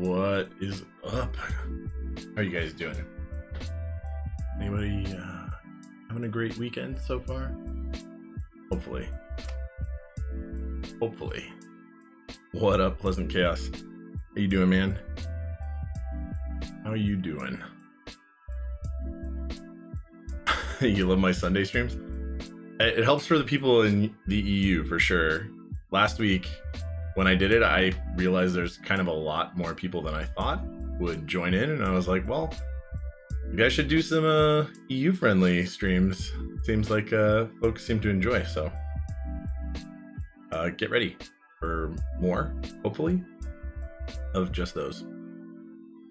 What is up? How are you guys doing? Anybody having a great weekend so far? Hopefully. What up, Pleasant Chaos? How you doing, man? How are you doing? You love my Sunday streams? It helps for the people in the EU for sure. Last week when I did it, I realized there's kind of a lot more people than I thought would join in, and I was like, well, you guys should do some EU friendly streams. Seems like folks seem to enjoy, so get ready for more, hopefully, of just those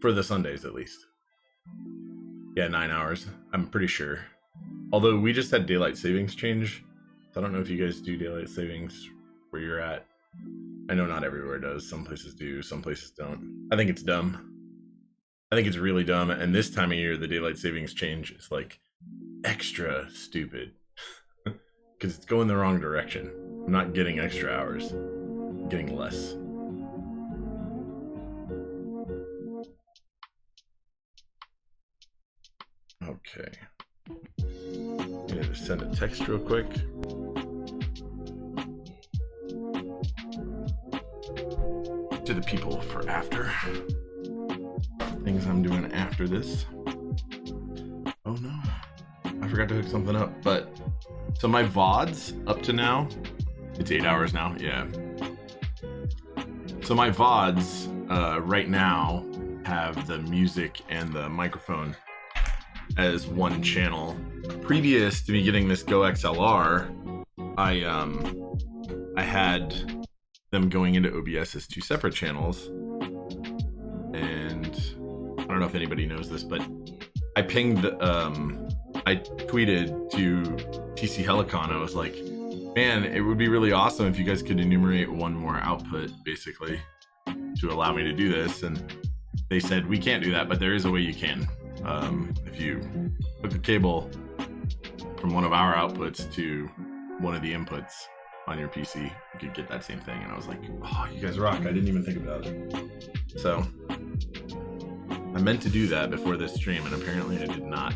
for the Sundays at least. Yeah, 9 hours, I'm pretty sure. Although we just had daylight savings change, so I don't know if you guys do daylight savings where you're at. I know not everywhere does. Some places do, some places don't. I think it's dumb. I think it's really dumb. And this time of year, the daylight savings change is like extra stupid because it's going the wrong direction. I'm not getting extra hours. I'm getting less. Okay. I'm gonna just send a text real quick. To the people for after. Things I'm doing after this. Oh no. I forgot to hook something up. But so my VODs up to now, it's 8 hours now, yeah. So my VODs right now have the music and the microphone as one channel. Previous to me getting this Go XLR, I had them going into OBS as two separate channels, and I don't know if anybody knows this, but I pinged I tweeted to TC Helicon. I was like, man, it would be really awesome if you guys could enumerate one more output basically to allow me to do this, and they said we can't do that, but there is a way you can. If you hook a cable from one of our outputs to one of the inputs on your PC, you could get that same thing. And I was like, oh, you guys rock. I didn't even think about it. So I meant to do that before this stream, and apparently I did not.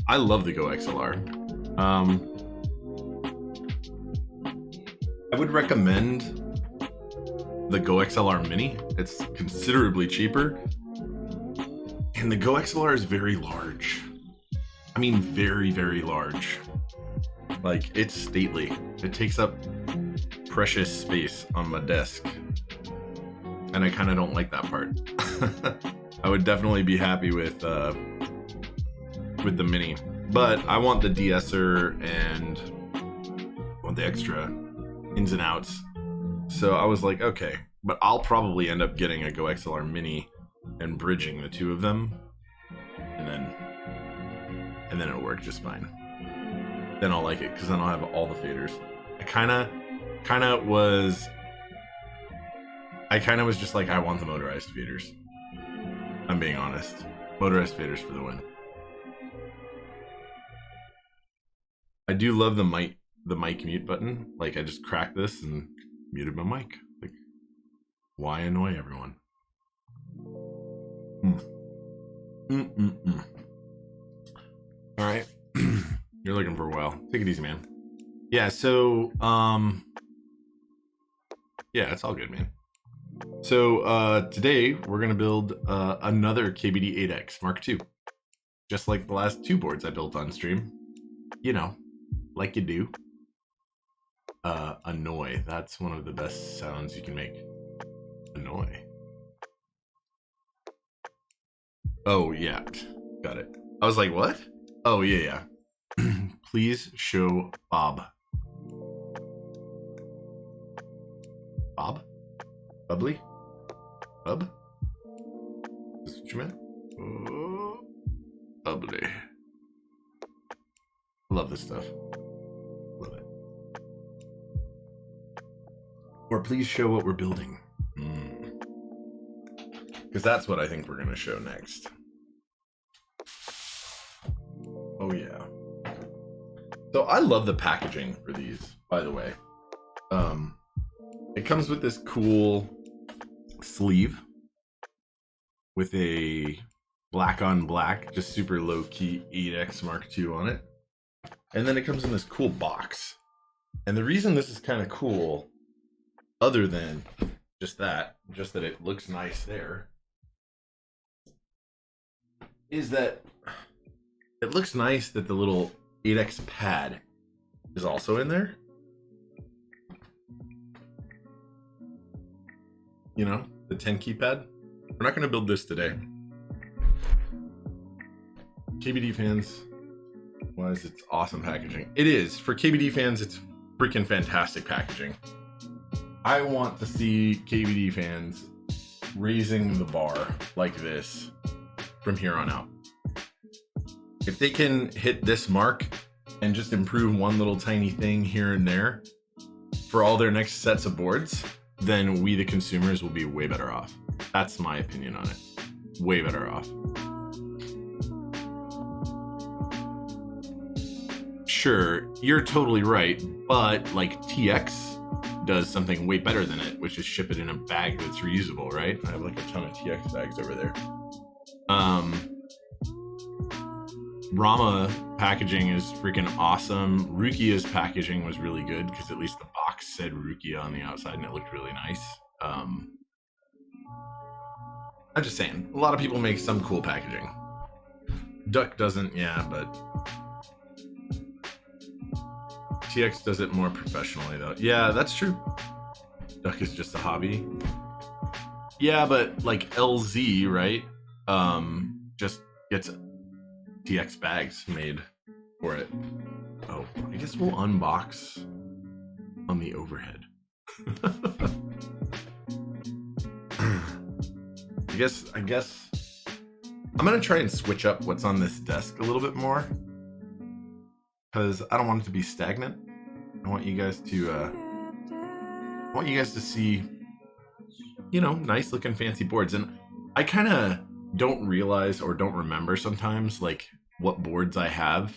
I love the Go XLR. I would recommend the Go XLR Mini. It's considerably cheaper, and the Go XLR is very large. I mean, very, very large. Like, it's stately. It takes up precious space on my desk, and I kind of don't like that part. I would definitely be happy with the Mini, but I want the de-esser and I want the extra ins and outs. So I was like, okay, but I'll probably end up getting a Go XLR Mini and bridging the two of them, and then it'll work just fine. Then I'll like it, because then I'll have all the faders. I kind of was just like, I want the motorized faders. I'm being honest. Motorized faders for the win. I do love the mic mute button. Like, I just cracked this and muted my mic. Like, why annoy everyone? All right. You're looking for a while. Take it easy, man. Yeah, so yeah, it's all good, man. So today we're gonna build another KBD8X Mark II. Just like the last two boards I built on stream. You know, like you do. Annoy. That's one of the best sounds you can make. Annoy. Oh yeah. Got it. I was like, what? Oh yeah. Please show Bob. Bob? Bubbly? Bub? Is this what you meant? Oh, bubbly. Love this stuff. Love it. Or please show what we're building. Because that's what I think we're going to show next. Oh yeah. So I love the packaging for these, by the way. It comes with this cool sleeve with a black on black, just super low key 8X Mark II on it. And then it comes in this cool box. And the reason this is kind of cool, other than just that it looks nice there, is that it looks nice that the little 8X pad is also in there. You know, the 10 keypad. We're not going to build this today. KBD fans, why is it awesome packaging? It is. For KBD fans, it's freaking fantastic packaging. I want to see KBD fans raising the bar like this from here on out. If they can hit this mark and just improve one little tiny thing here and there for all their next sets of boards, then we, the consumers, will be way better off. That's my opinion on it. Way better off. Sure, you're totally right, but like TX does something way better than it, which is ship it in a bag that's reusable, right? I have like a ton of TX bags over there. Rama packaging is freaking awesome. Rukia's packaging was really good because at least the box said Rukia on the outside and it looked really nice. I'm just saying, a lot of people make some cool packaging. Duck doesn't, yeah, but TX does it more professionally though. Yeah, that's true. Duck is just a hobby. Yeah, but like LZ, right? Just gets TX bags made for it. Oh, I guess we'll unbox on the overhead. I guess I'm gonna try and switch up what's on this desk a little bit more because I don't want it to be stagnant. I want you guys to see, you know, nice looking fancy boards. And I kind of don't realize or don't remember sometimes like what boards I have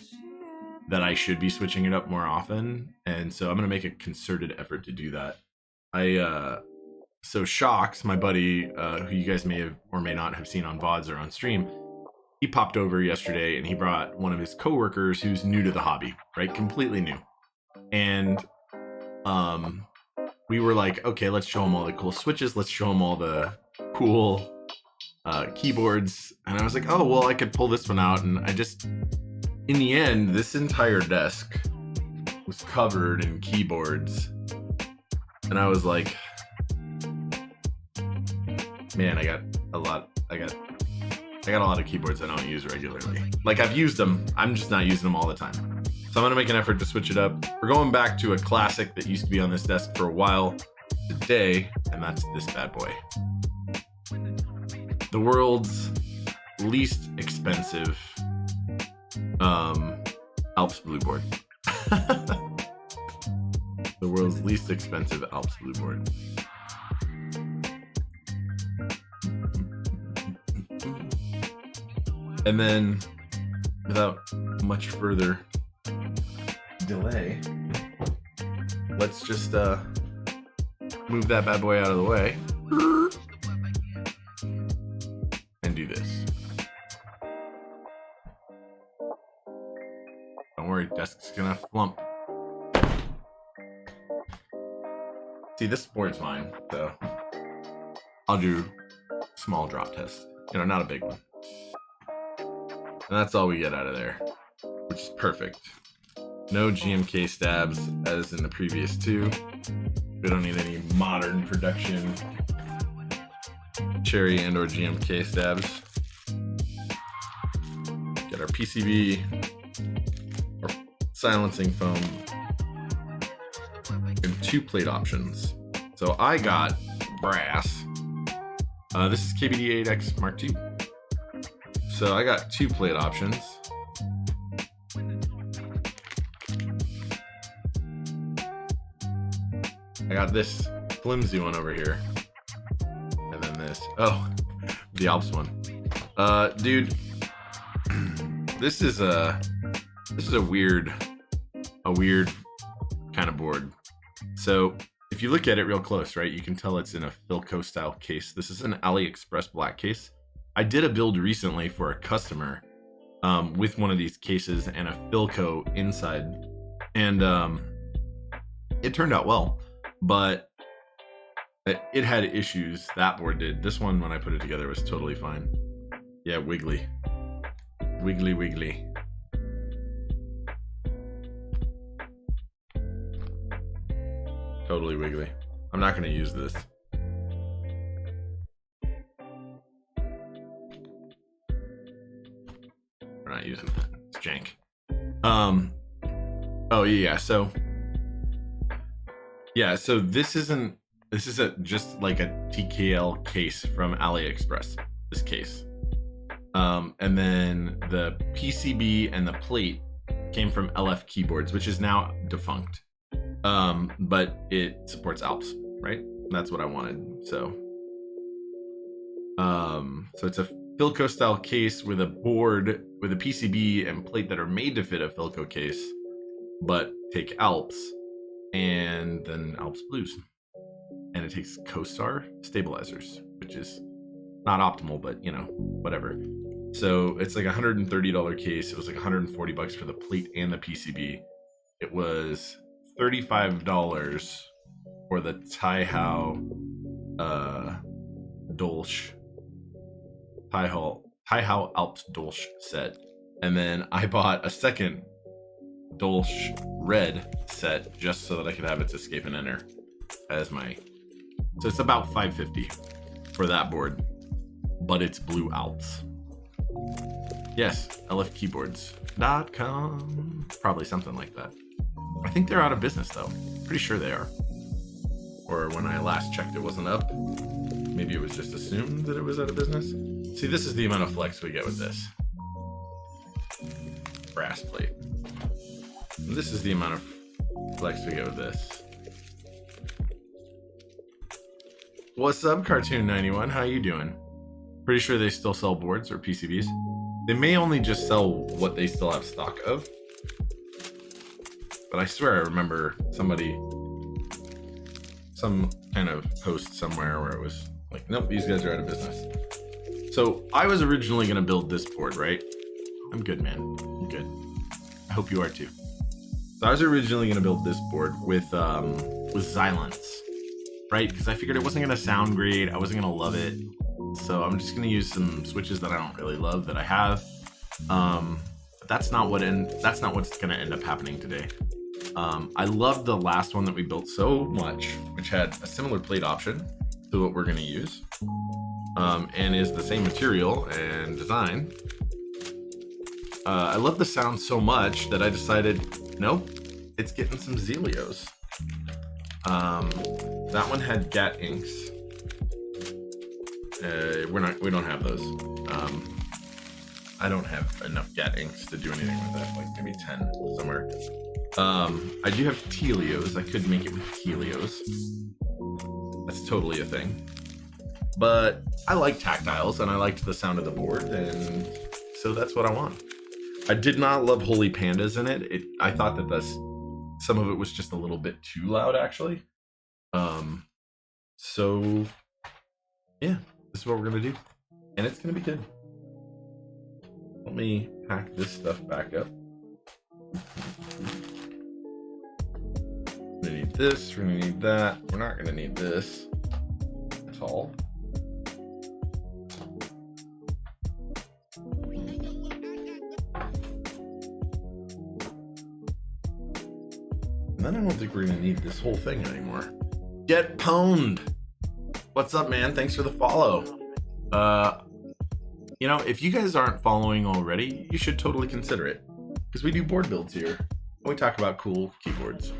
that I should be switching it up more often. And so I'm going to make a concerted effort to do that. So Shocks, my buddy, who you guys may have or may not have seen on VODs or on stream, he popped over yesterday and he brought one of his coworkers who's new to the hobby, right? Completely new. And we were like, okay, let's show him all the cool switches. Let's show him all the cool keyboards. And I was like, oh, well, I could pull this one out. And in the end, this entire desk was covered in keyboards. And I was like, man, I got a lot of keyboards I don't use regularly. Like, I've used them, I'm just not using them all the time. So I'm gonna make an effort to switch it up. We're going back to a classic that used to be on this desk for a while today, and that's this bad boy. The world's least expensive Alps Blue board. The world's least expensive Alps Blue board. And then, without much further delay, let's just move that bad boy out of the way and do this. Don't worry, desk's gonna flump. See, this board's mine, so I'll do small drop test. You know, not a big one. And that's all we get out of there, which is perfect. No GMK stabs as in the previous two. We don't need any modern production Cherry and or GMK stabs. Get our PCB, our silencing foam, and 2 plate options. So I got brass. This is KBD8X Mark II. So I got 2 plate options. I got this flimsy one over here. And then this. Oh, the Alps one. Dude, this is a weird kind of board. So if if you look at it real close, right, you can tell it's in a Philco style case. This is an AliExpress black case. I did a build recently for a customer with one of these cases and a Philco inside, and it turned out well, but it had issues. That board did. This one, when I put it together, was totally fine. Yeah, wiggly. Wiggly, wiggly. Totally wiggly. I'm not going to use this. We're not using that. It's jank. Oh yeah, so this is just like a TKL case from AliExpress, this case. And then the PCB and the plate came from LF Keyboards, which is now defunct. But it supports Alps, right? That's what I wanted. So it's a Philco style case with a board with a PCB and plate that are made to fit a Philco case, but take Alps and then Alps Blues. And it takes CoStar stabilizers, which is not optimal, but you know, whatever. So it's like a $130 case. It was like $140 for the plate and the PCB. It was $35 for the Taihao Dolch Taihao Alps Dolch set. And then I bought a second Dolch red set just so that I could have its escape and enter as my. So it's about $550 for that board, but it's blue Alps. Yes, lfkeyboards.com. Probably something like that. I think they're out of business though. Pretty sure they are. Or when I last checked, it wasn't up. Maybe it was just assumed that it was out of business. See, this is the amount of flex we get with this. Brass plate. And this is the amount of flex we get with this. What's up, Cartoon91? How you doing? Pretty sure they still sell boards or PCBs. They may only just sell what they still have stock of. But I swear I remember some kind of post somewhere where it was like, nope, these guys are out of business. So I was originally going to build this board, right? I'm good, man. I'm good. I hope you are too. So I was originally going to build this board with silence, right? Because I figured it wasn't going to sound great. I wasn't going to love it. So I'm just going to use some switches that I don't really love that I have. But that's not what's going to end up happening today. I loved the last one that we built so much, which had a similar plate option to what we're going to use, and is the same material and design. I love the sound so much that I decided, nope, it's getting some Zealios. That one had GAT inks. We don't have those. I don't have enough GAT inks to do anything with that, like maybe 10 somewhere. I do have Tealios. I could make it with Tealios. That's totally a thing. But I like tactiles and I liked the sound of the board, and so that's what I want. I did not love Holy Pandas in it. I thought that some of it was just a little bit too loud, actually. So yeah, this is what we're gonna do, and it's gonna be good. Let me pack this stuff back up. We're gonna need this, we're gonna need that. We're not gonna need this at all. And then I don't think we're gonna need this whole thing anymore. Get pwned! What's up, man? Thanks for the follow. You know, if you guys aren't following already, you should totally consider it. Because we do board builds here. We talk about cool keyboards.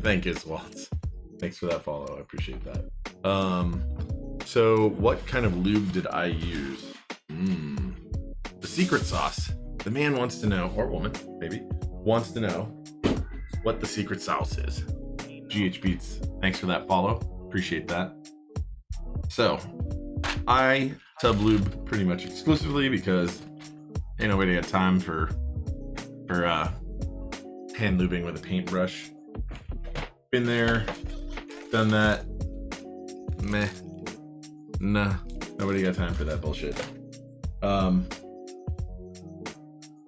Thank you, Waltz. Thanks for that follow. I appreciate that. So what kind of lube did I use? The secret sauce. The man wants to know, or woman, maybe, wants to know what the secret sauce is. GH Beats, thanks for that follow. Appreciate that. So, I tub lube pretty much exclusively because ain't nobody got time for hand lubing with a paintbrush. Been there, done that. Meh. Nah. Nobody got time for that bullshit. And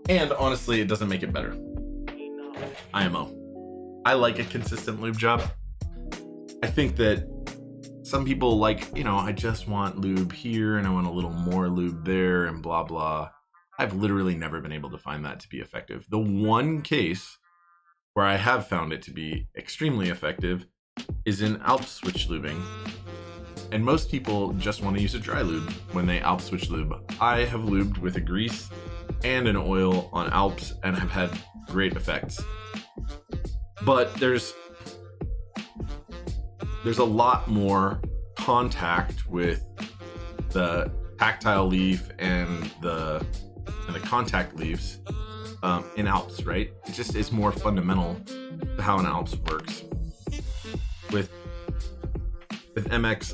honestly, it doesn't make it better. IMO. I like a consistent lube job. I think that some people like, you know, I just want lube here and I want a little more lube there and blah, blah. I've literally never been able to find that to be effective. The one case where I have found it to be extremely effective is in Alp switch lubing. And most people just want to use a dry lube when they Alp switch lube. I have lubed with a grease and an oil on Alps and have had great effects. But there's a lot more contact with the tactile leaf and the contact leaves in Alps, right? It just is more fundamental to how an Alps works. With MX,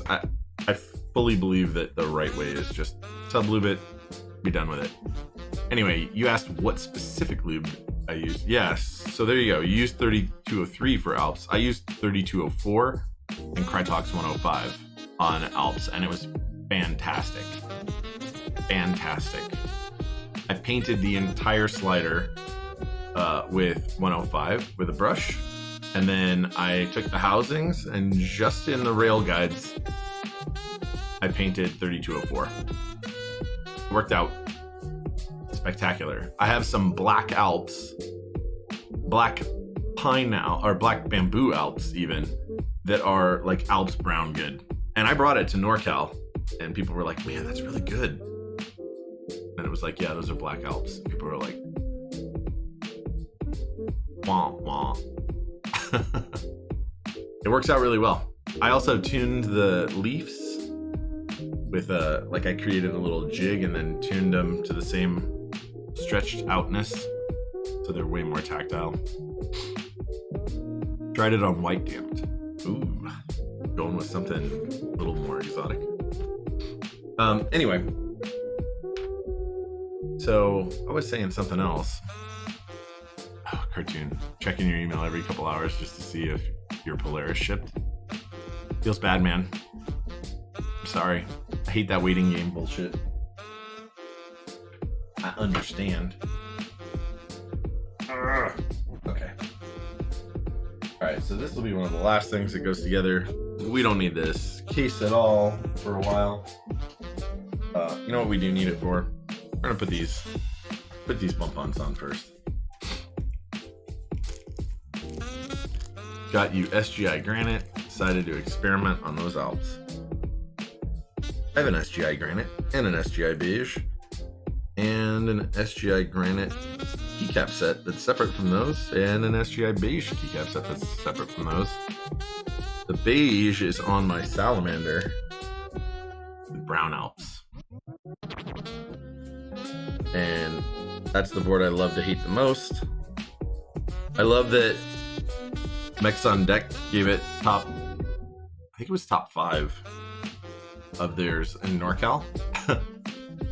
I fully believe that the right way is just sub-lube it, be done with it. Anyway, you asked what specific lube I used. Yes, so there you go. You used 3203 for Alps. I used 3204 and Krytox 105 on Alps, and it was fantastic. Fantastic. I painted the entire slider with 105 with a brush, and then I took the housings and just in the rail guides, I painted 3204. It worked out spectacular. I have some black Alps, black pine now, or black bamboo Alps even, that are like Alps brown good. And I brought it to NorCal and people were like, man, that's really good. And it was like, yeah, those are black Alps. People were like, wah, wah. It works out really well. I also tuned the leaves with like I created a little jig and then tuned them to the same stretched outness. So they're way more tactile. Tried it on white damped. Ooh, going with something a little more exotic. Anyway, so I was saying something else. Oh, cartoon. Checking your email every couple hours just to see if your Polaris shipped. Feels bad, man. I'm sorry. I hate that waiting game bullshit. I understand. Okay. Alright, so this will be one of the last things that goes together. We don't need this case at all for a while. You know what we do need it for? We're gonna put these bump-ons on first. Got you SGI Granite. Decided to experiment on those Alps. I have an SGI Granite and an SGI Beige and an SGI Granite keycap set that's separate from those, and an SGI Beige keycap set that's separate from those. The Beige is on my Salamander, the Brown Alps. And that's the board I love to hate the most. I love that Mex on Deck gave it top, I think it was top 5 of theirs in NorCal.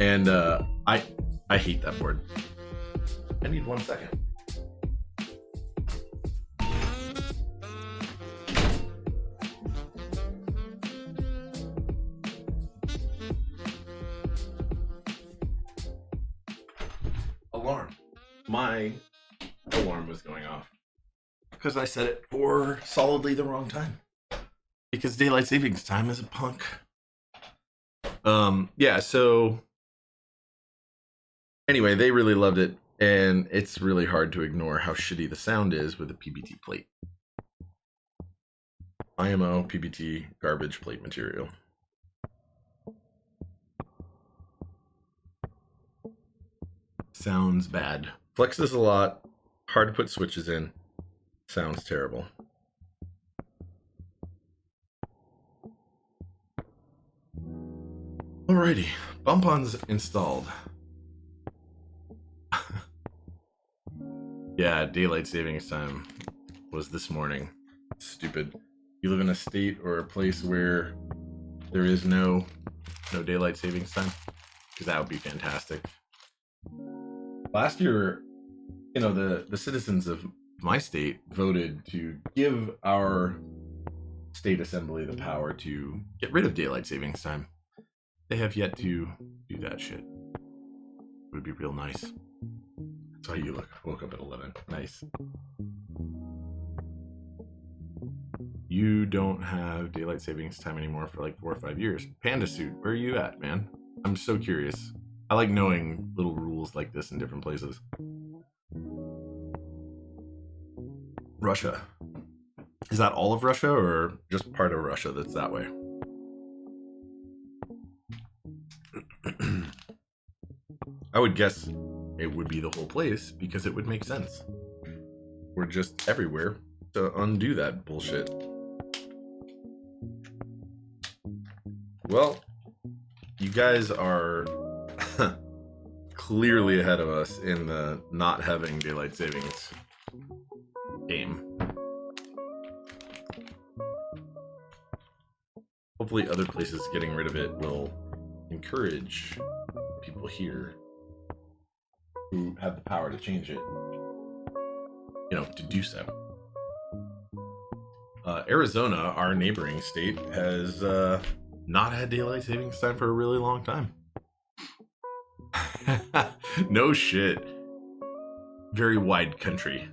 And I hate that board. I need 1 second. Alarm. My alarm was going off because I set it for solidly the wrong time. Because daylight savings time is a punk. Yeah, so anyway, they really loved it, and it's really hard to ignore how shitty the sound is with a PBT plate. IMO PBT garbage plate material. Sounds bad. Flexes a lot, hard to put switches in. Sounds terrible. Alrighty, bump-ons installed. Yeah, daylight savings time was this morning. Stupid. You live in a state or a place where there is no daylight savings time? Because that would be fantastic. Last year, you know, the citizens of my state voted to give our state assembly the power to get rid of daylight savings time. They have yet to do that shit. It would be real nice. That's why you woke up at 11. Nice. You don't have daylight savings time anymore for like 4 or 5 years. Panda suit, where are you at, man? I'm so curious. I like knowing little rules like this in different places. Russia. Is that all of Russia or just part of Russia that's that way? I would guess it would be the whole place because it would make sense. We're just everywhere to undo that bullshit. Well, you guys are clearly ahead of us in the not having daylight savings game. Hopefully other places getting rid of it will encourage people here who have the power to change it, you know, to do so. Arizona, our neighboring state, has not had daylight savings time for a really long time. No shit. Very wide country.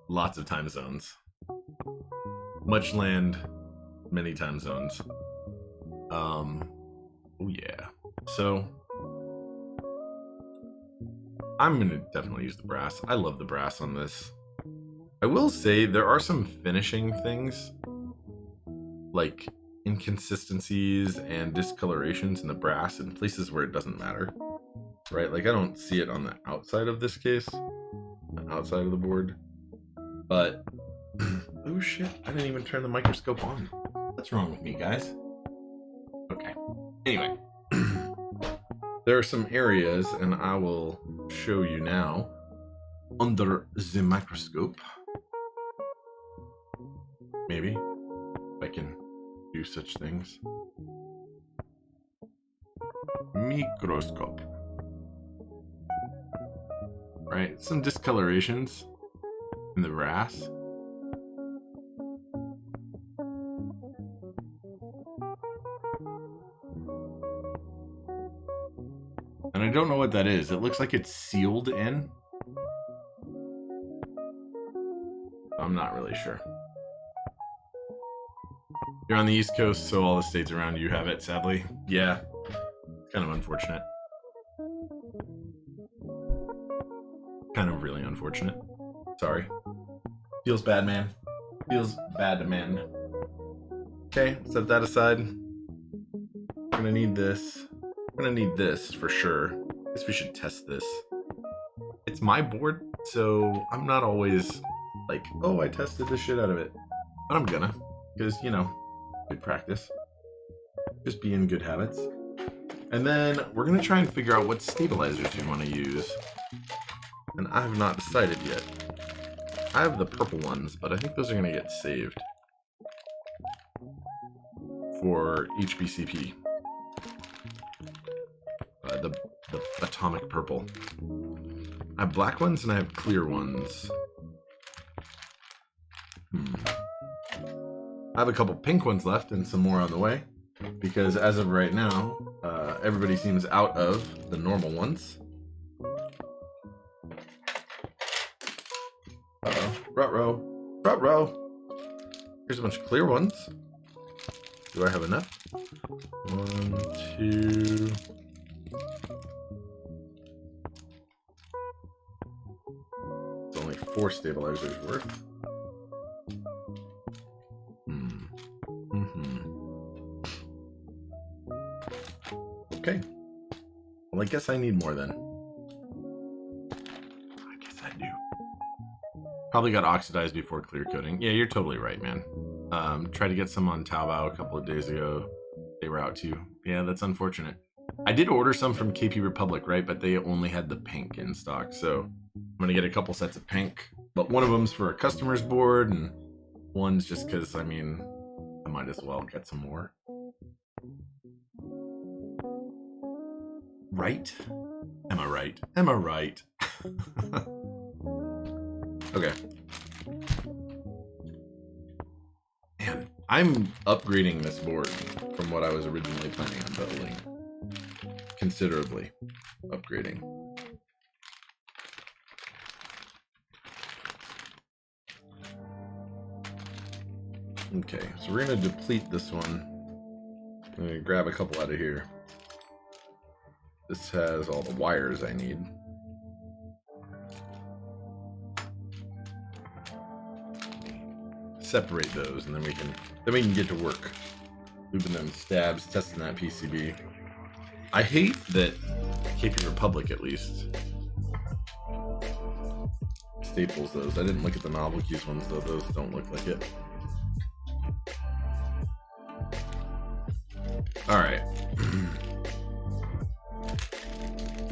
Lots of time zones. Much land, many time zones. Oh yeah. So I'm gonna definitely use the brass. I love the brass on this. I will say there are some finishing things, like inconsistencies and discolorations in the brass in places where it doesn't matter. Right? Like I don't see it on the outside of this case, the outside of the board. But oh shit, I didn't even turn the microscope on. What's wrong with me, guys? Okay. Anyway, there are some areas, and I will show you now under the microscope. Maybe if I can do such things. Microscope. Right, some discolorations in the brass. And I don't know what that is. It looks like it's sealed in. I'm not really sure. You're on the East Coast, so all the states around you have it, sadly. Yeah, it's kind of unfortunate. Kind of really unfortunate. Sorry. Feels bad, man. Feels bad, man. Okay, set that aside. I'm gonna need this. I'm gonna need this for sure. Guess we should test this. It's my board, so I'm not always like, oh, I tested the shit out of it. But I'm gonna, because, you know, good practice. Just be in good habits. And then we're gonna try and figure out what stabilizers we want to use. And I have not decided yet. I have the purple ones, but I think those are gonna get saved for HBCP. The atomic purple. I have black ones and I have clear ones. I have a couple pink ones left and some more on the way, because as of right now, everybody seems out of the normal ones. Uh-oh. Ruh-roh. Ruh-roh. Here's a bunch of clear ones. Do I have enough? 1, 2... It's only 4 stabilizers worth. Okay. Well, I guess I need more then. I guess I do. Probably got oxidized before clear coating. Yeah, you're totally right, man. Tried to get some on Taobao a couple of days ago. They were out too. Yeah, that's unfortunate. I did order some from KP Republic, right? But they only had the pink in stock. So I'm going to get a couple sets of pink. But one of them's for a customer's board, and one's just because, I mean, I might as well get some more. Right? Am I right? Am I right? Okay. I'm upgrading this board from what I was originally planning on building. Considerably upgrading. Okay, so we're gonna deplete this one. I'm gonna grab a couple out of here. This has all the wires I need. Separate those, and then we can get to work. Looping them stabs, testing that PCB. I hate that KP Republic, at least, staples those. I didn't look at the novel keys ones though. Those don't look like it. All right.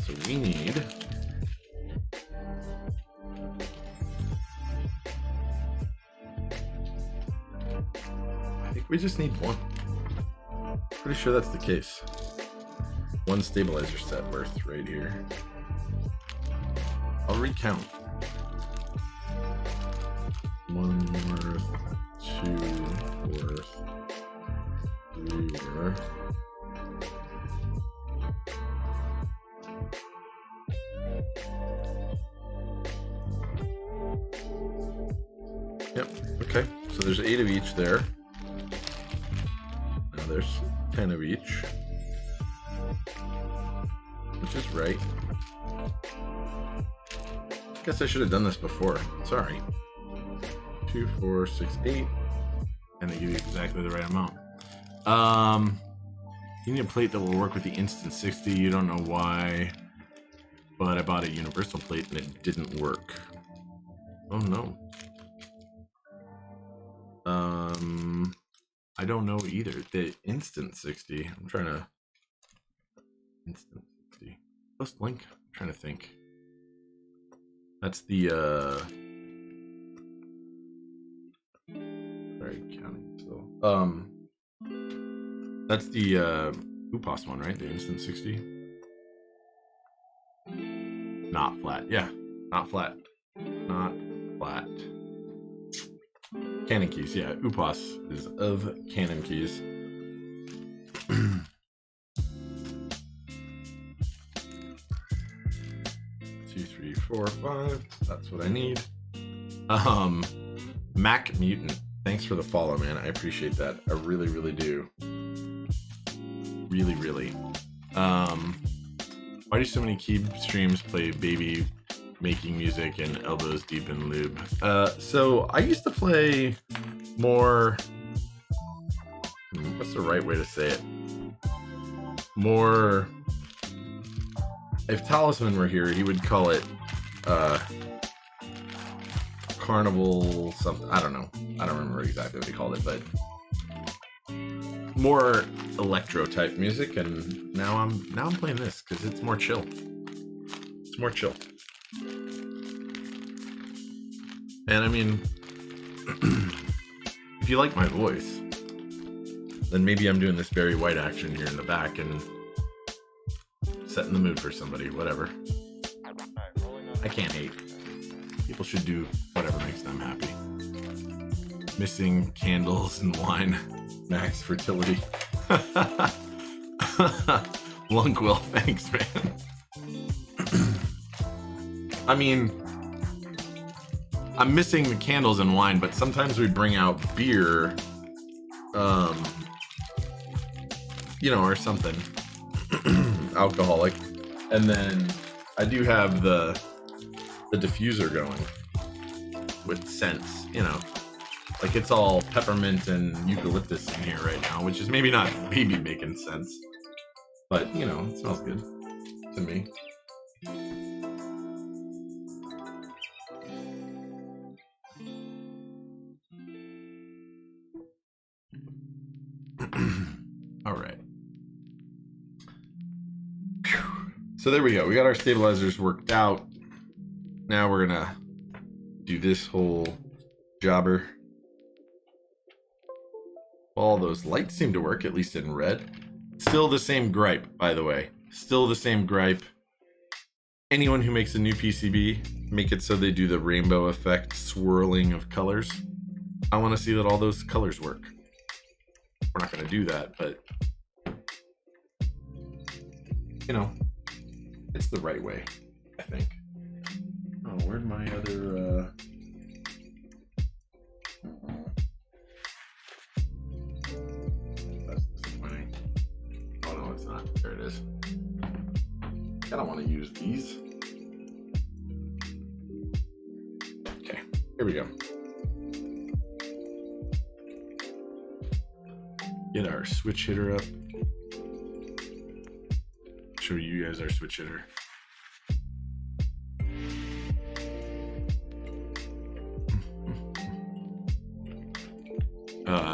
So we need we just need one. Pretty sure that's the case. One stabilizer set worth right here. I'll recount. One worth, two worth, three worth. Yep, okay. So there's 8 of each there. Now there's 10 of each. Which is right. Guess I should have done this before. Sorry. 2, 4, 6, 8. And they give you exactly the right amount. You need a plate that will work with the Instant 60. You don't know why. But I bought a universal plate and it didn't work. Oh no. I don't know either. The Instant 60. I'm trying to Instant 60. Post link. I'm trying to think. That's the sorry, counting still. That's the UPOS one, right? The Instant 60. Not flat. Yeah, not flat. Not flat. Canon keys, yeah. UPOS is of Canon keys. 2, 3, 4, 5. That's what I need. Mac Mutant. Thanks for the follow, man. I appreciate that. I really, really do. Really, really. Why do so many key streams play baby making music and elbows deep in lube? So I used to play more. What's the right way to say it? More. If Talisman were here, he would call it carnival something. I don't know. I don't remember exactly what he called it, but more electro type music. And now I'm playing this because it's more chill. It's more chill. And I mean, if you like my voice, then maybe I'm doing this Barry White action here in the back and setting the mood for somebody, whatever. I can't hate. People should do whatever makes them happy. Missing candles and wine. Max fertility. Lunkwill, thanks, man. I mean, I'm missing the candles and wine, but sometimes we bring out beer, you know, or something. Alcoholic. And then I do have the diffuser going with scents, you know, like it's all peppermint and eucalyptus in here right now, which is maybe not baby making sense, but you know, it smells good to me. All right. So there we go. We got our stabilizers worked out. Now we're gonna do this whole jobber. All those lights seem to work, at least in red. Still the same gripe, by the way. Still the same gripe. Anyone who makes a new PCB, make it so they do the rainbow effect swirling of colors. I want to see that all those colors work. we're not going to do that, but you know, it's the right way, I think. Oh, where'd my other that's disappointing. Oh no, it's not. There it is. I don't want to use these. Okay, here we go. Get our switch hitter up. Show you guys our switch hitter.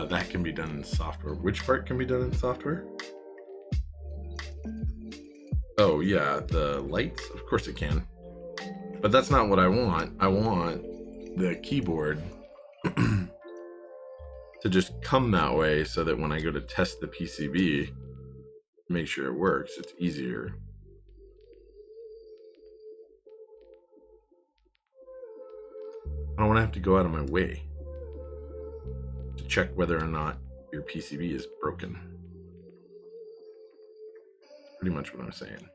That can be done in software. Which part can be done in software? Oh yeah, the lights, of course it can. But that's not what I want. I want the keyboard to just come that way so that when I go to test the PCB, make sure it works, it's easier. I don't want to have to go out of my way to check whether or not your PCB is broken. Pretty much what I'm saying.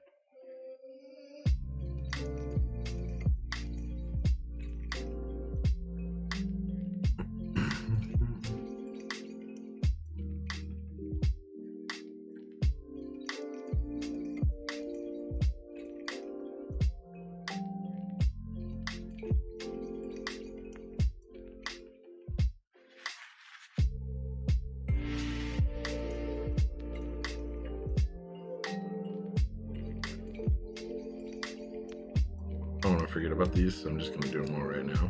I don't want to forget about these, so I'm just going to do them all right now.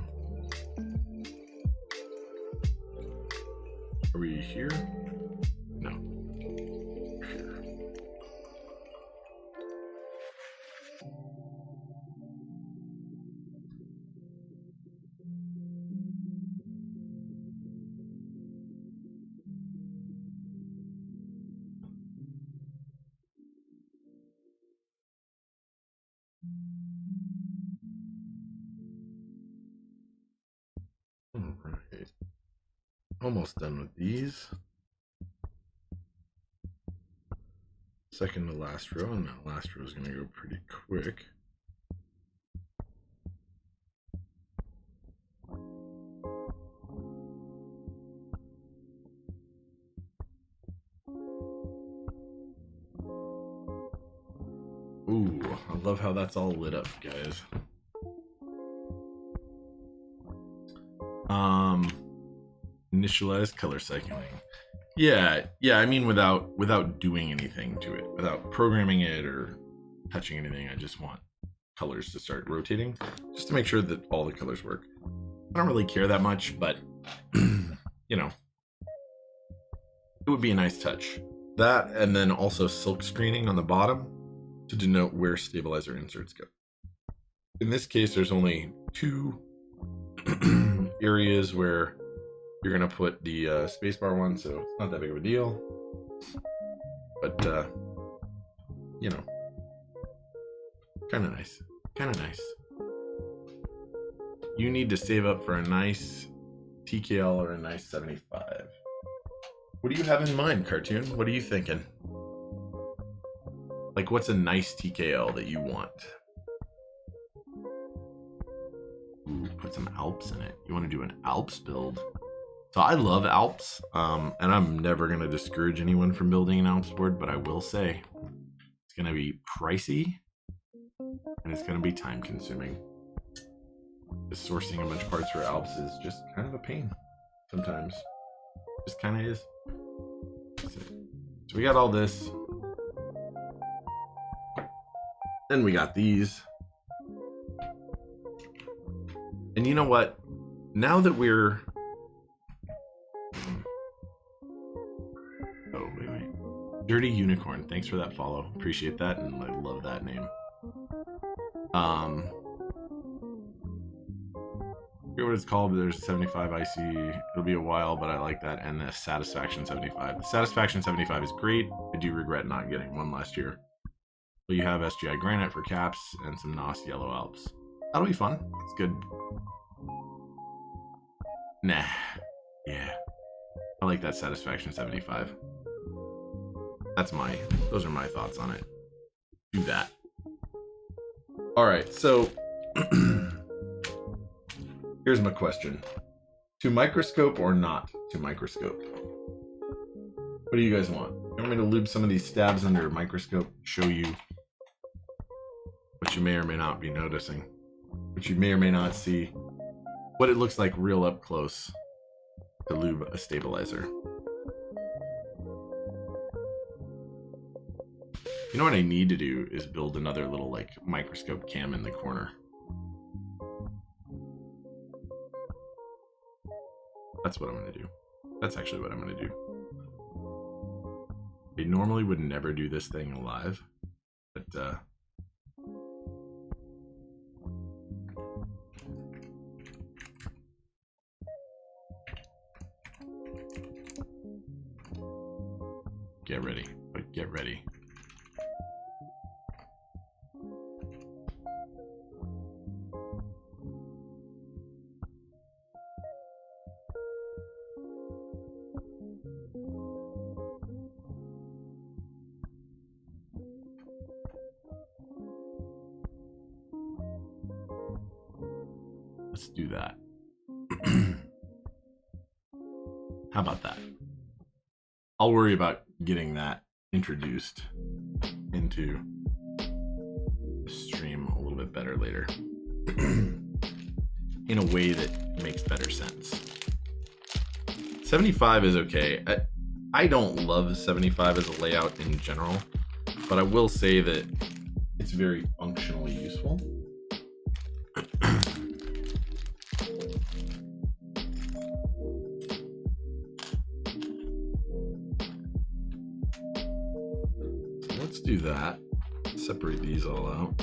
Are we here? No. We're here. Alright. Almost done with these. Second to last row, and that last row is going to go pretty quick. Ooh, I love how that's all lit up, guys. Initialize color cycling. Yeah, I mean without doing anything to it, without programming it or touching anything. I just want colors to start rotating just to make sure that all the colors work. I don't really care that much, but you know, it would be a nice touch. That, and then also silk screening on the bottom to denote where stabilizer inserts go. In this case, there's only two areas where you're gonna put the spacebar one, so it's not that big of a deal. But you know, kind of nice, kind of nice. You need to save up for a nice TKL or a nice 75. What do you have in mind, Cartoon? What are you thinking? Like, what's a nice TKL that you want? Ooh, put some Alps in it. You want to do an Alps build? So I love Alps, and I'm never going to discourage anyone from building an Alps board, but I will say it's going to be pricey and it's going to be time consuming. Just sourcing a bunch of parts for Alps is just kind of a pain sometimes. Just kind of is. So we got all this. Then we got these. And you know what? Now that we're... Oh, wait. Dirty Unicorn. Thanks for that follow. Appreciate that, and I love that name. I forget what it's called, but there's 75 IC. It'll be a while, but I like that. And the Satisfaction 75. The Satisfaction 75 is great. I do regret not getting one last year. But you have SGI Granite for caps and some NOS Yellow Alps. That'll be fun. It's good. Nah. Yeah. I like that satisfaction 75. Those are my thoughts on it. Do that. All right, so here's my question. To microscope or not to microscope? What do you guys want? You want me to lube some of these stabs under a microscope, show you what you may or may not be noticing, what you may or may not see, what it looks like real up close to lube a stabilizer? You know what I need to do is build another little like microscope cam in the corner. That's what I'm going to do. That's actually what I'm going to do. I normally would never do this thing live, but get ready, but get ready. Let's do that. How about that? I'll worry about getting that introduced into the stream a little bit better later. In a way that makes better sense. 75 is okay. I don't love 75 as a layout in general, but I will say that it's very functionally useful. Let's do that. Separate these all out.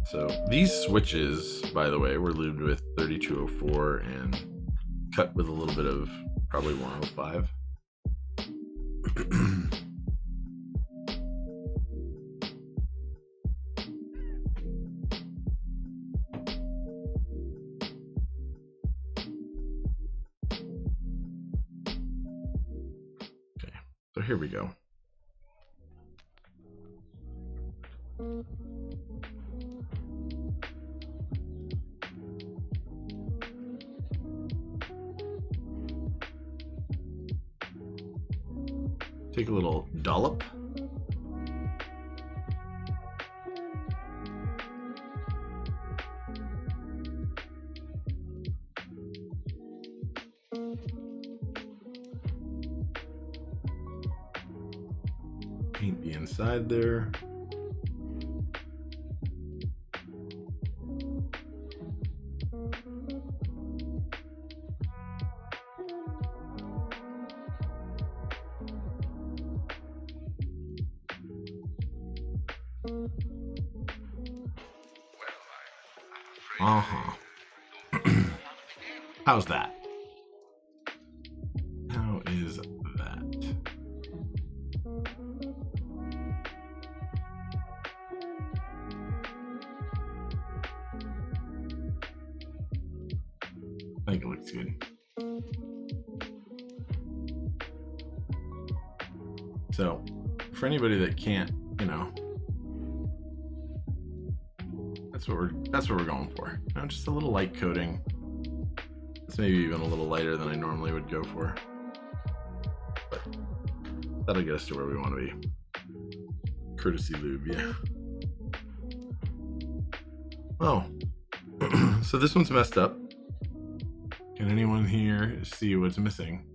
So these switches, by the way, were lubed with 3204 and cut with a little bit of probably 105. Okay, so here we go. Take a little dollop. Paint the inside there. How's that? How is that? I think it looks good. So, for anybody that can't, you know, that's what we're going for. You know, just a little light coating. It's maybe even a little lighter than I normally would go for, but that'll get us to where we want to be. Courtesy lube, yeah. Oh, so this one's messed up. Can anyone here see what's missing?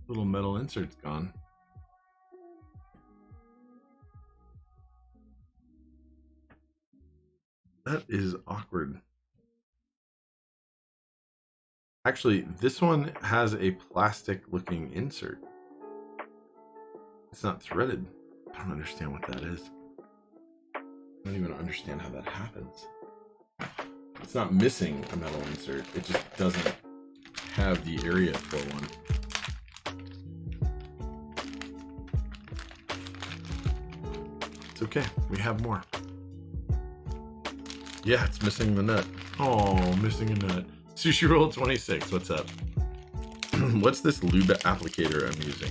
Little metal insert's gone. That is awkward. Actually, this one has a plastic looking insert. It's not threaded. I don't understand what that is. I don't even understand how that happens. It's not missing a metal insert. It just doesn't have the area for one. It's okay. We have more. Yeah, it's missing the nut. Oh, missing a nut. Sushi Roll 26, what's up? What's this lube applicator I'm using?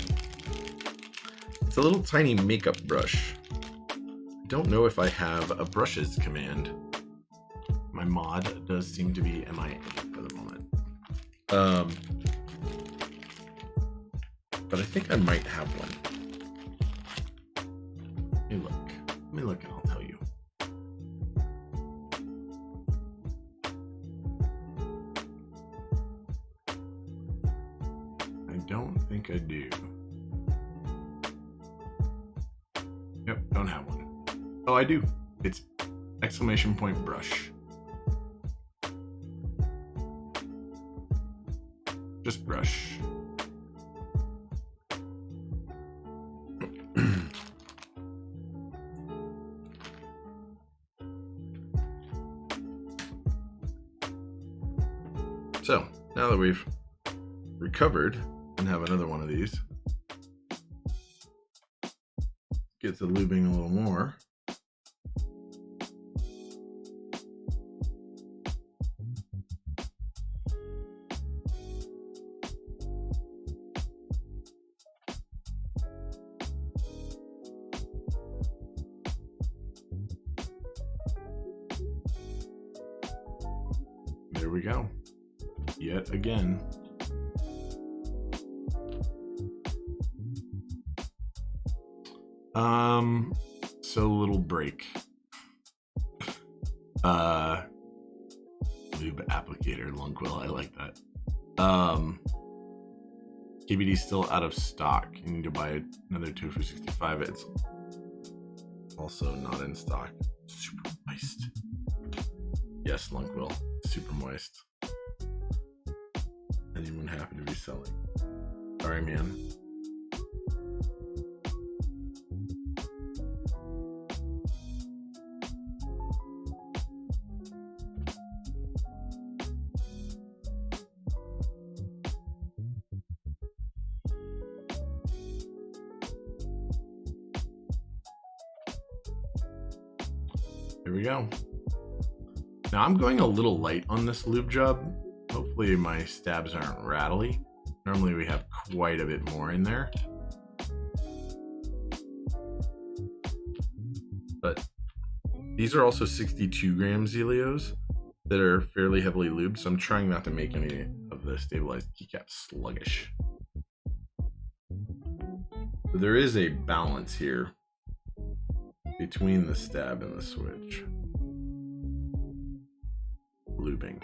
It's a little tiny makeup brush. I don't know if I have a brushes command. My mod does seem to be MIA for the moment. But I think I might have one. Let me look. Let me look and I'll tell you. I don't think I do. Yep, don't have one. Oh, I do. It's exclamation point brush. Just brush. So, now that we've recovered and have another one of these, get to lubing a little more. There we go. Yet again. So little break. Lube applicator, Lungquill, I like that. KBD still out of stock. You need to buy another Tofu 65. It's also not in stock. Super moist. Yes, Lungquill, super moist. Anyone happen to be selling? Sorry, man. There we go. Now I'm going a little light on this lube job. Hopefully my stabs aren't rattly. Normally we have quite a bit more in there. But these are also 62 gram Zealios that are fairly heavily lubed, so I'm trying not to make any of the stabilized keycaps sluggish. So there is a balance here between the stab and the switch. Lubing.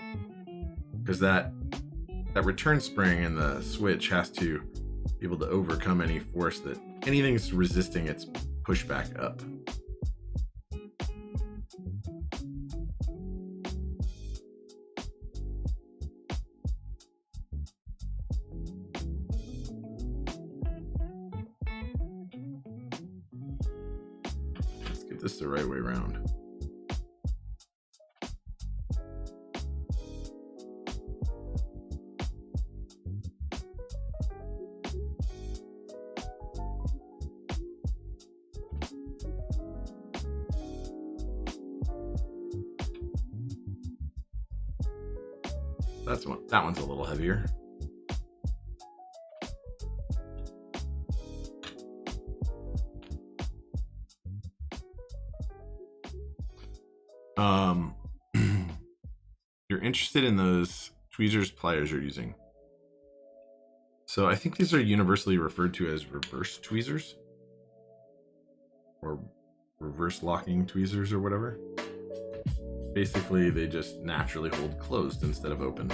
Because that return spring in the switch has to be able to overcome any force that anything's resisting its pushback up. Let's get this the right way around. That one's a little heavier. You're interested in those tweezers pliers you're using. So I think these are universally referred to as reverse tweezers or reverse locking tweezers or whatever. Basically, they just naturally hold closed instead of open.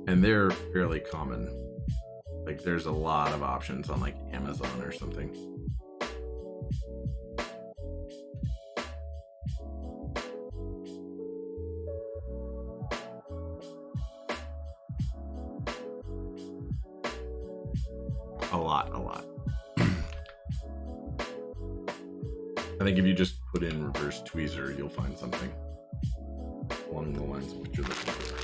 And they're fairly common. Like there's a lot of options on like Amazon or something. A lot. I think if you just put in reverse tweezer, you'll find something along the lines of what you're looking for.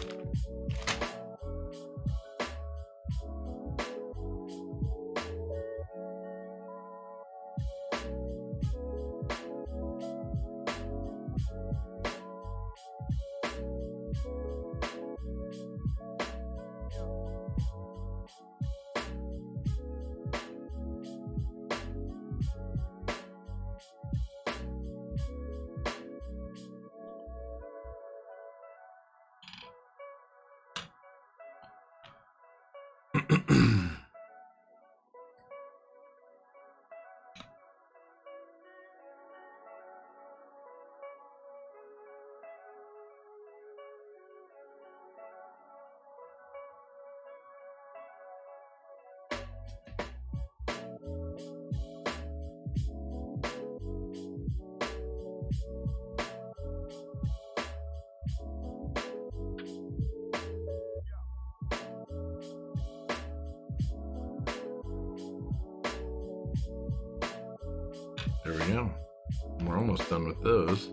There we go. We're almost done with those.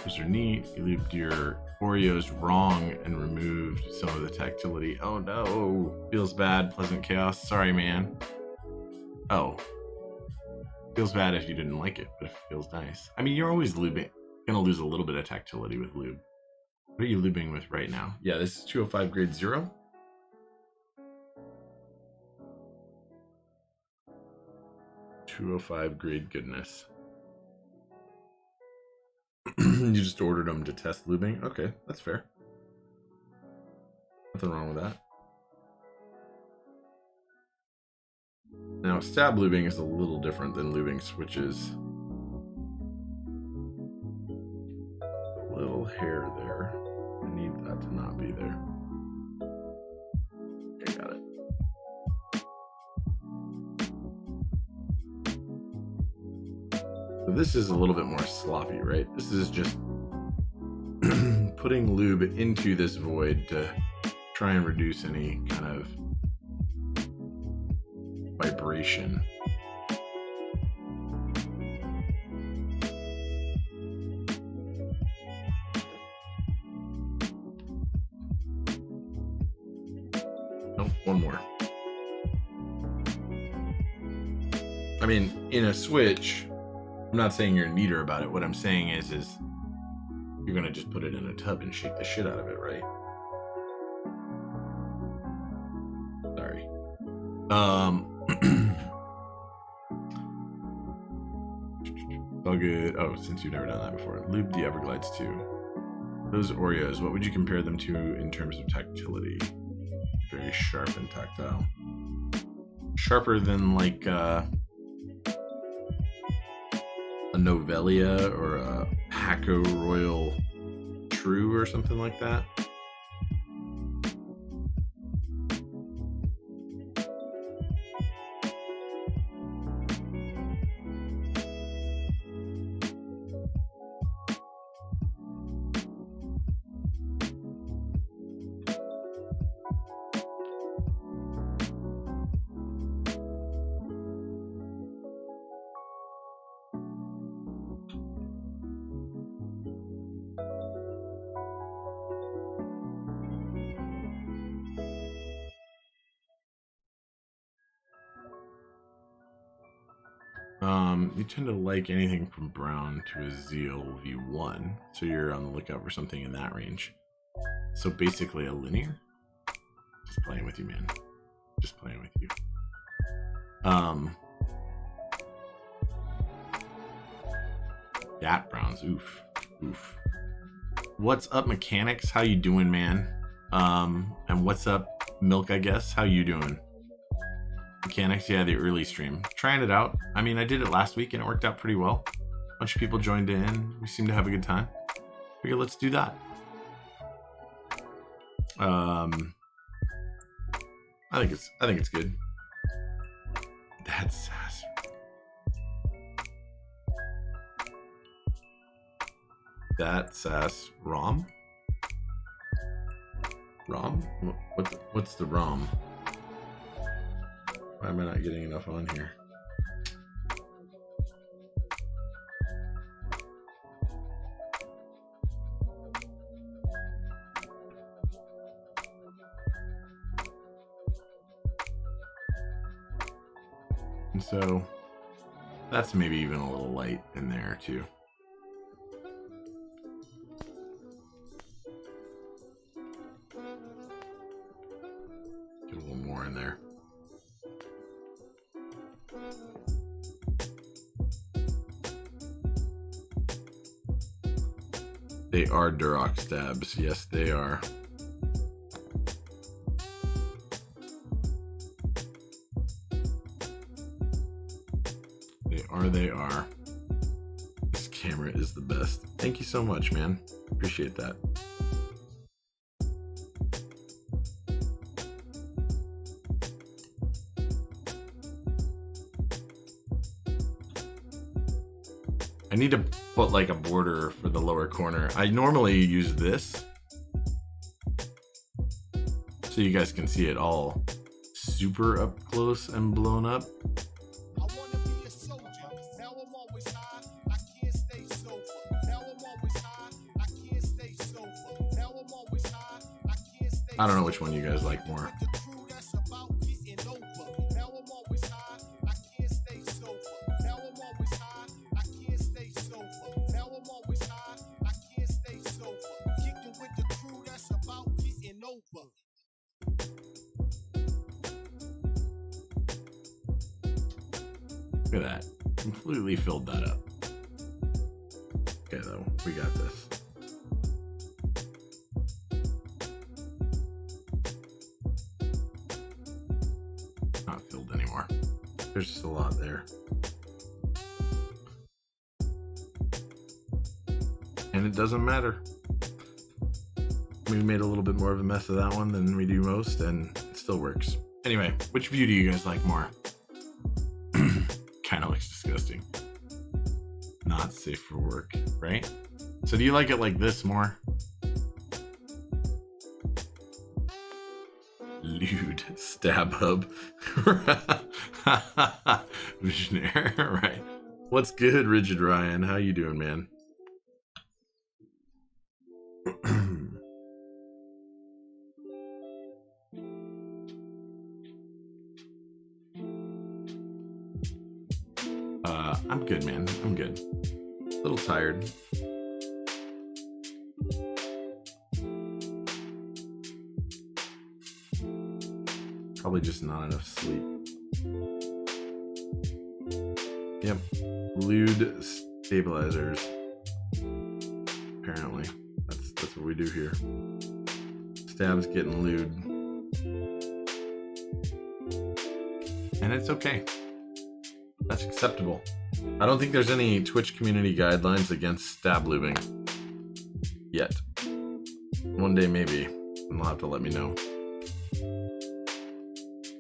Those are neat. You lubed your Oreos wrong and removed some of the tactility. Oh no, feels bad. Pleasant chaos. Sorry, man. Oh, feels bad if you didn't like it, but it feels nice. I mean, you're always lubing. Gonna lose a little bit of tactility with lube. What are you lubing with right now? Yeah, this is 205 grade 0. .205 grade goodness. You just ordered them to test lubing? Okay, that's fair. Nothing wrong with that. Now, stab lubing is a little different than lubing switches. A little hair there. I need that to not be there. Okay, got it. So this is a little bit more sloppy, right? This is just putting lube into this void to try and reduce any kind of vibration. Nope, one more. I mean, in a switch, I'm not saying you're neater about it. What I'm saying is you're gonna just put it in a tub and shake the shit out of it, right? Sorry. All good. Oh, since you've never done that before. Lube the Everglides too. Those Oreos, what would you compare them to in terms of tactility? Very sharp and tactile. Sharper than like a Novelia or a Paco Royal True or something like that. You tend to like anything from brown to a Zeal V1, so you're on the lookout for something in that range. So basically a linear. Just playing with you, man. Just playing with you. That browns, oof, oof. What's up, mechanics? How you doing, man? And what's up, Milk? I guess. How you doing? Mechanics, yeah, the early stream. Trying it out. I mean, I did it last week and it worked out pretty well. A bunch of people joined in. We seemed to have a good time. Figure, let's do that. I think it's good. That's sass. That sass ROM? ROM? What's the ROM? Why am I not getting enough on here? And so that's maybe even a little light in there too. Get a little more in there. They are Duroc stabs. Yes, they are. They are. This camera is the best. Thank you so much, man. Appreciate that. I need to put like a border for the lower corner. I normally use this so you guys can see it all super up close and blown up. I don't know which one you guys like more. Look at that. Completely filled that up. Okay, though, we got this. Not filled anymore. There's just a lot there. And it doesn't matter. We made a little bit more of a mess of that one than we do most, and it still works. Anyway, which view do you guys like more? Kind of looks disgusting. Not safe for work, right? So do you like it like this more? Lewd stab hub. Visionaire, right? What's good, Rigid Ryan? How you doing, man? I'm good, man. I'm good. A little tired. Probably just not enough sleep. Yep. Lewd stabilizers. Apparently. That's what we do here. Stab's getting lewd. And it's okay. That's acceptable. I don't think there's any Twitch community guidelines against stab lubing yet. One day maybe, and they'll have to let me know.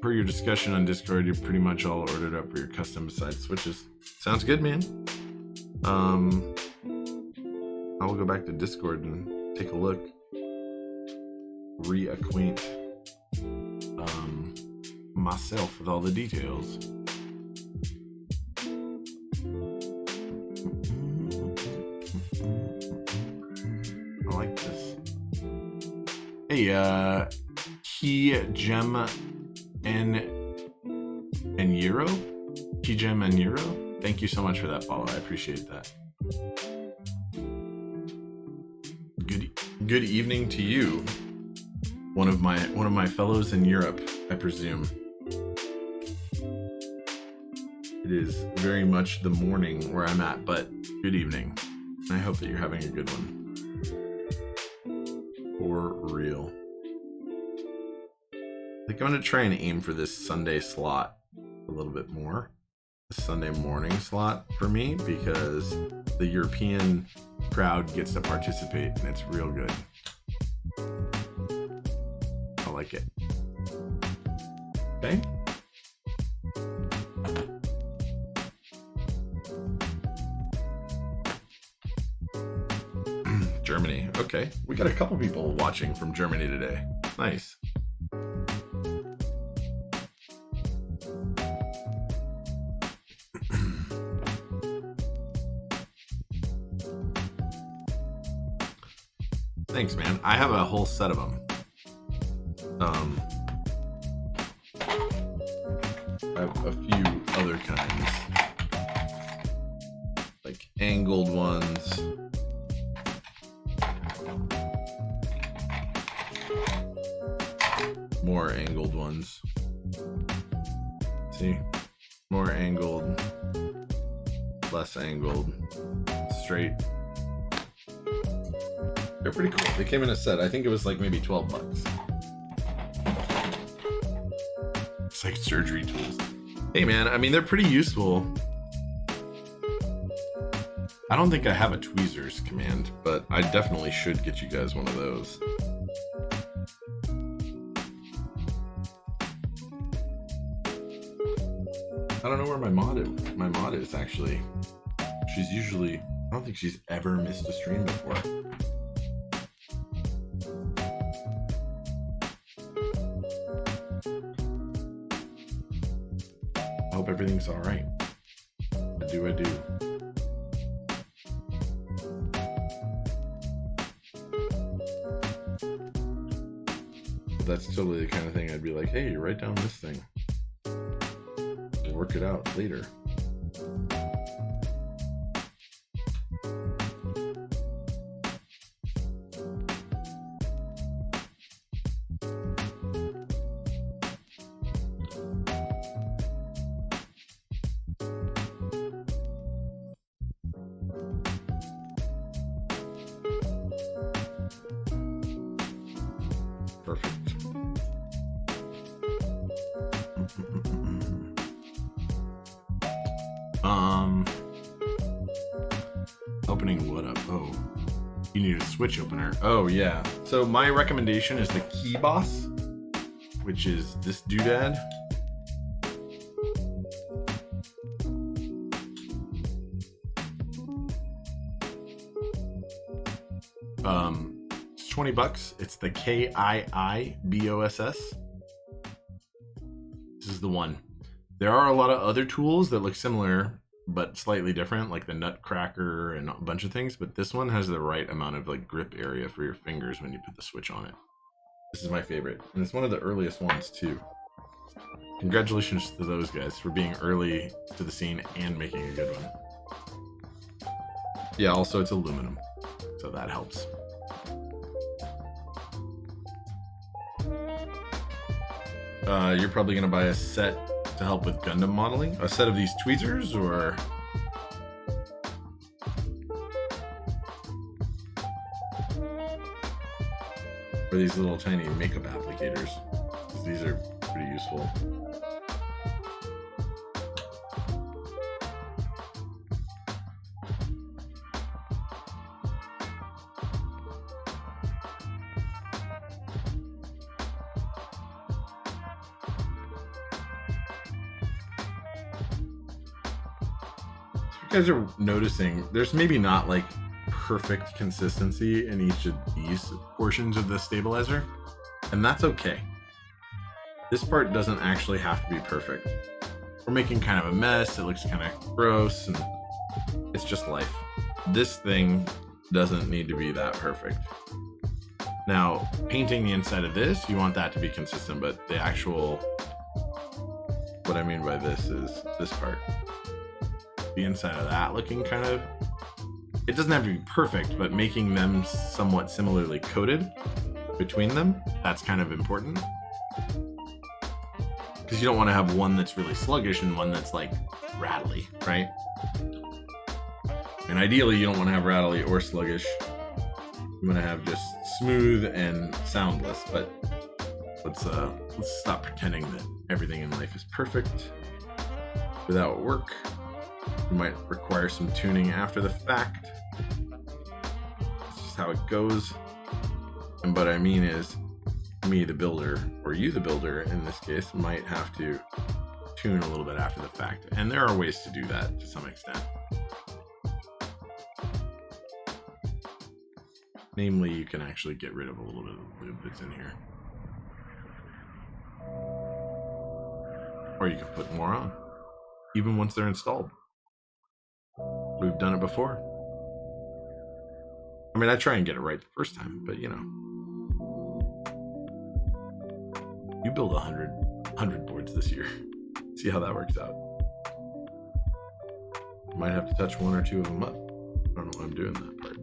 Per your discussion on Discord, you're pretty much all ordered up for your custom side switches. Sounds good, man. I will go back to Discord and take a look. Reacquaint myself with all the details. Hey, Key-Gem and Euro? Key-Gem and Euro? Thank you so much for that follow. I appreciate that. Good evening to you. One of my fellows in Europe, I presume. It is very much the morning where I'm at, but good evening. I hope that you're having a good one. For real. I think I'm going to try and aim for this Sunday slot a little bit more. The Sunday morning slot for me, because the European crowd gets to participate and it's real good. I like it. Okay. Germany. Okay. We got a couple people watching from Germany today. Nice. Thanks, man. I have a whole set of them. I have a few other kinds. Like angled ones. More angled ones. See? More angled. Less angled. Straight. They're pretty cool. They came in a set. I think it was like maybe 12 bucks. It's like surgery tools. Hey man, I mean, they're pretty useful. I don't think I have a tweezers command, but I definitely should get you guys one of those. I don't know where my mod is actually. She's usually, I don't think she's ever missed a stream before. I hope everything's all right. I do. But that's totally the kind of thing I'd be like, hey, write down this thing. We'll work it out later. Perfect. Opening what up? Oh, you need a switch opener. Oh yeah. So my recommendation is the Key Boss, which is this doodad. It's $20. It's the KBD8X. This is the one. There are a lot of other tools that look similar but slightly different, like the Nutcracker and a bunch of things, but this one has the right amount of like grip area for your fingers when you put the switch on it. This is my favorite, and it's one of the earliest ones too. Congratulations to those guys for being early to the scene and making a good one. Yeah, also it's aluminum, so that helps. You're probably gonna buy a set to help with Gundam modeling? A set of these tweezers, or these little tiny makeup applicators? These are pretty useful. You guys are noticing there's maybe not like perfect consistency in each of these portions of the stabilizer, and that's okay. This part doesn't actually have to be perfect. We're making kind of a mess, it looks kind of gross, and it's just life. This thing doesn't need to be that perfect. Now, painting the inside of this, you want that to be consistent, but the actual, what I mean by this is this part. The inside of that looking kind of, it doesn't have to be perfect, but making them somewhat similarly coated between them, that's kind of important. Because you don't want to have one that's really sluggish and one that's like rattly, right? And ideally you don't want to have rattly or sluggish. You want to have just smooth and soundless, but let's stop pretending that everything in life is perfect. Without work, you might require some tuning after the fact. It's just how it goes. And what I mean is, me the builder, or you the builder in this case, might have to tune a little bit after the fact. And there are ways to do that to some extent. Namely, you can actually get rid of a little bit of the lube that's in here. Or you can put more on, even once they're installed. We've done it before. I mean, I try and get it right the first time, but you know. You build 100 boards this year. See how that works out. Might have to touch one or two of them up. I don't know why I'm doing that part.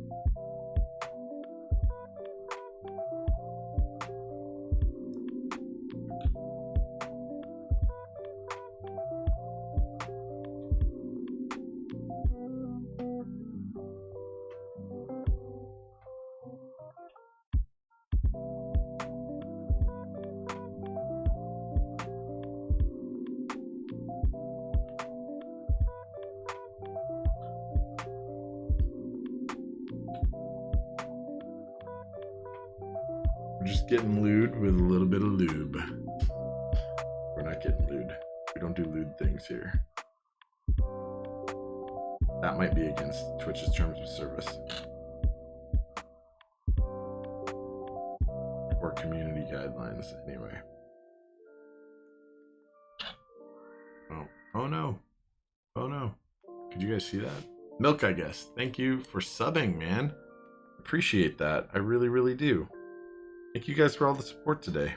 We're just getting lewd with a little bit of lube. We're not getting lewd. We don't do lewd things here. That might be against Twitch's terms of service. Or community guidelines, anyway. Oh, Oh no. Oh no. Could you guys see that? Milk, I guess. Thank you for subbing, man. Appreciate that. I really, really do. Thank you guys for all the support today.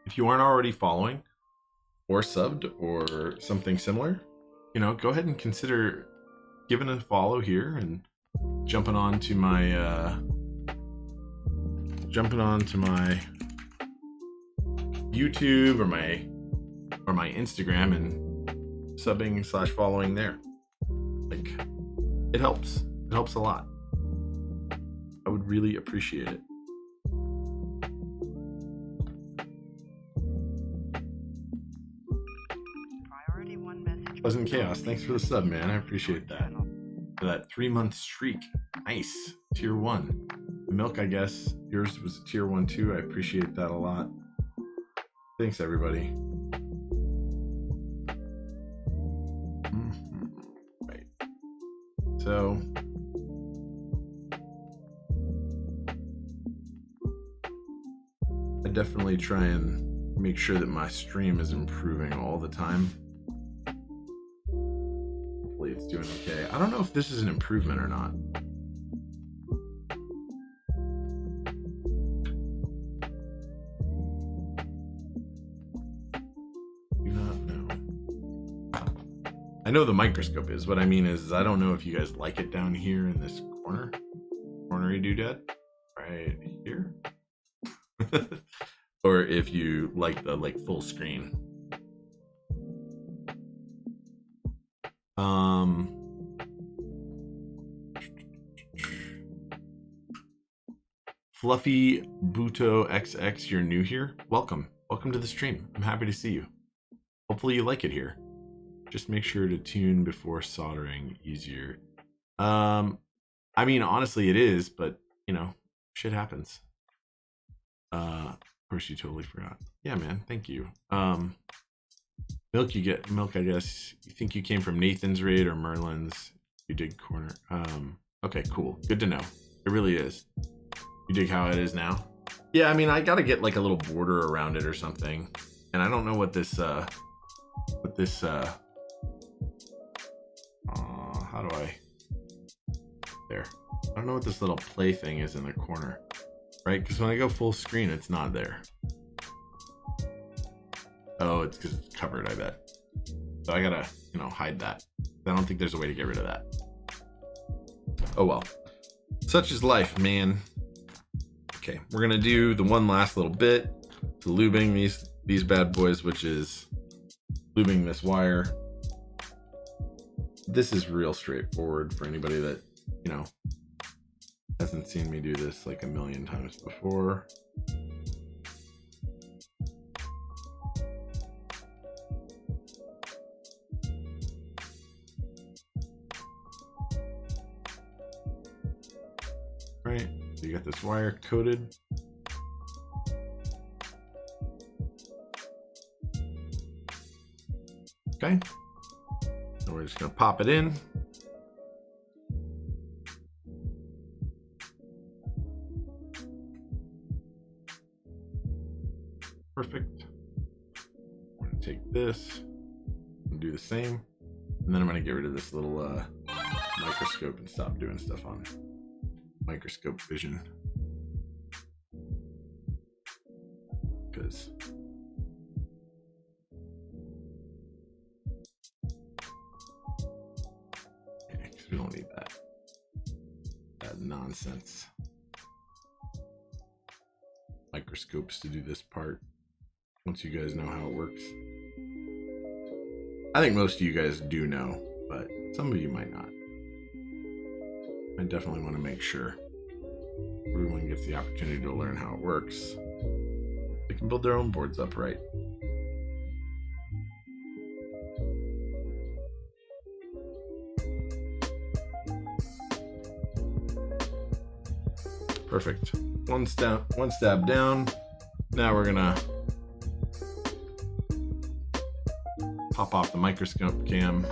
If you aren't already following or subbed or something similar, you know, go ahead and consider giving a follow here and jumping on to my YouTube or my Instagram and subbing / following there. Like, it helps. It helps a lot. I would really appreciate it. Pleasant Chaos, thanks for the sub, man. I appreciate that. For that 3-month streak. Nice. Tier 1. Milk, I guess. Yours was a tier 1 too. I appreciate that a lot. Thanks, everybody. Right. So, I definitely try and make sure that my stream is improving all the time. Hopefully it's doing okay. I don't know if this is an improvement or not. Do not know. I know the microscope is. What I mean is I don't know if you guys like it down here in this cornery doodad right here. Or if you like the full screen. Fluffy V2s, you're new here. Welcome to the stream. I'm happy to see you. Hopefully you like it here. Just make sure to tune before soldering easier. I mean, honestly it is, but you know, shit happens. Of course you totally forgot. Yeah, man, thank you. Milk, I guess. You think you came from Nathan's raid or Merlin's? You dig corner. Okay, cool. Good to know. It really is. You dig how it is now? Yeah, I mean, I gotta get like a little border around it or something. And I don't know what this how do I, there. I don't know what this little play thing is in the corner, right? Because when I go full screen, it's not there. Oh, it's because it's covered, I bet. So I gotta, you know, hide that. I don't think there's a way to get rid of that. Oh well. Such is life, man. Okay, we're gonna do the one last little bit to lubing these bad boys, which is lubing this wire. This is real straightforward for anybody that, you know, hasn't seen me do this like a million times before. Right, so you got this wire coated. Okay, so we're just gonna pop it in. Perfect. I'm gonna take this and do the same, and then I'm gonna get rid of this little microscope and stop doing stuff on microscope vision, because we don't need that nonsense. Microscopes to do this part. Once you guys know how it works. I think most of you guys do know, but some of you might not. I definitely want to make sure everyone gets the opportunity to learn how it works. They can build their own boards up, right? Perfect. One stab down. Now we're gonna pop off the microscope cam,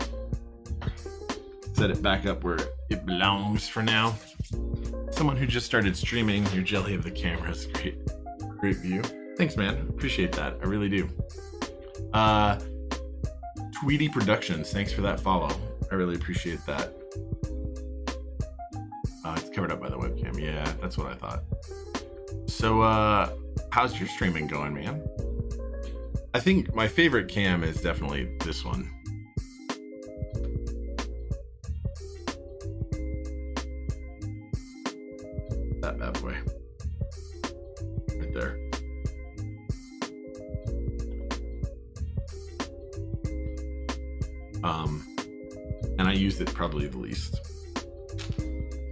set it back up where it belongs for now. Someone who just started streaming, your jelly of the camera is great view. Thanks, man. Appreciate that. I really do. Tweety Productions, thanks for that follow. I really appreciate that. It's covered up by the webcam. Yeah, that's what I thought. So, how's your streaming going, man? I think my favorite cam is definitely this one. That bad boy. Right there. And I used it probably the least,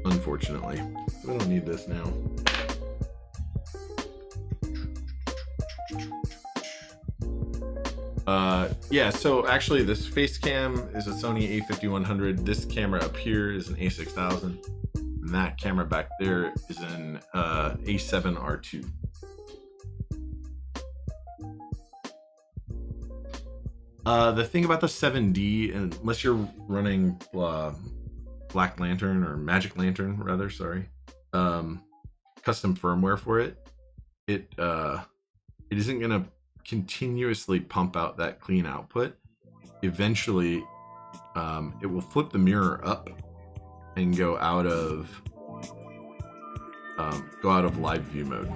unfortunately. So I don't need this now. Yeah, so actually this face cam is a Sony a5100. This camera up here is an a6000. And that camera back there is an a7R2. The thing about the 7D, unless you're running Black Lantern or Magic Lantern, rather, sorry, custom firmware for it, it isn't gonna continuously pump out that clean output. Eventually, it will flip the mirror up and go out of live view mode.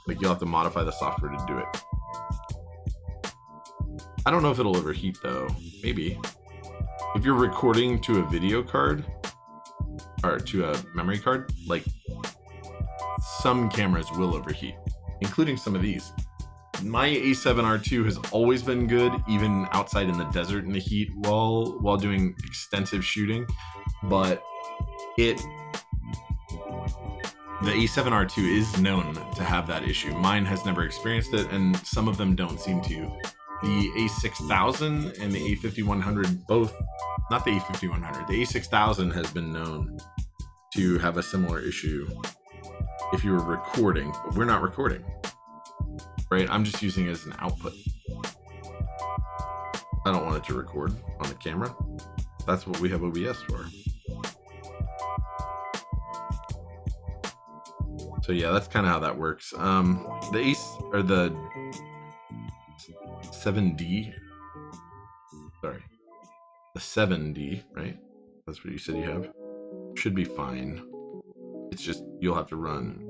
Like you'll have to modify the software to do it. I don't know if it'll overheat though. Maybe. If you're recording to a video card or to a memory card, like some cameras will overheat, including some of these. My a7R2 has always been good, even outside in the desert in the heat while doing extensive shooting. But the a7R2 is known to have that issue. Mine has never experienced it, and some of them don't seem to. The a6000 and the a5100 both, not the a5100, the a6000 has been known to have a similar issue if you were recording, but we're not recording, right? I'm just using it as an output. I don't want it to record on the camera. That's what we have OBS for. So yeah, that's kind of how that works. The 7D, sorry, the 7D, right? That's what you said you have. Should be fine. It's just you'll have to run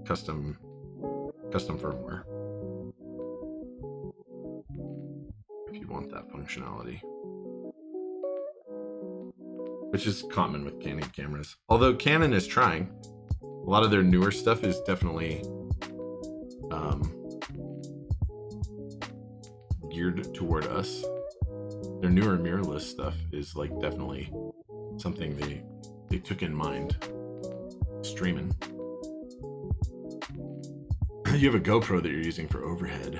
custom firmware if you want that functionality, which is common with Canon cameras. Although Canon is trying, a lot of their newer stuff is definitely geared toward us. Their newer mirrorless stuff is like definitely something they took in mind. Streaming. You have a GoPro that you're using for overhead.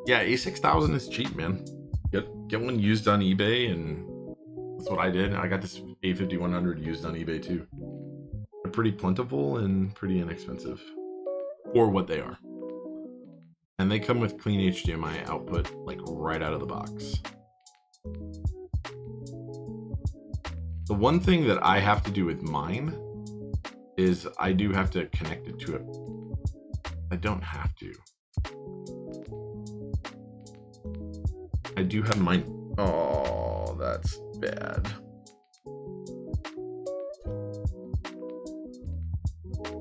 Yeah, a6000 is cheap, man. Get one used on eBay, and that's what I did. I got this a5100 used on eBay too. They're pretty plentiful and pretty inexpensive for what they are. And they come with clean HDMI output, like right out of the box. The one thing that I have to do with mine is I do have to connect it to it. I don't have to. I do have mine. Oh, that's bad.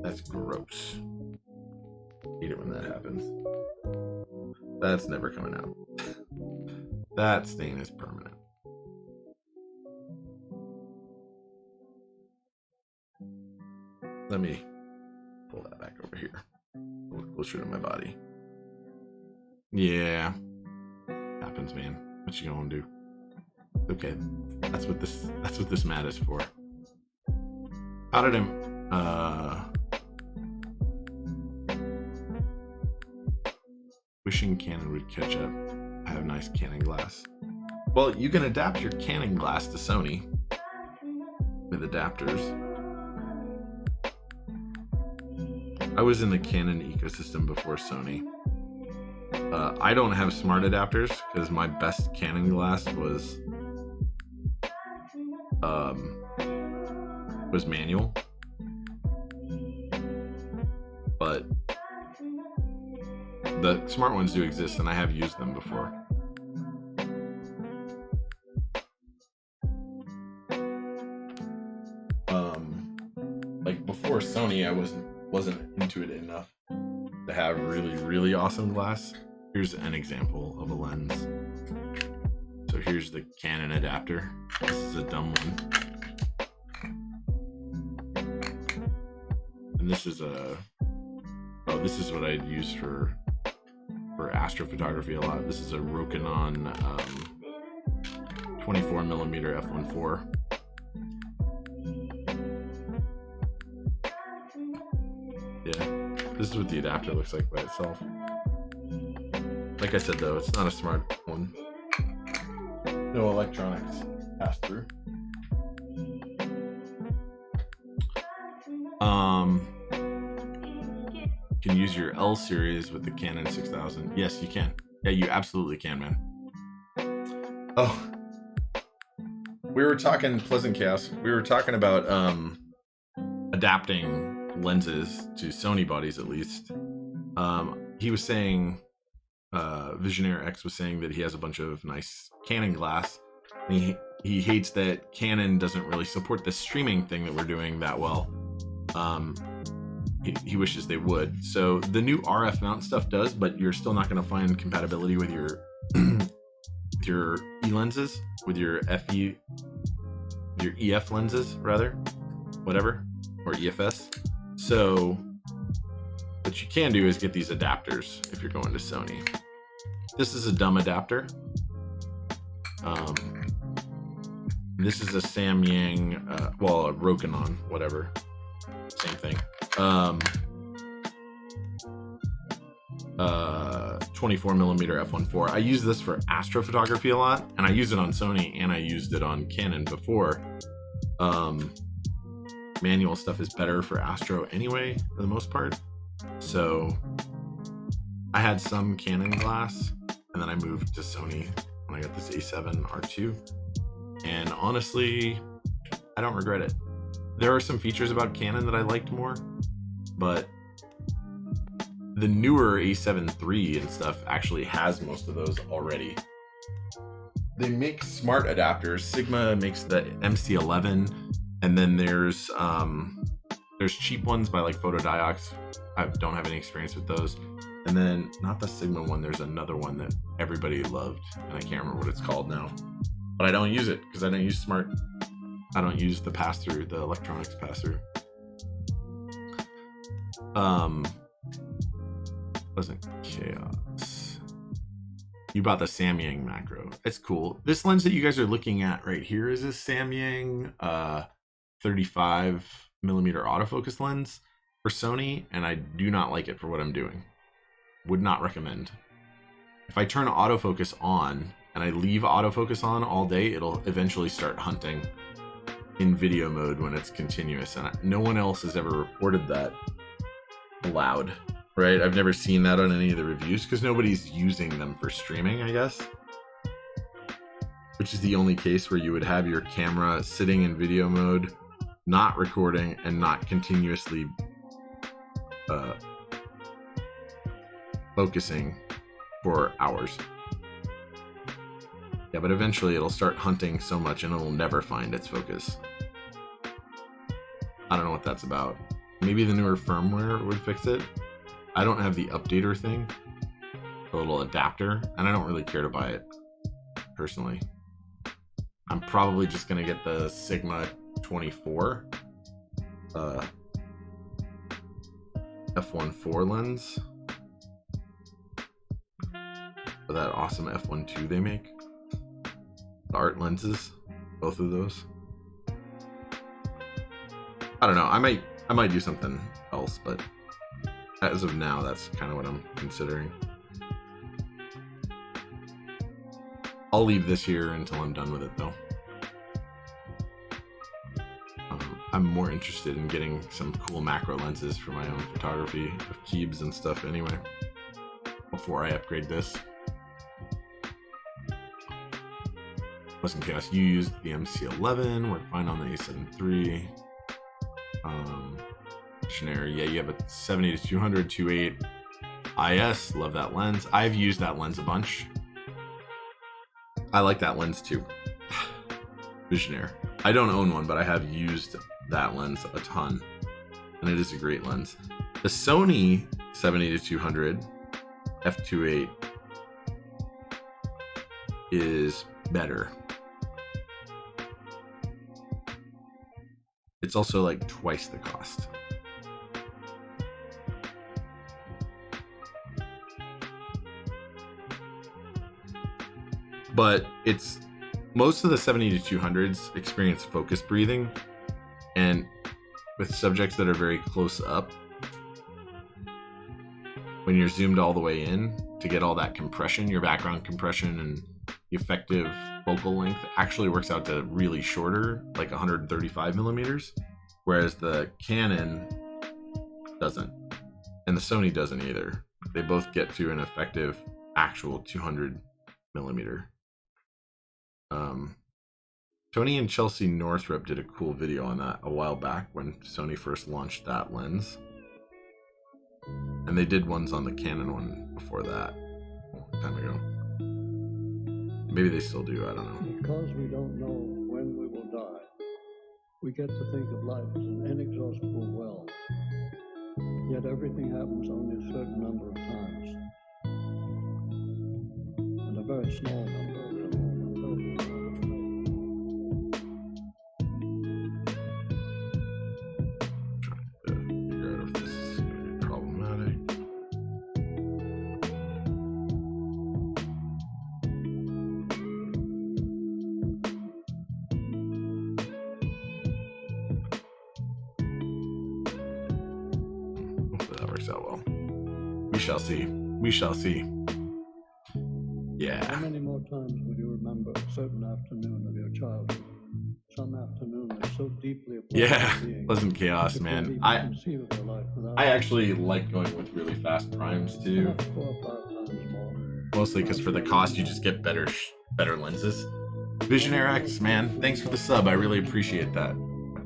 That's gross. Hate it when that happens. That's never coming out. That stain is permanent. Let me pull that back over here, a little closer to my body. Yeah, happens, man. What you gonna do? Okay, that's what this mat is for. How did I? Wishing Canon would catch up. I have nice Canon glass. Well, you can adapt your Canon glass to Sony with adapters. I was in the Canon ecosystem before Sony. I don't have smart adapters because my best Canon glass was manual. the smart ones do exist, and I have used them before. Like before Sony, I wasn't into it enough to have really awesome glass. Here's an example of a lens. So here's the Canon adapter. This is a dumb one. And this is this is what I'd use for astrophotography a lot. This is a Rokinon 24mm f1.4. Yeah, this is what the adapter looks like by itself. Like I said though, it's not a smart one. No electronics pass through. You can use your L series with the Canon 6000. Yes, you can. Yeah, you absolutely can, man. Oh, we were talking Pleasant Chaos. We were talking about adapting lenses to Sony bodies, at least. He was saying, Visionaire X was saying that he has a bunch of nice Canon glass. And he hates that Canon doesn't really support the streaming thing that we're doing that well. He wishes they would. So the new RF mount stuff does, but you're still not going to find compatibility with your your E lenses, with your EF lenses rather, whatever, or EFS. So what you can do is get these adapters if you're going to Sony. This is a dumb adapter. This is a Samyang, well, a Rokinon, whatever, same thing. 24mm f1.4. I use this for astrophotography a lot, and I use it on Sony, and I used it on Canon before. Manual stuff is better for astro anyway, for the most part. So I had some Canon glass, and then I moved to Sony when I got this A7 R2. And honestly, I don't regret it. There are some features about Canon that I liked more, but the newer A7 III and stuff actually has most of those already. They make smart adapters. Sigma makes the MC11, and then there's cheap ones by like Photodiox. I don't have any experience with those. And then not the Sigma one, there's another one that everybody loved, and I can't remember what it's called now. But I don't use it because I don't use smart. I don't use the pass-through, the electronics pass-through. Pleasant Chaos. You bought the Samyang macro. It's cool. This lens that you guys are looking at right here is a Samyang 35mm autofocus lens for Sony, and I do not like it for what I'm doing. Would not recommend. If I turn autofocus on and I leave autofocus on all day, it'll eventually start hunting in video mode when it's continuous, and no one else has ever reported that loud, right? I've never seen that on any of the reviews because nobody's using them for streaming, I guess, which is the only case where you would have your camera sitting in video mode, not recording and not continuously focusing for hours. Yeah, but eventually it'll start hunting so much and it'll never find its focus. I don't know what that's about. Maybe the newer firmware would fix it. I don't have the updater thing, the little adapter, and I don't really care to buy it personally. I'm probably just gonna get the Sigma 24 f1.4 lens for that awesome f1.2 they make. The art lenses, both of those. I don't know. I might do something else, but as of now, that's kind of what I'm considering. I'll leave this here until I'm done with it, though. I'm more interested in getting some cool macro lenses for my own photography of cubes and stuff anyway, before I upgrade this. Pleasant Chaos, you used the MC11, worked fine on the A7 III. Visionary, yeah, you have a 70-200, 2.8. IS, love that lens. I've used that lens a bunch. I like that lens too. Visionaire. I don't own one, but I have used that lens a ton, and it is a great lens. The Sony 70-200 f2.8 is better. It's also like twice the cost. But it's most of the 70-200s experience focus breathing, and with subjects that are very close up, when you're zoomed all the way in to get all that compression, your background compression and the effective focal length actually works out to really shorter, like 135 millimeters, whereas the Canon doesn't, and the Sony doesn't either. They both get to an effective actual 200 millimeter. Tony and Chelsea Northrup did a cool video on that a while back when Sony first launched that lens, and they did ones on the Canon one before that a long time ago. Maybe they still do, I don't know. Because we don't know when we will die, we get to think of life as an inexhaustible well. Yet everything happens only a certain number of times, and a very small number. Shall see. We shall see. Yeah. How many more times will you remember a certain afternoon of your childhood? Some afternoon that's so deeply Pleasant Chaos, man. I actually like going with really fast primes too. 4 or 5 times more. Mostly because for the cost, you just get better lenses. Visionaire X, man. Thanks for the sub. I really appreciate that.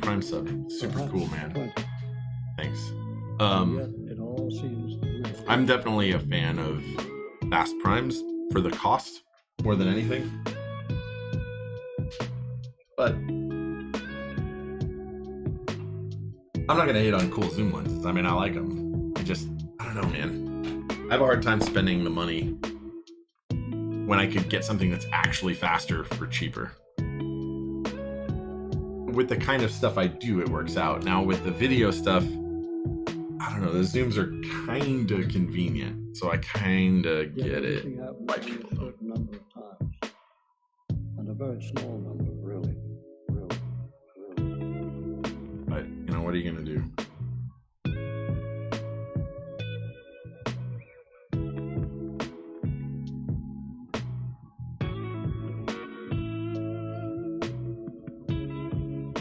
Prime sub. Super cool, man. Thanks. It all seems. I'm definitely a fan of fast primes for the cost more than anything. But I'm not gonna hate on cool zoom lenses. I mean, I like them. I don't know, man. I have a hard time spending the money when I could get something that's actually faster for cheaper. With the kind of stuff I do, it works out. Now with the video stuff, I don't know, the zooms are kind of convenient, so I kind of get it. Why people don't. A number of times, and a very small number, really. But you know, what are you gonna do?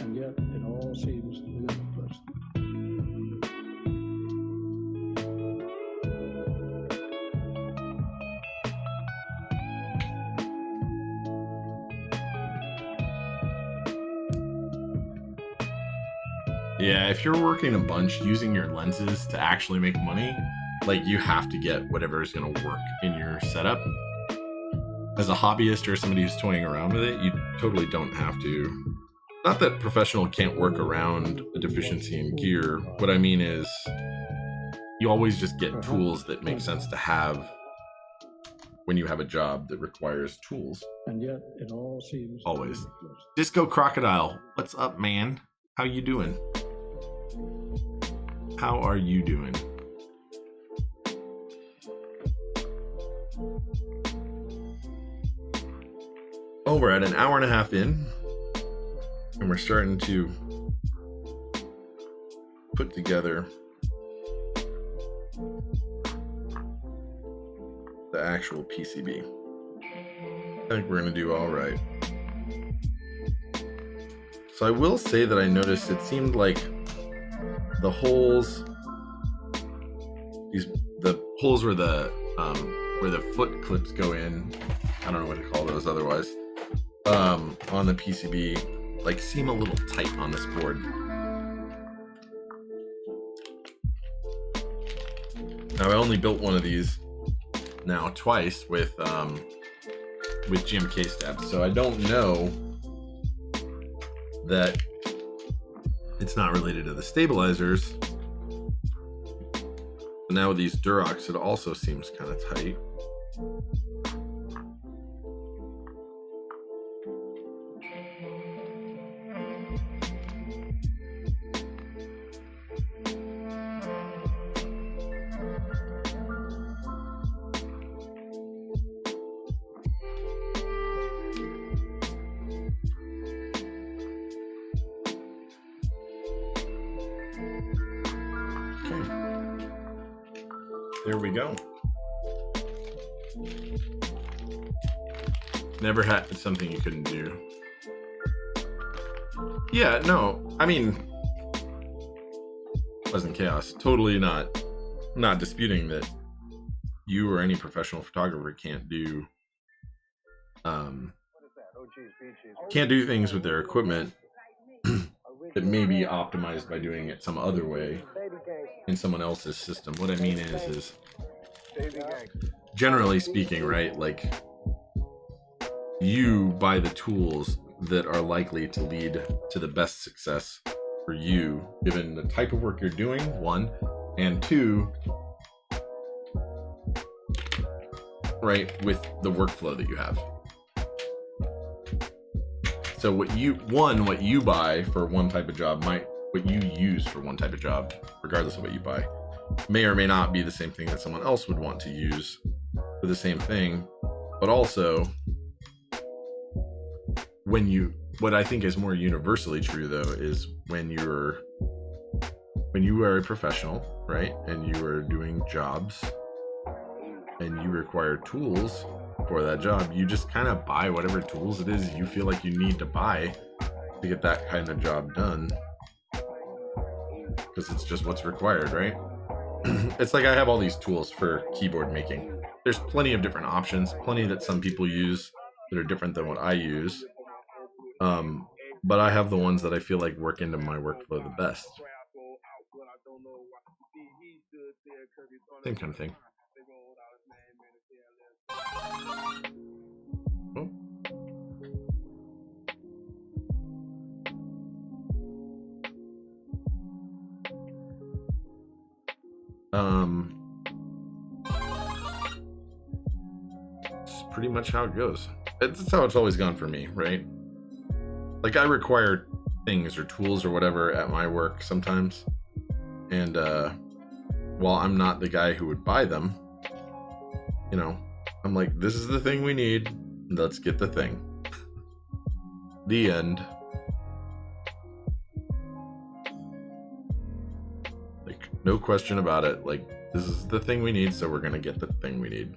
And yet, it all seems limitless. Yeah, if you're working a bunch using your lenses to actually make money, like you have to get whatever is going to work in your setup. As a hobbyist or somebody who's toying around with it, you totally don't have to. Not that professional can't work around a deficiency in gear. What I mean is you always just get tools that make sense to have when you have a job that requires tools. And yet it all seems always. Disco Crocodile, what's up, man? How you doing? How are you doing? Oh, we're at an hour and a half in, and we're starting to put together the actual PCB. I think we're gonna do all right. So I will say that I noticed it seemed like the holes, the holes where the foot clips go in, I don't know what to call those otherwise, on the PCB, like seem a little tight on this board. Now I only built one of these now twice with GMK stabs, so I don't know that it's not related to the stabilizers. But now with these Durocs, it also seems kind of tight. There we go. Never had something you couldn't do. Yeah, no, I mean, wasn't chaos. Totally not disputing that you or any professional photographer can't do things with their equipment that may be optimized by doing it some other way in someone else's system. What I mean is generally speaking, right? Like, you buy the tools that are likely to lead to the best success for you, given the type of work you're doing, one, and two, right, with the workflow that you have. So what you buy for one type of job what you use for one type of job, regardless of what you buy, may or may not be the same thing that someone else would want to use for the same thing. But also, what I think is more universally true though is when you are a professional, right, and you are doing jobs and you require tools for that job, you just kind of buy whatever tools it is you feel like you need to buy to get that kind of job done, because it's just what's required, right? It's like I have all these tools for keyboard making. There's plenty of different options, plenty that some people use that are different than what I use. But I have the ones that I feel like work into my workflow the best. Same kind of thing. It's pretty much how it goes. It's how it's always gone for me, right? Like, I require things or tools or whatever at my work sometimes, and while I'm not the guy who would buy them, you know, I'm like, this is the thing we need, let's get the thing. The end. Like, no question about it. Like, this is the thing we need, so we're gonna get the thing we need.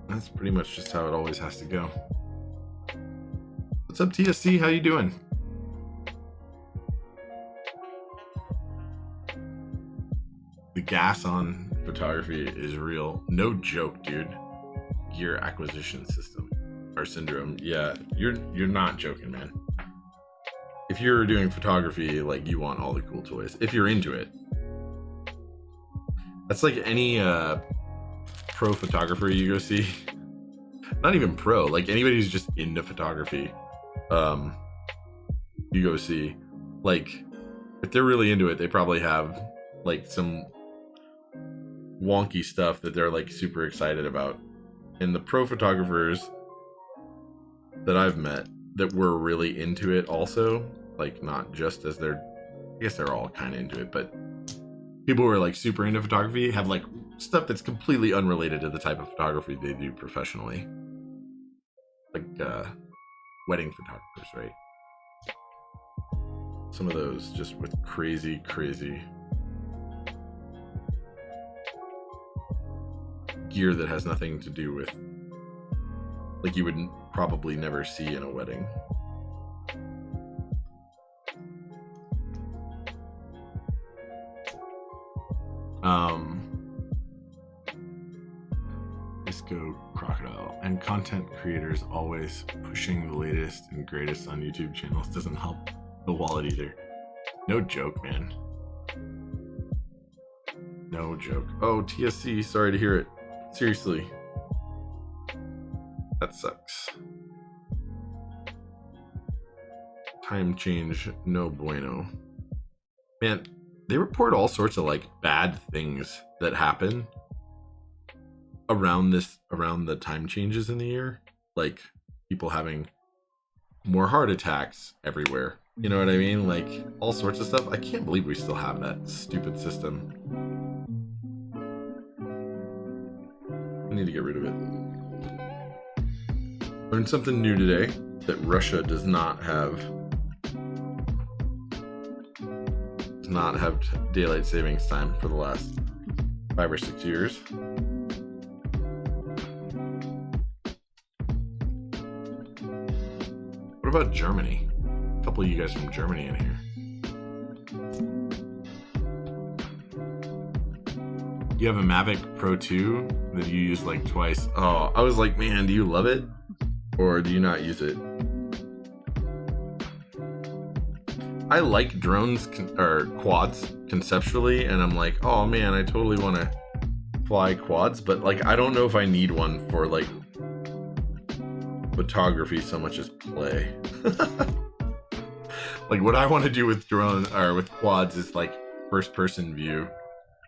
That's pretty much just how it always has to go. What's up, TSC? How you doing? The gas on photography is real. No joke, dude. Gear acquisition system or syndrome. Yeah, you're not joking, man. If you're doing photography, like, you want all the cool toys. If you're into it. That's like any pro photographer you go see. Not even pro, like anybody who's just into photography, you go see. Like, if they're really into it, they probably have like some wonky stuff that they're like super excited about. And the pro photographers that I've met that were really into it also, like, not just as I guess they're all kind of into it, but people who are like super into photography have like stuff that's completely unrelated to the type of photography they do professionally. Like wedding photographers, right? Some of those just with crazy gear that has nothing to do with, like, you would probably never see in a wedding. This go crocodile. And content creators always pushing the latest and greatest on YouTube channels doesn't help the wallet either. No joke, man. No joke. Oh, TSC, sorry to hear it. Seriously. That sucks. Time change, no bueno. Man, they report all sorts of like bad things that happen around the time changes in the year. Like people having more heart attacks everywhere. You know what I mean? Like all sorts of stuff. I can't believe we still have that stupid system. I need to get rid of it. Learned something new today, that Russia does not have daylight savings time for the last 5 or 6 years. What about Germany? A couple of you guys from Germany in here. You have a Mavic Pro 2 that you use like twice. Oh, I was like, man, do you love it? Or do you not use it? I like drones or quads conceptually, and I'm like, oh man, I totally want to fly quads, but like I don't know if I need one for like photography so much as play. Like what I want to do with drone or with quads is like first person view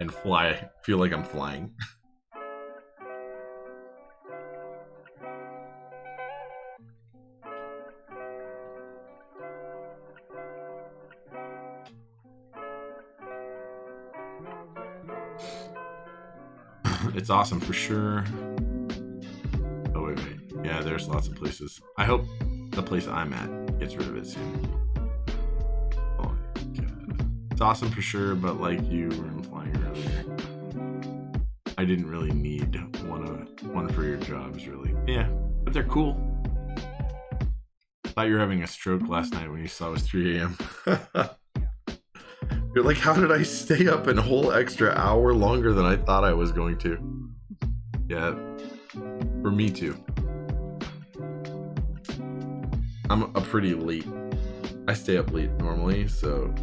and fly, feel like I'm flying. It's awesome for sure. Oh wait. Yeah, there's lots of places. I hope the place I'm at gets rid of it soon. Oh my god. It's awesome for sure, but like you were flying earlier, I didn't really need one for your jobs, really. Yeah, but they're cool. Thought you were having a stroke last night when you saw it was 3 a.m. You're like, how did I stay up a whole extra hour longer than I thought I was going to? Yeah, for me too. I'm a pretty late. I stay up late normally, so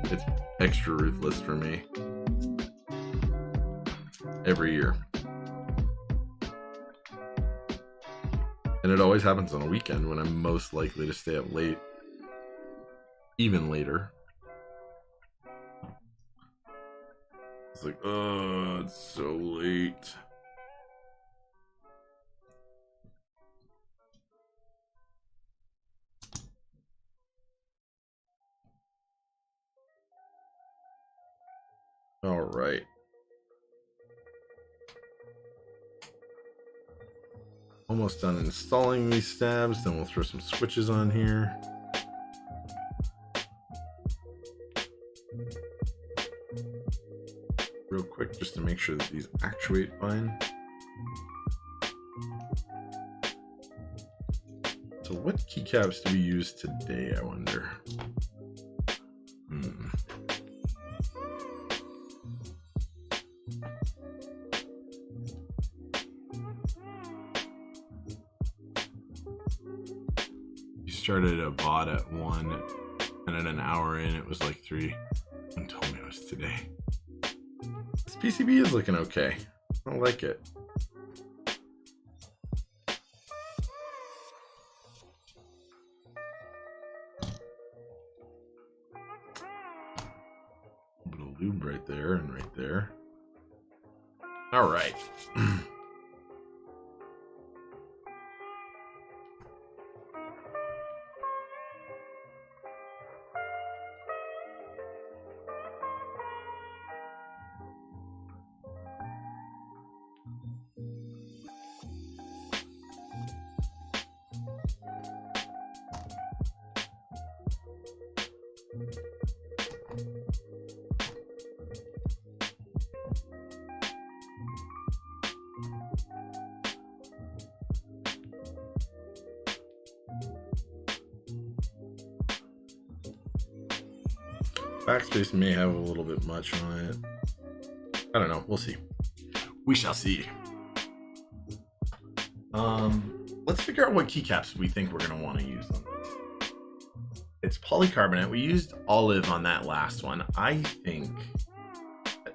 it's extra ruthless for me. Every year. And it always happens on a weekend when I'm most likely to stay up late. Even later. It's like, oh, it's so late. All right. Almost done installing these stabs, then we'll throw some switches on here. Real quick, just to make sure that these actuate fine. So what keycaps do we use today, I wonder? You started a VOD at 1, and at an hour in, it was like 3. And told me it was today. This PCB is looking okay. I like it. A bit of lube right there and right there. All right. Backspace may have a little bit much on it. I don't know. We'll see. We shall see. Let's figure out what keycaps we think we're gonna want to use on this. It's polycarbonate. We used olive on that last one. I think that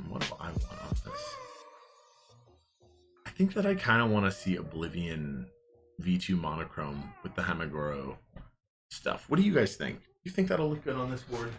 what do I want on this? I think that I kind of want to see Oblivion V2 monochrome with the Hamagoro stuff. What do you guys think? Do you think that'll look good on this board?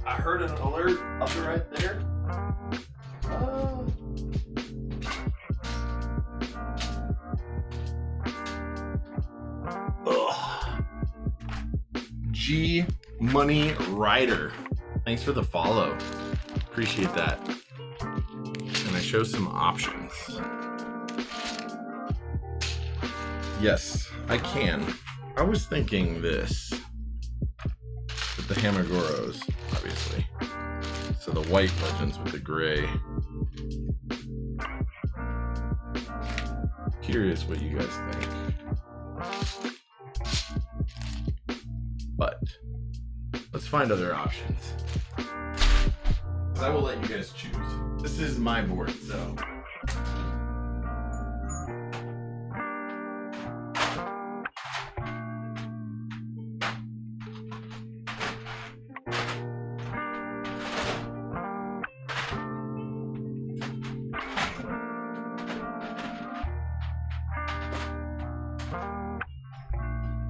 I heard an alert up right there. G Money Rider. Thanks for the follow. Appreciate that. And I show some options. Yes, I can. I was thinking this with the Hamagoros, obviously. So the white legends with the gray. Curious what you guys think. But let's find other options. I will let you guys choose. This is my board, so.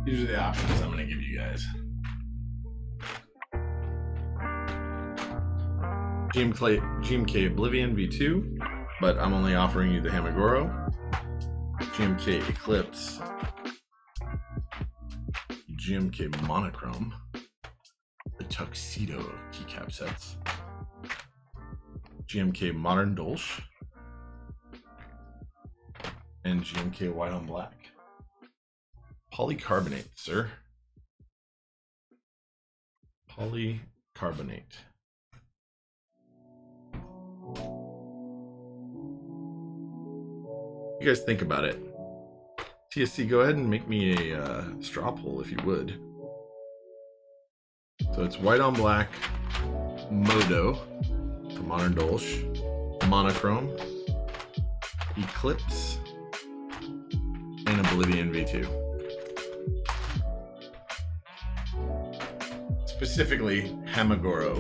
These are the options I'm going to give you guys. GMK Oblivion V2, but I'm only offering you the Hamagoro. GMK Eclipse. GMK Monochrome. The Tuxedo of keycap sets. GMK Modern Dolch. And GMK White on Black. Polycarbonate, sir. Polycarbonate. You guys think about it. TSC, go ahead and make me a straw poll if you would. So it's white on black, Modo, for Modern Dolch, Monochrome, Eclipse, and Oblivion V2. Specifically, Hamagoro.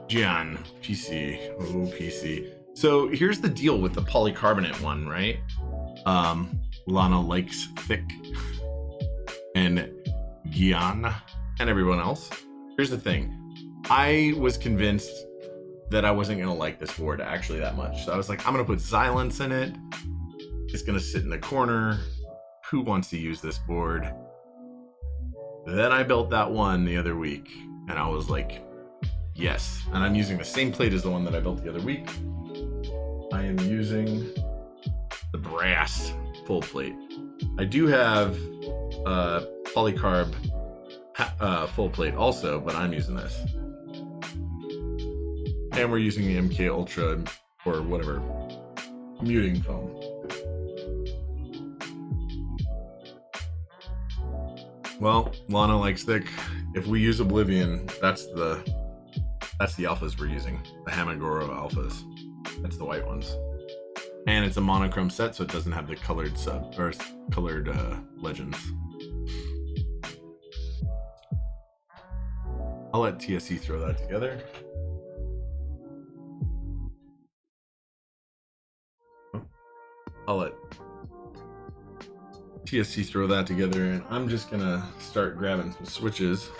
Gian, PC, oh PC. So here's the deal with the polycarbonate one, right? Lana likes thick, and Gian, and everyone else. Here's the thing. I was convinced that I wasn't gonna like this board actually that much. So I was like, I'm gonna put Silence in it. It's gonna sit in the corner. Who wants to use this board? Then I built that one the other week, and I was like, yes. And I'm using the same plate as the one that I built the other week. I am using the brass full plate. I do have polycarb full plate also, but I'm using this. And we're using the MK Ultra or whatever muting foam. Well, Lana likes thick. If we use Oblivion, that's the alphas we're using. The Hamagoro alphas. That's the white ones. And it's a monochrome set, so it doesn't have the colored colored legends. I'll let TSC throw that together. I'll let TSC throw that together, and I'm just gonna start grabbing some switches,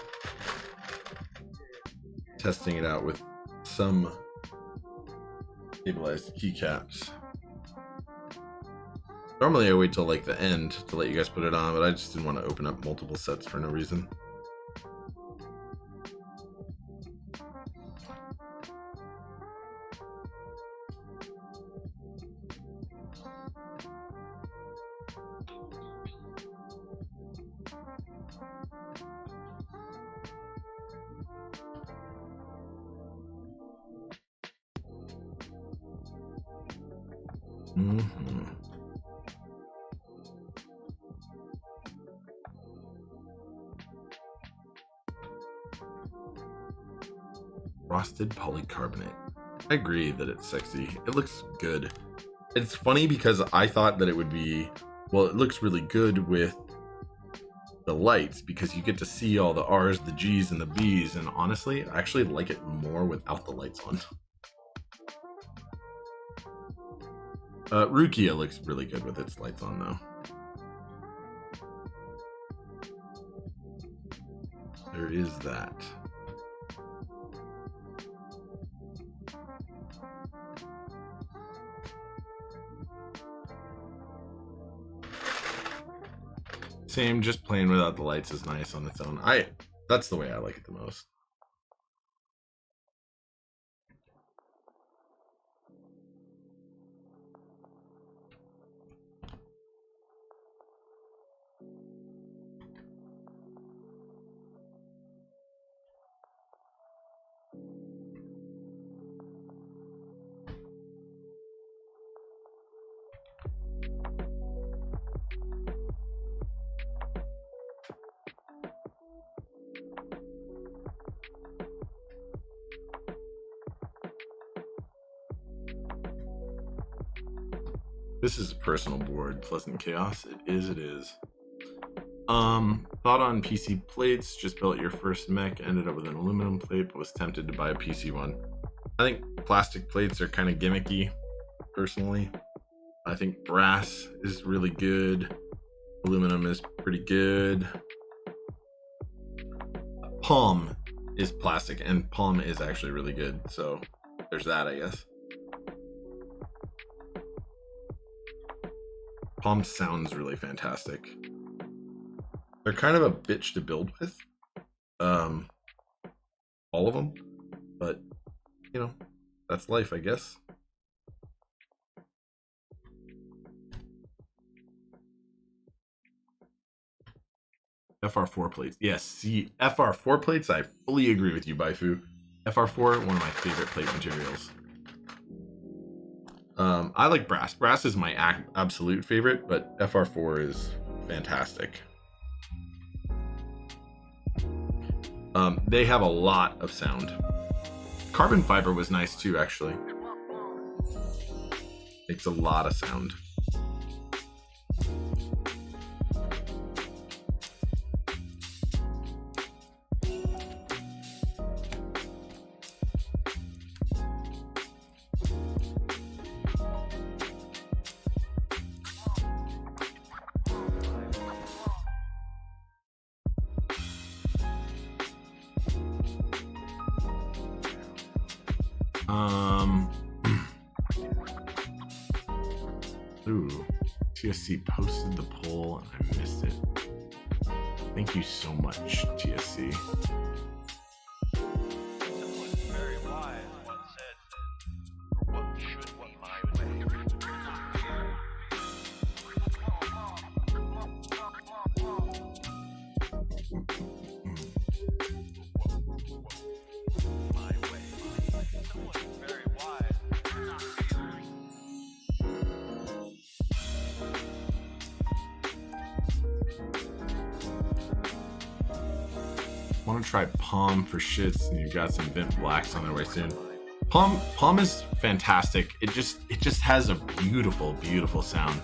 testing it out with some stabilized keycaps. Normally I wait till like the end to let you guys put it on, but I just didn't want to open up multiple sets for no reason. Frosted polycarbonate. I agree that it's sexy. It looks good. It's funny because I thought that it would be, well, it looks really good with the lights because you get to see all the R's, the G's, and the B's, and honestly, I actually like it more without the lights on. Rukia looks really good with its lights on though. There is that. Same, just playing without the lights is nice on its own. That's the way I like it the most. This is a personal board, Pleasant Chaos. It is. Thought on PC plates, just built your first mech, ended up with an aluminum plate, but was tempted to buy a PC one. I think plastic plates are kind of gimmicky, personally. I think brass is really good. Aluminum is pretty good. Palm is plastic, and palm is actually really good. So there's that, I guess. Palm sounds really fantastic. They're kind of a bitch to build with, all of them, but you know, that's life, I guess. FR4 plates, yes. See, FR4 plates, I fully agree with you, Baifu. FR4, one of my favorite plate materials. I like brass. Brass is my absolute favorite, but FR4 is fantastic. They have a lot of sound. Carbon fiber was nice too, actually. Makes a lot of sound. Ooh, TSC posted the poll and I missed it. Thank you so much, TSC. Very wise once said, "For what should be my way?" My way. Someone very wise. Want to try Palm for shits, and you've got some Vint Blacks on their way soon. Palm is fantastic. It just has a beautiful, beautiful sound.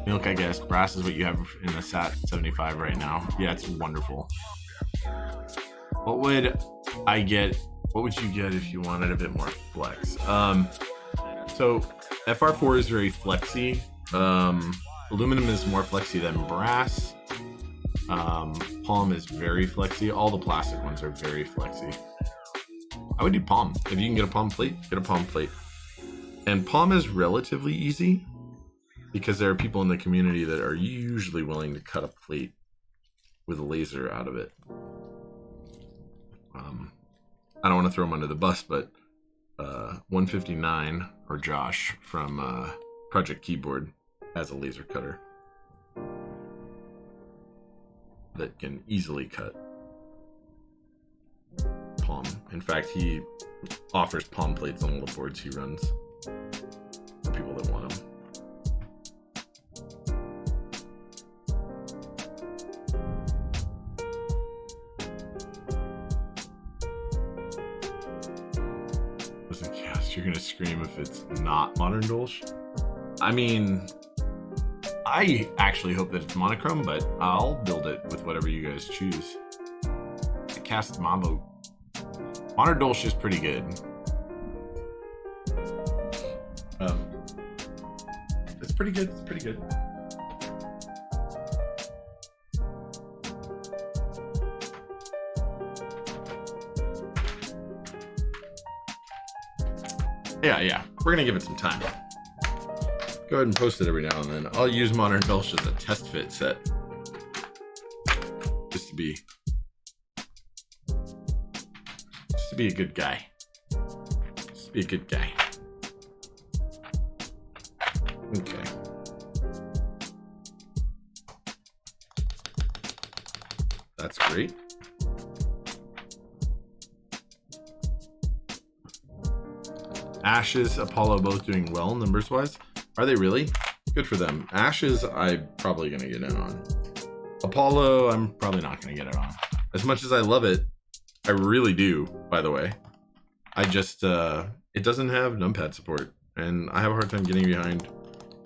Milk, I guess. Brass is what you have in the SAT 75 right now. Yeah, it's wonderful. What would I get? What would you get if you wanted a bit more flex? So FR4 is very flexy. Aluminum is more flexy than brass. Palm is very flexy. All the plastic ones are very flexy. I would do palm. If you can get a palm plate, get a palm plate. And palm is relatively easy because there are people in the community that are usually willing to cut a plate with a laser out of it. I don't want to throw him under the bus, but 159, or Josh from Project Keyboard, has a laser cutter that can easily cut palm. In fact, he offers palm plates on all the boards he runs for people that want them. Listen, Cass, you're gonna scream if it's not modern Dolch. I mean, I actually hope that it's monochrome, but I'll build it with whatever you guys choose. I cast my vote. Modern Dolch is pretty good. It's pretty good. It's pretty good. Yeah. We're gonna give it some time. Go ahead and post it every now and then. I'll use Modern Dolch as a test fit set. Just to be a good guy. Just to be a good guy. Okay. That's great. Ashes, Apollo both doing well numbers wise. Are they really? Good for them. Ashes, I'm probably going to get in on. Apollo, I'm probably not going to get it on. As much as I love it, I really do, by the way. I just, it doesn't have numpad support. And I have a hard time getting behind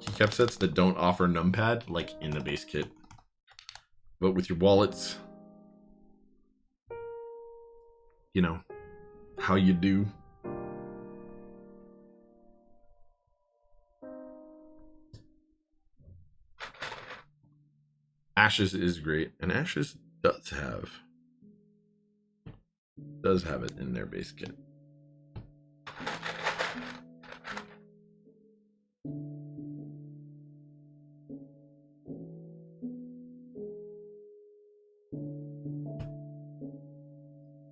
keycap sets that don't offer numpad, like in the base kit. But with your wallets, you know, how you do. Ashes is great, and Ashes does have it in their base kit.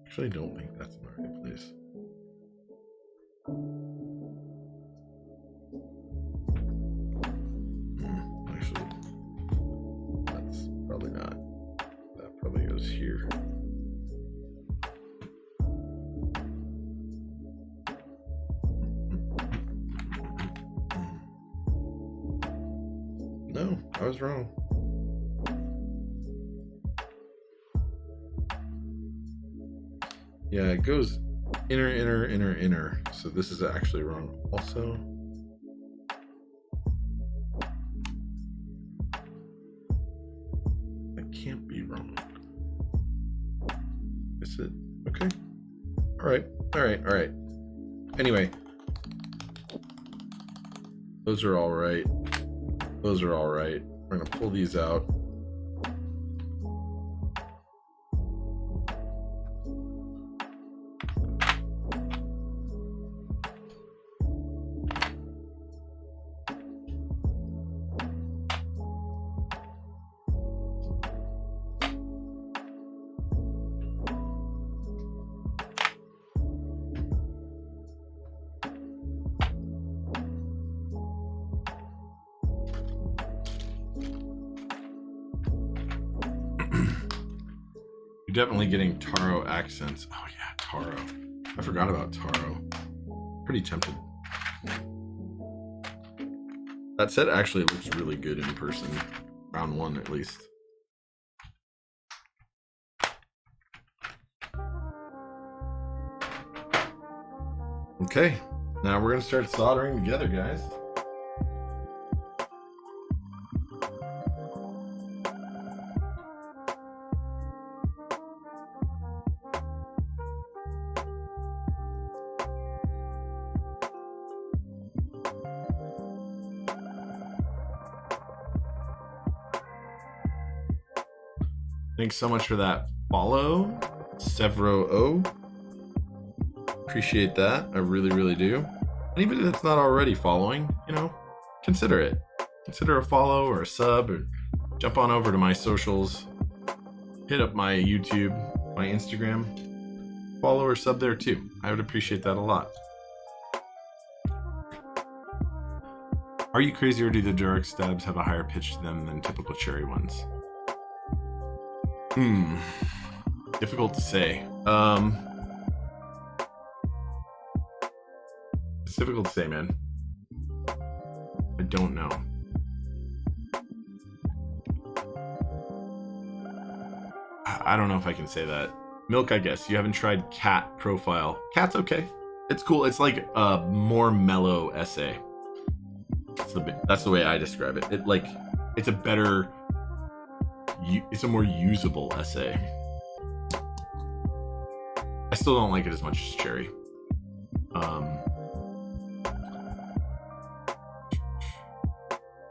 Actually, I don't think that's in the right place. Actually, that's probably not. That probably goes here. No, I was wrong. Yeah, it goes inner. So this is actually wrong also. That can't be wrong. Is it? Okay. All right. Anyway. Those are all right. We're gonna pull these out. You're definitely getting Taro accents. Oh yeah, Taro. I forgot about Taro. Pretty tempted. That set actually looks really good in person. Round one, at least. Okay, now we're gonna start soldering together, guys. Thanks so much for that follow, Severo O. Appreciate that. I really, really do. Anybody that's not already following, you know, consider it. Consider a follow or a sub, or jump on over to my socials. Hit up my YouTube, my Instagram. Follow or sub there too. I would appreciate that a lot. Are you crazy, or do the direct stabs have a higher pitch to them than typical cherry ones? Difficult to say. It's difficult to say, man. I don't know. I don't know if I can say that. Milk, I guess. You haven't tried Cat Profile. Cat's okay. It's cool. It's like a more mellow essay. That's the way I describe it. It's a better, it's a more usable essay. I still don't like it as much as Cherry.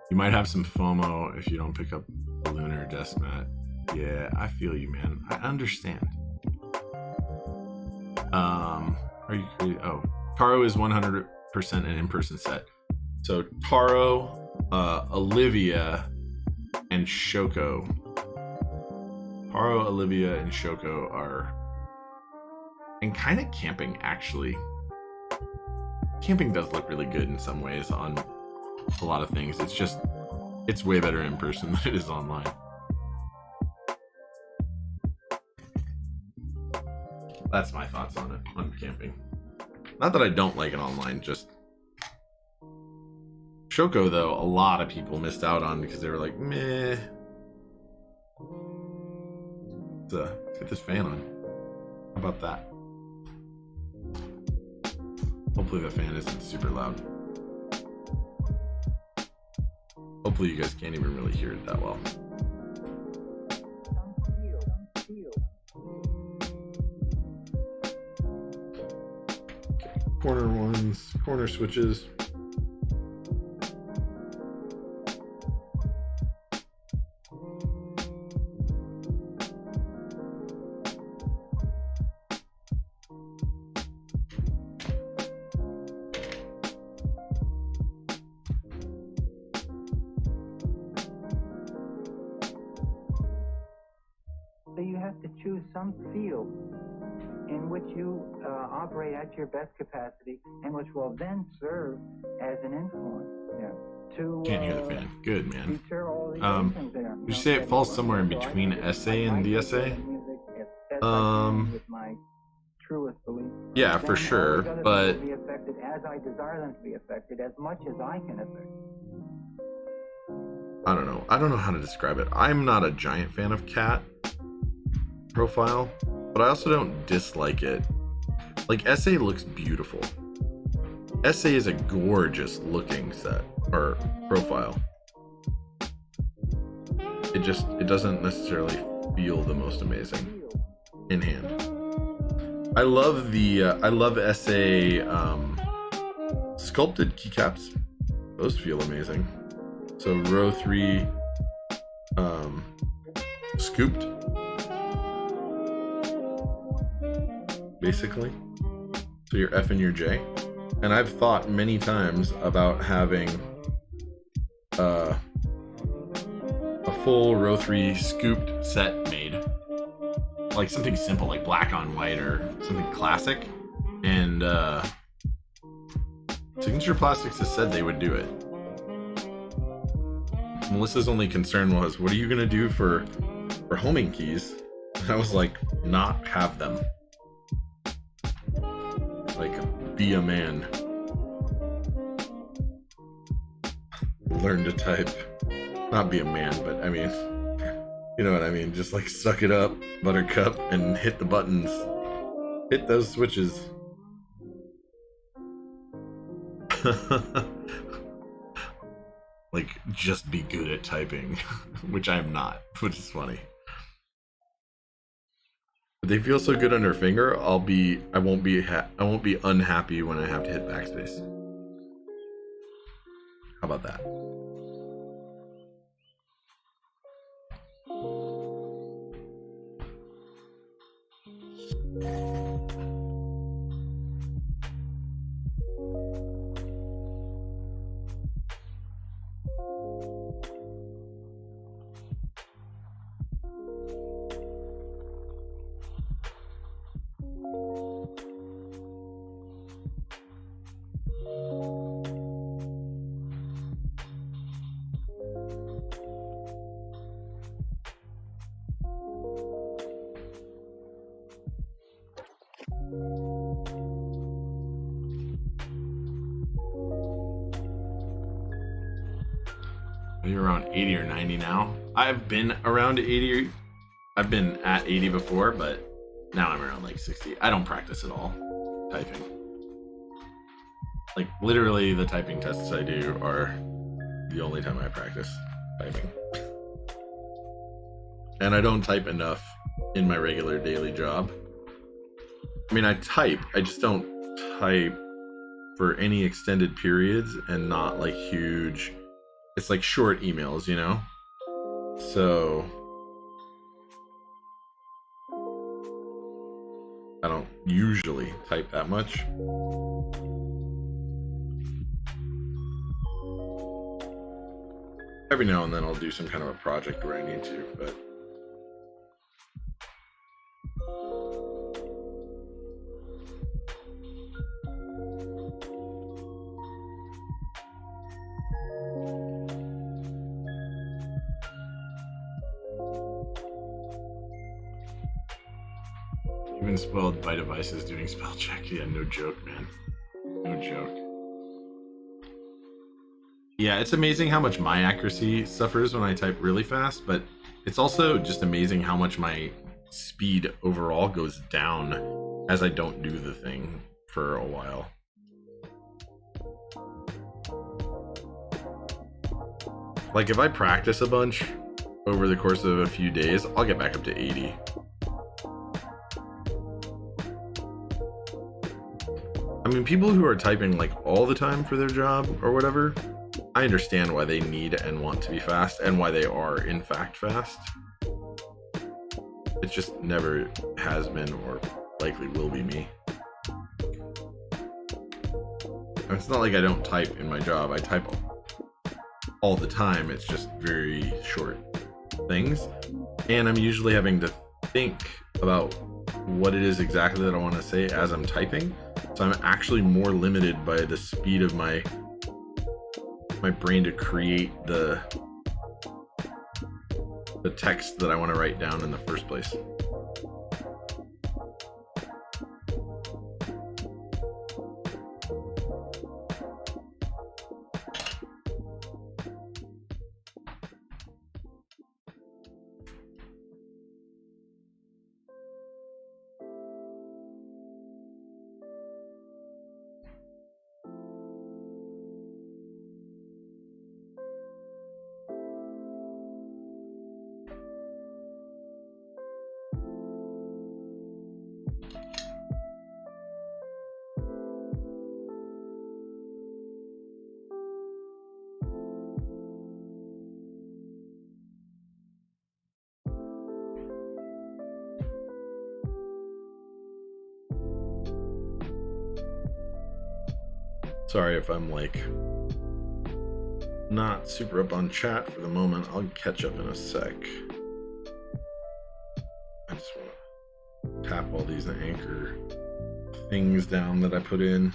You might have some FOMO if you don't pick up the Lunar Desk Mat. Yeah, I feel you, man. I understand. Are you crazy? Oh, Taro is 100% an in-person set. So Taro, Olivia, and Shoko. Taro, Olivia, and Shoko are, and kind of camping actually. Camping does look really good in some ways on a lot of things. It's just, it's way better in person than it is online. That's my thoughts on it, on camping. Not that I don't like it online, just Shoko, though, a lot of people missed out on because they were like, meh. Let's get this fan on. How about that? Hopefully the fan isn't super loud. Hopefully you guys can't even really hear it that well. Okay. Corner ones, corner switches. Some field in which you operate at your best capacity, and which will then serve as an influence. To can't hear the fan. Good, man. Would you say it falls somewhere in between essay and DSA? With my truest belief. Yeah, for sure, but be affected as I desire them to be affected, as much as I can affect. I don't know. I don't know how to describe it. I'm not a giant fan of Cat Profile, but I also don't dislike it. Like, Essay looks beautiful. Essay is a gorgeous looking set or profile. It doesn't necessarily feel the most amazing in hand. I love Essay sculpted keycaps. Those feel amazing. So row 3 scooped, basically. So your F and your J. And I've thought many times about having a full row 3 scooped set made. Like something simple, like black on white or something classic. And Signature Plastics has said they would do it. Melissa's only concern was, what are you gonna do for homing keys? And I was like, not have them. Like, be a man. Learn to type. Not be a man, but I mean, you know what I mean? Just like suck it up, buttercup, and hit the buttons. Hit those switches. Like, just be good at typing, which I am not, which is funny. But they feel so good under finger. I won't be unhappy when I have to hit backspace. How about that? You're around 80 or 90 now. I've been around 80. I've been at 80 before, but now I'm around like 60. I don't practice at all typing. Like literally the typing tests I do are the only time I practice typing. And I don't type enough in my regular daily job. I mean, I type, I just don't type for any extended periods and not like huge. It's like short emails, you know? So I don't usually type that much. Every now and then I'll do some kind of a project where I need to, but even spoiled by devices doing spell check. Yeah, no joke, man. No joke. Yeah, it's amazing how much my accuracy suffers when I type really fast, but it's also just amazing how much my speed overall goes down as I don't do the thing for a while. Like if I practice a bunch over the course of a few days, I'll get back up to 80. I mean, people who are typing like all the time for their job or whatever, I understand why they need and want to be fast and why they are in fact fast. It just never has been or likely will be me. And it's not like I don't type in my job. I type all the time. It's just very short things. And I'm usually having to think about what it is exactly that I want to say as I'm typing. So I'm actually more limited by the speed of my brain to create the text that I want to write down in the first place. Sorry if I'm like not super up on chat for the moment. I'll catch up in a sec. I just want to tap all these anchor things down that I put in.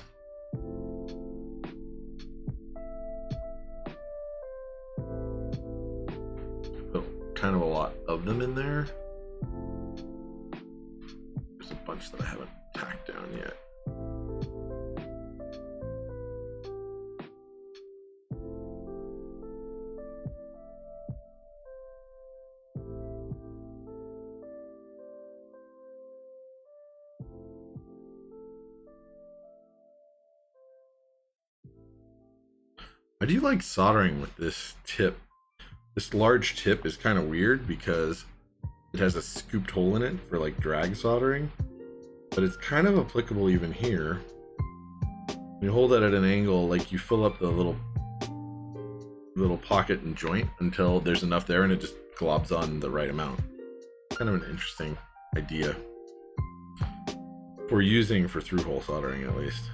Put kind of a lot of them in there. There's a bunch that I haven't tacked down yet. I do like soldering with this tip. This large tip is kind of weird because it has a scooped hole in it for like drag soldering, but it's kind of applicable even here. When you hold it at an angle, like you fill up the little pocket and joint until there's enough there and it just globs on the right amount. Kind of an interesting idea. we're using for through-hole soldering, at least.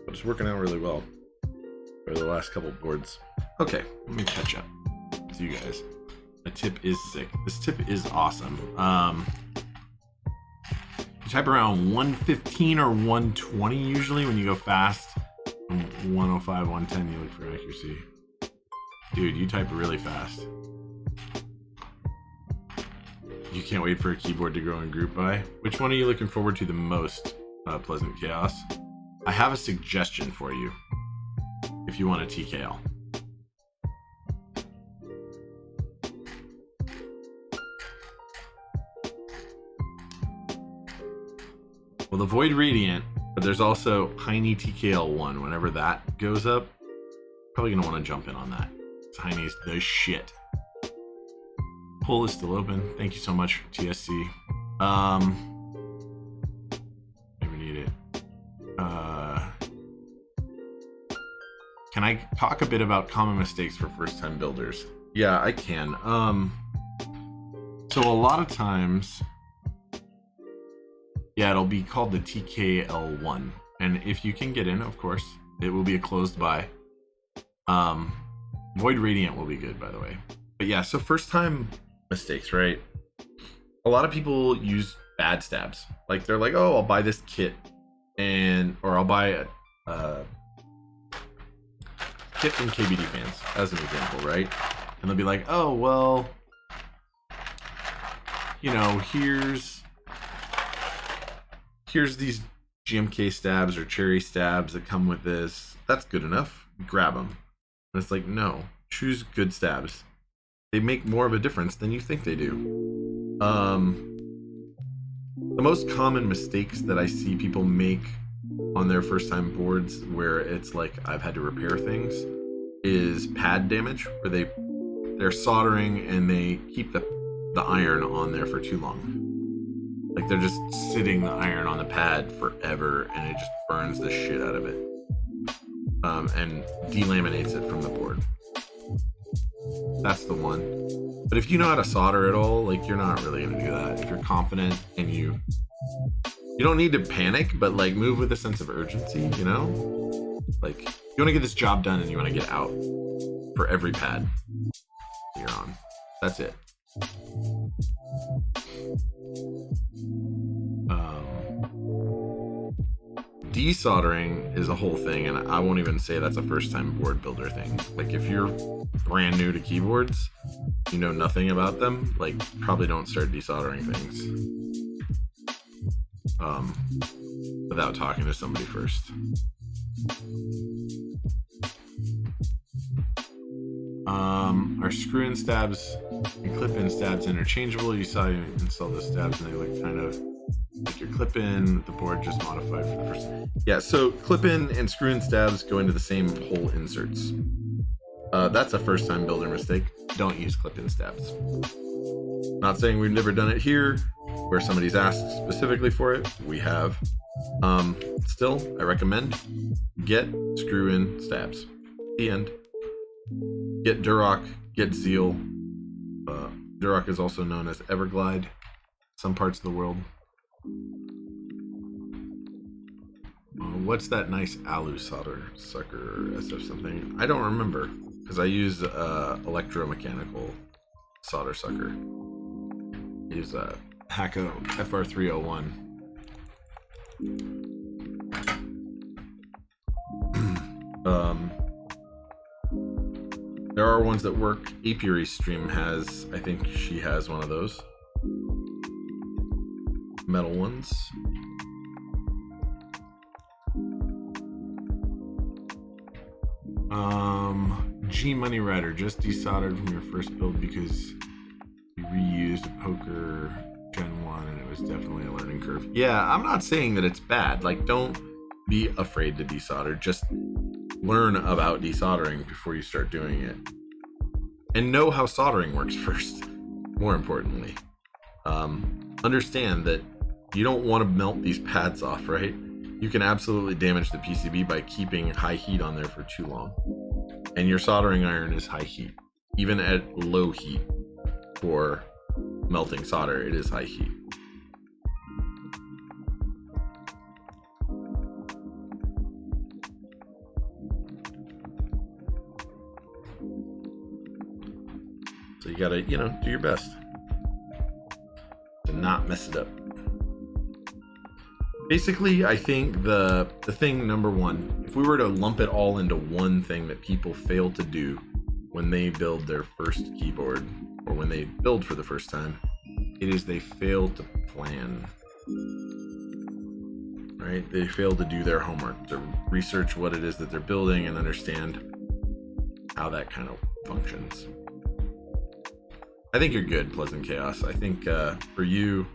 But it's working out really well for the last couple boards. Okay, let me catch up with you guys. The tip is sick. This tip is awesome. You type around 115 or 120 usually when you go fast. 105, 110, you look for accuracy. Dude, you type really fast. You can't wait for a keyboard to grow and group by. Which one are you looking forward to the most, Pleasant Chaos? I have a suggestion for you if you want a TKL. Well, the Void Radiant, but there's also Heine TKL1. Whenever that goes up, probably gonna want to jump in on that. Heine's the shit. Poll is still open. Thank you so much for TSC. Maybe need it. Can I talk a bit about common mistakes for first-time builders? Yeah, I can. So a lot of times, yeah, it'll be called the TKL1, and if you can get in, of course, it will be a closed buy. Void Radiant will be good, by the way. But yeah, so first-time mistakes, right? A lot of people use bad stabs. Like they're like, oh, I'll buy this kit, or I'll buy a kit from KBD fans as an example, right? And they'll be like, oh, well, you know, here's these GMK stabs or cherry stabs that come with this. That's good enough. Grab them. And it's like, no, choose good stabs. They make more of a difference than you think they do. The most common mistakes that I see people make on their first time boards where it's like I've had to repair things is pad damage, where they're soldering and they keep the iron on there for too long. Like they're just sitting the iron on the pad forever and it just burns the shit out of it. And delaminates it from the board. That's the one. But if you know how to solder at all, like you're not really gonna do that. If you're confident and you don't need to panic, but like move with a sense of urgency, you know? Like you wanna get this job done and you wanna get out for every pad you're on. That's it. Desoldering is a whole thing, and I won't even say that's a first-time board builder thing. Like, if you're brand new to keyboards, you know nothing about them, like, probably don't start desoldering things without talking to somebody first. Are screw-in stabs and clip-in stabs interchangeable? You saw you install the stabs and they look kind of like your clip-in, the board just modified for the first. Yeah, so clip-in and screw-in stabs go into the same hole inserts. That's a first-time builder mistake. Don't use clip-in stabs. Not saying we've never done it here, where somebody's asked specifically for it. We have. Still, I recommend get screw-in stabs. The end. Get Durock, get Zeal. Durock is also known as Everglide, some parts of the world. What's that nice alu solder sucker SF something? I don't remember because I use electromechanical solder sucker. I use Hacko FR301. There are ones that work. Apiary's stream has, I think she has one of those metal ones. G Money Rider, just desoldered from your first build because you reused a poker Gen 1 and it was definitely a learning curve. Yeah, I'm not saying that it's bad. Like, don't be afraid to desolder. Just learn about desoldering before you start doing it. And know how soldering works first, more importantly. Understand that you don't want to melt these pads off, right? You can absolutely damage the PCB by keeping high heat on there for too long. And your soldering iron is high heat, even at low heat for melting solder, it is high heat. So you gotta, you know, do your best to not mess it up. Basically, I think the thing number one, if we were to lump it all into one thing that people fail to do when they build their first keyboard, or when they build for the first time, it is they fail to plan. Right? They fail to do their homework, to research what it is that they're building and understand how that kind of functions. I think you're good, Pleasant Chaos. I think for you,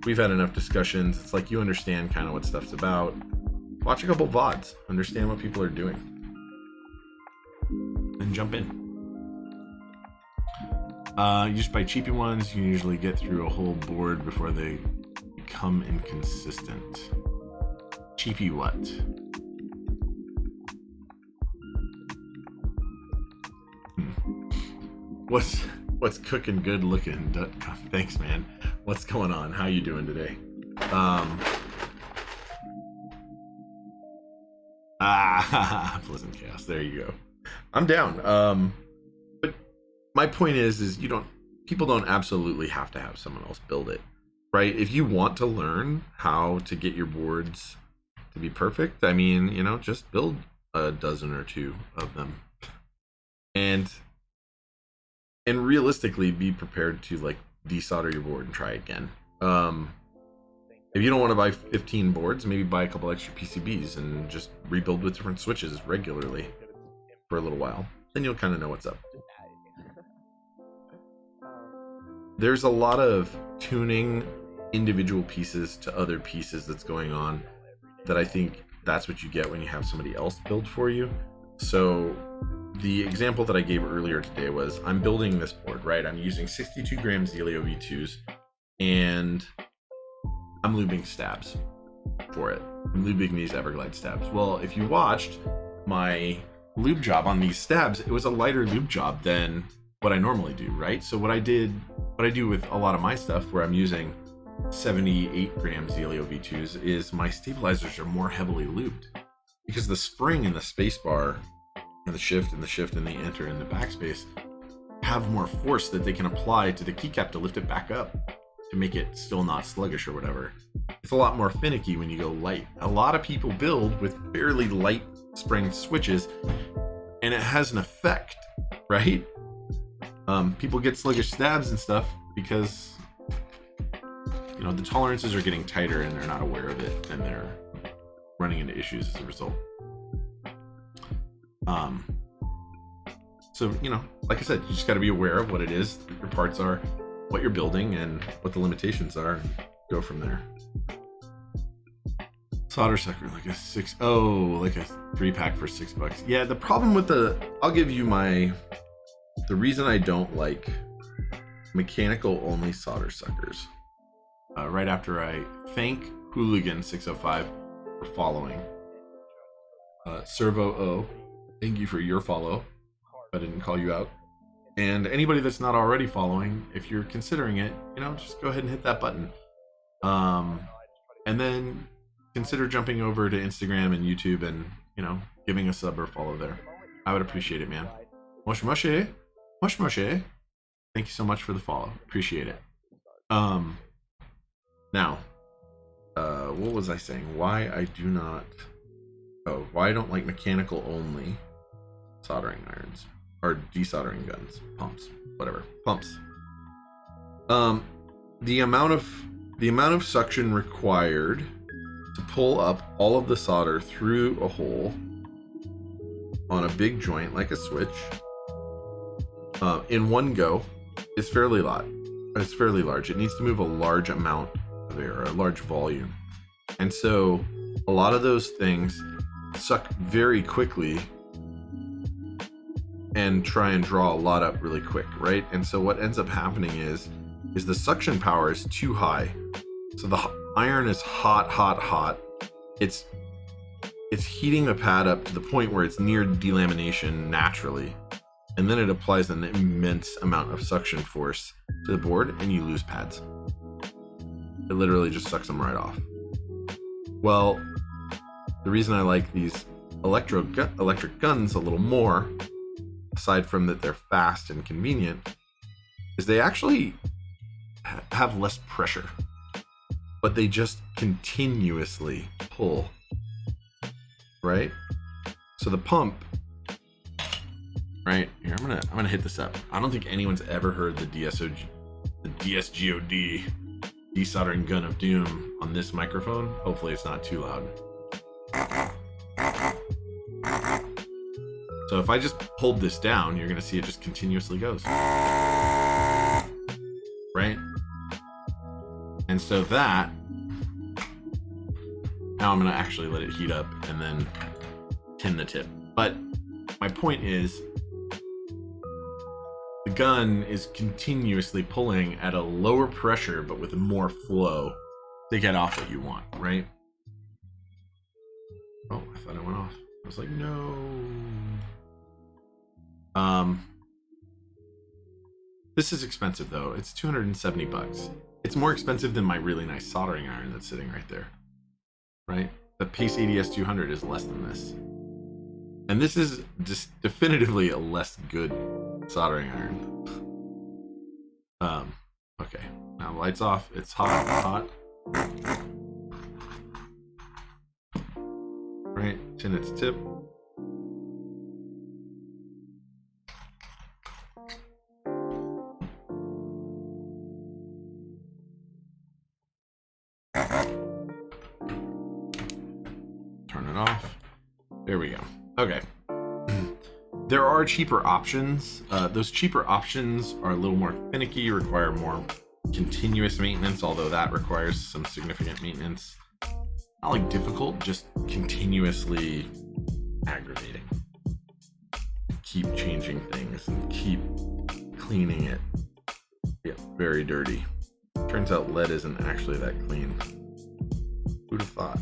we've had enough discussions. It's like you understand kind of what stuff's about. Watch a couple VODs, understand what people are doing, and jump in. You just buy cheapy ones. You can usually get through a whole board before they become inconsistent. Cheapy what? What's cooking good looking? Thanks, man. What's going on? How you doing today? Pleasant Chaos. There you go. I'm down. But my point is people don't absolutely have to have someone else build it, right? If you want to learn how to get your boards to be perfect, I mean, you know, just build a dozen or two of them, and realistically be prepared to like desolder your board and try again. If you don't want to buy 15 boards, maybe buy a couple extra PCBs and just rebuild with different switches regularly for a little while. Then you'll kind of know what's up. There's a lot of tuning individual pieces to other pieces that's going on that I think that's what you get when you have somebody else build for you. So the example that I gave earlier today was I'm building this board, right? I'm using 62 gram Zealio V2s and I'm lubing stabs for it. I'm lubing these Everglide stabs. Well, if you watched my lube job on these stabs, it was a lighter lube job than what I normally do, right? So what I do with a lot of my stuff where I'm using 78 gram Zealio V2s is my stabilizers are more heavily lubed because the spring and the space bar and the shift and the enter and the backspace have more force that they can apply to the keycap to lift it back up to make it still not sluggish or whatever. It's a lot more finicky when you go light. A lot of people build with fairly light spring switches and it has an effect, right? People get sluggish stabs and stuff because, you know, the tolerances are getting tighter and they're not aware of it and they're running into issues as a result. So, you know, like I said, you just got to be aware of what it is that your parts are, what you're building, and what the limitations are, and go from there. Solder sucker, like a 3-pack for $6. Yeah, the problem with I'll give you the reason I don't like mechanical only solder suckers. Right after I thank Hooligan605 for following. Servo O, thank you for your follow. I didn't call you out. And anybody that's not already following, if you're considering it, you know, just go ahead and hit that button. And then consider jumping over to Instagram and YouTube and, you know, giving a sub or follow there. I would appreciate it, man. Mosh moshe. Mosh moshe. Thank you so much for the follow. Appreciate it. Now, what was I saying? Why I don't like mechanical only soldering irons or desoldering guns, pumps. The amount of suction required to pull up all of the solder through a hole on a big joint like a switch in one go is fairly large. It needs to move a large amount of air, a large volume, and so a lot of those things suck very quickly and try and draw a lot up really quick, right? And so what ends up happening is the suction power is too high. So the iron is hot. It's heating the pad up to the point where it's near delamination naturally. and then it applies an immense amount of suction force to the board, and you lose pads. It literally just sucks them right off. Well, the reason I like these electric guns a little more, aside from that they're fast and convenient, is they actually have less pressure, but they just continuously pull, right? So the pump, right here, I'm gonna hit this up. I don't think anyone's ever heard the DSGOD desoldering gun of doom on this microphone. Hopefully it's not too loud. So if I just hold this down, you're gonna see it just continuously goes, right? And so that, now I'm gonna actually let it heat up and then tin the tip. But my point is, the gun is continuously pulling at a lower pressure, but with more flow to get off what you want, right? Oh, I thought it went off. I was like, no. This is expensive though. It's $270. It's more expensive than my really nice soldering iron that's sitting right there, right? The Pace ADS 200 is less than this. And this is just definitively a less good soldering iron. Okay, now lights off. It's hot. Right, tin its tip. Turn it off. There we go. Okay. There are cheaper options. Those cheaper options are a little more finicky, require more continuous maintenance, although that requires some significant maintenance. Not like difficult, just continuously aggravating. Keep changing things and keep cleaning it. Yeah, very dirty. Turns out lead isn't actually that clean. Who'd have thought?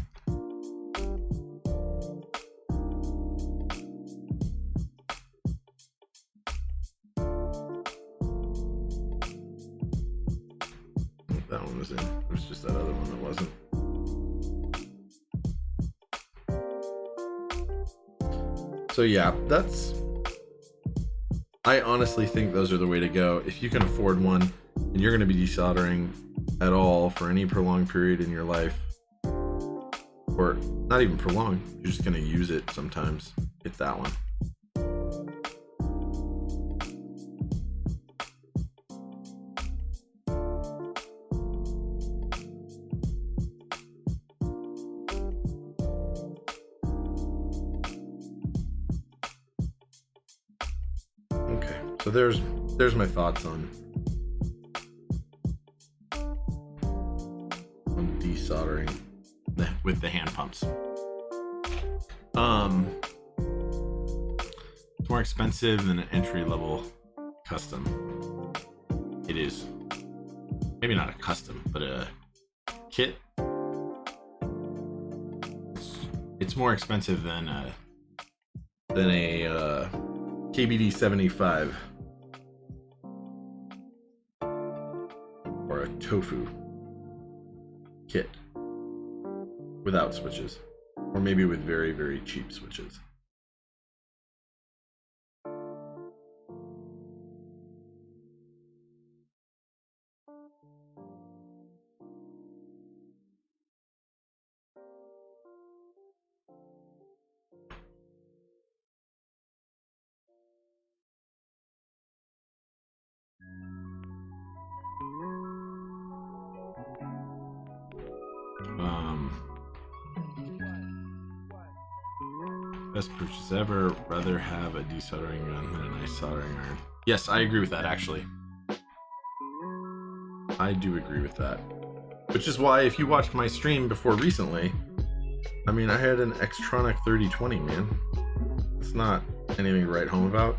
That one was in. It was just that other one that wasn't. So yeah, I honestly think those are the way to go. If you can afford one and you're going to be desoldering at all for any prolonged period in your life, or not even prolonged, you're just going to use it sometimes, get that one. So there's my thoughts on desoldering with the hand pumps. It's more expensive than an entry-level custom. It is. Maybe not a custom, but a kit. It's more expensive than a KBD8X or a tofu kit without switches, or maybe with very, very cheap switches. Best purchase ever. Rather have a desoldering gun than a nice soldering iron. Yes, I agree with that, actually. I do agree with that. Which is why, if you watched my stream before recently, I mean, I had an Xtronic 3020, man. It's not anything to write home about.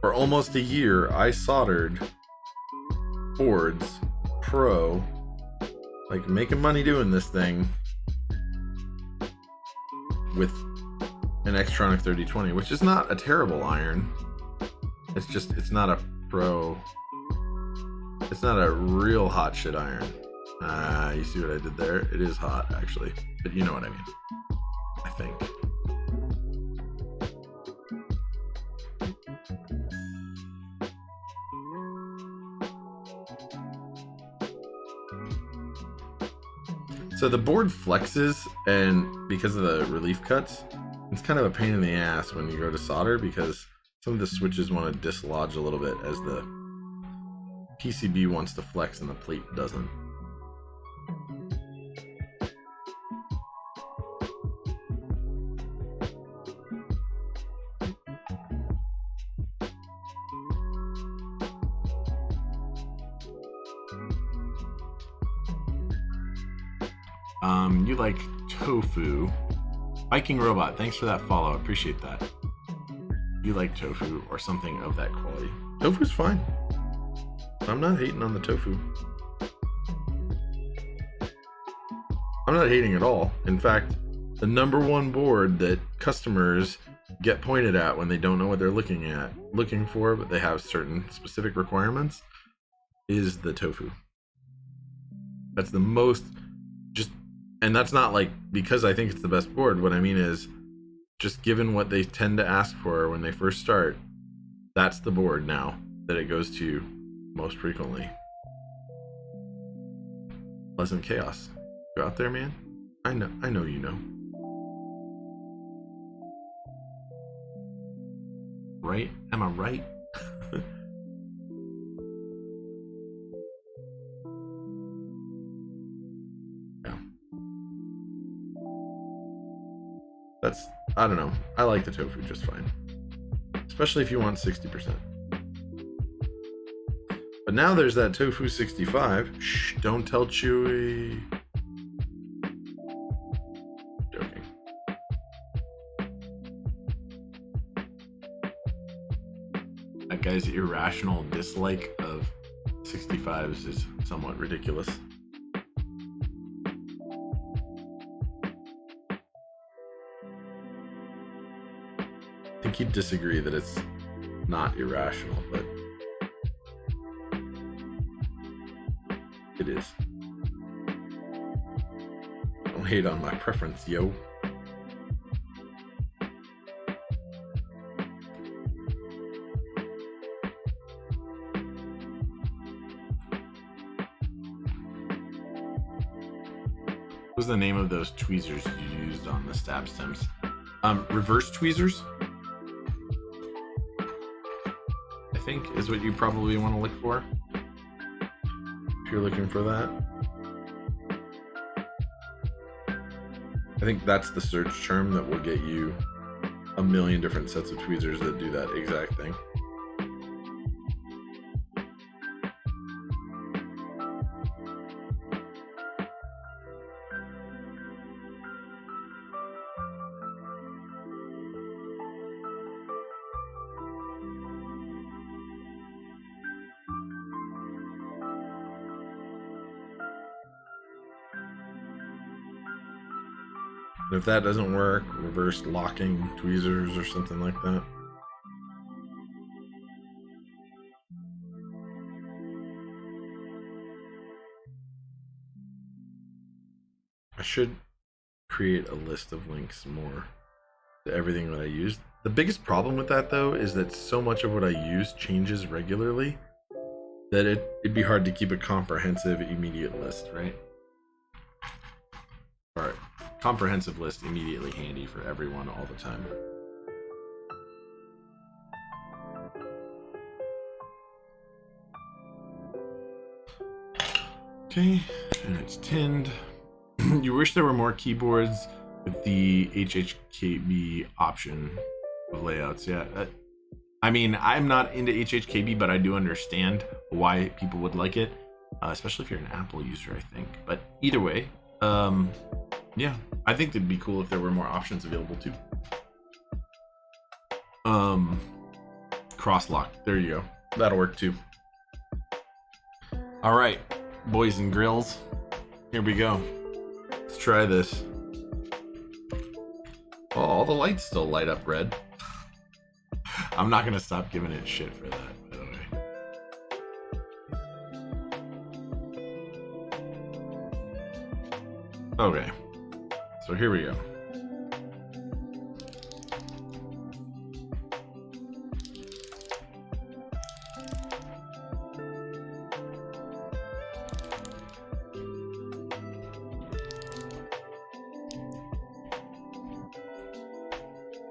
For almost a year, I soldered boards, pro, like making money doing this thing with an Xtronic 3020, which is not a terrible iron. It's not a pro. It's not a real hot shit iron. You see what I did there? It is hot, actually. But you know what I mean. I think. So the board flexes, and because of the relief cuts, it's kind of a pain in the ass when you go to solder because some of the switches want to dislodge a little bit as the PCB wants to flex and the plate doesn't. You like tofu. Viking Robot, thanks for that follow. Appreciate that. You like tofu or something of that quality. Tofu's fine. I'm not hating on the tofu. I'm not hating at all. In fact, the number one board that customers get pointed at when they don't know what they're looking for, but they have certain specific requirements, is the tofu. That's the most and that's not like because I think it's the best board. What I mean is just given what they tend to ask for when they first start, that's the board now that it goes to most frequently. Pleasant Chaos. You out there, man? I know you know. Right? Am I right? I don't know. I like the tofu just fine. Especially if you want 60%. But now there's that tofu 65. Shh, don't tell Chewy. Joking. That guy's irrational dislike of 65s is somewhat ridiculous. I think he'd disagree that it's not irrational, but it is. Don't hate on my preference, yo. What was the name of those tweezers you used on the stab stems? Reverse tweezers? I think is what you probably want to look for if you're looking for that. I think that's the search term that will get you a million different sets of tweezers that do that exact thing. If that doesn't work, reverse locking tweezers or something like that. I should create a list of links more to everything that I use. The biggest problem with that though is that so much of what I use changes regularly that it'd be hard to keep a comprehensive immediate list, right? Alright. Comprehensive list immediately handy for everyone all the time. Okay, and it's tinned. You wish there were more keyboards with the HHKB option of layouts. Yeah, I mean, I'm not into HHKB, but I do understand why people would like it, especially if you're an Apple user, I think. But either way, yeah, I think it'd be cool if there were more options available too. Cross lock. There you go. That'll work too. All right, boys and grills. Here we go. Let's try this. Oh, all the lights still light up red. I'm not gonna stop giving it shit for that, by the way. Okay, so here we go.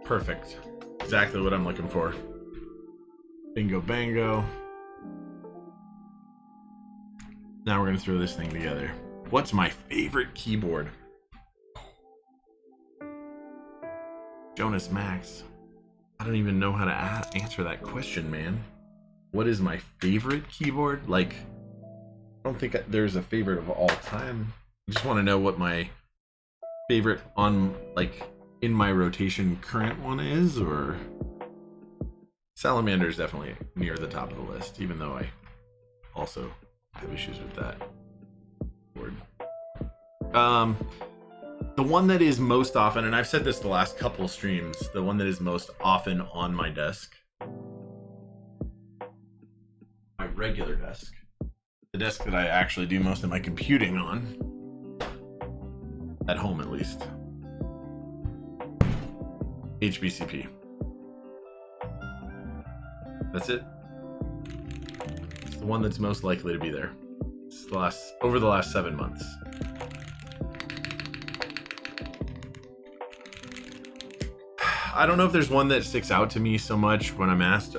Perfect. Exactly what I'm looking for. Bingo bango. Now we're gonna throw this thing together. What's my favorite keyboard? Jonas Max. I don't even know how to answer that question, man. What is my favorite keyboard? Like, I don't think there's a favorite of all time. I just want to know what my favorite on, like, in my rotation current one is, or Salamander is definitely near the top of the list, even though I also have issues with that board. The one that is most often, and I've said this the last couple streams, the one that is most often on my desk, my regular desk, the desk that I actually do most of my computing on, at home at least, HBCP. That's it. It's the one that's most likely to be there. It's over the last 7 months. I don't know if there's one that sticks out to me so much when I'm asked.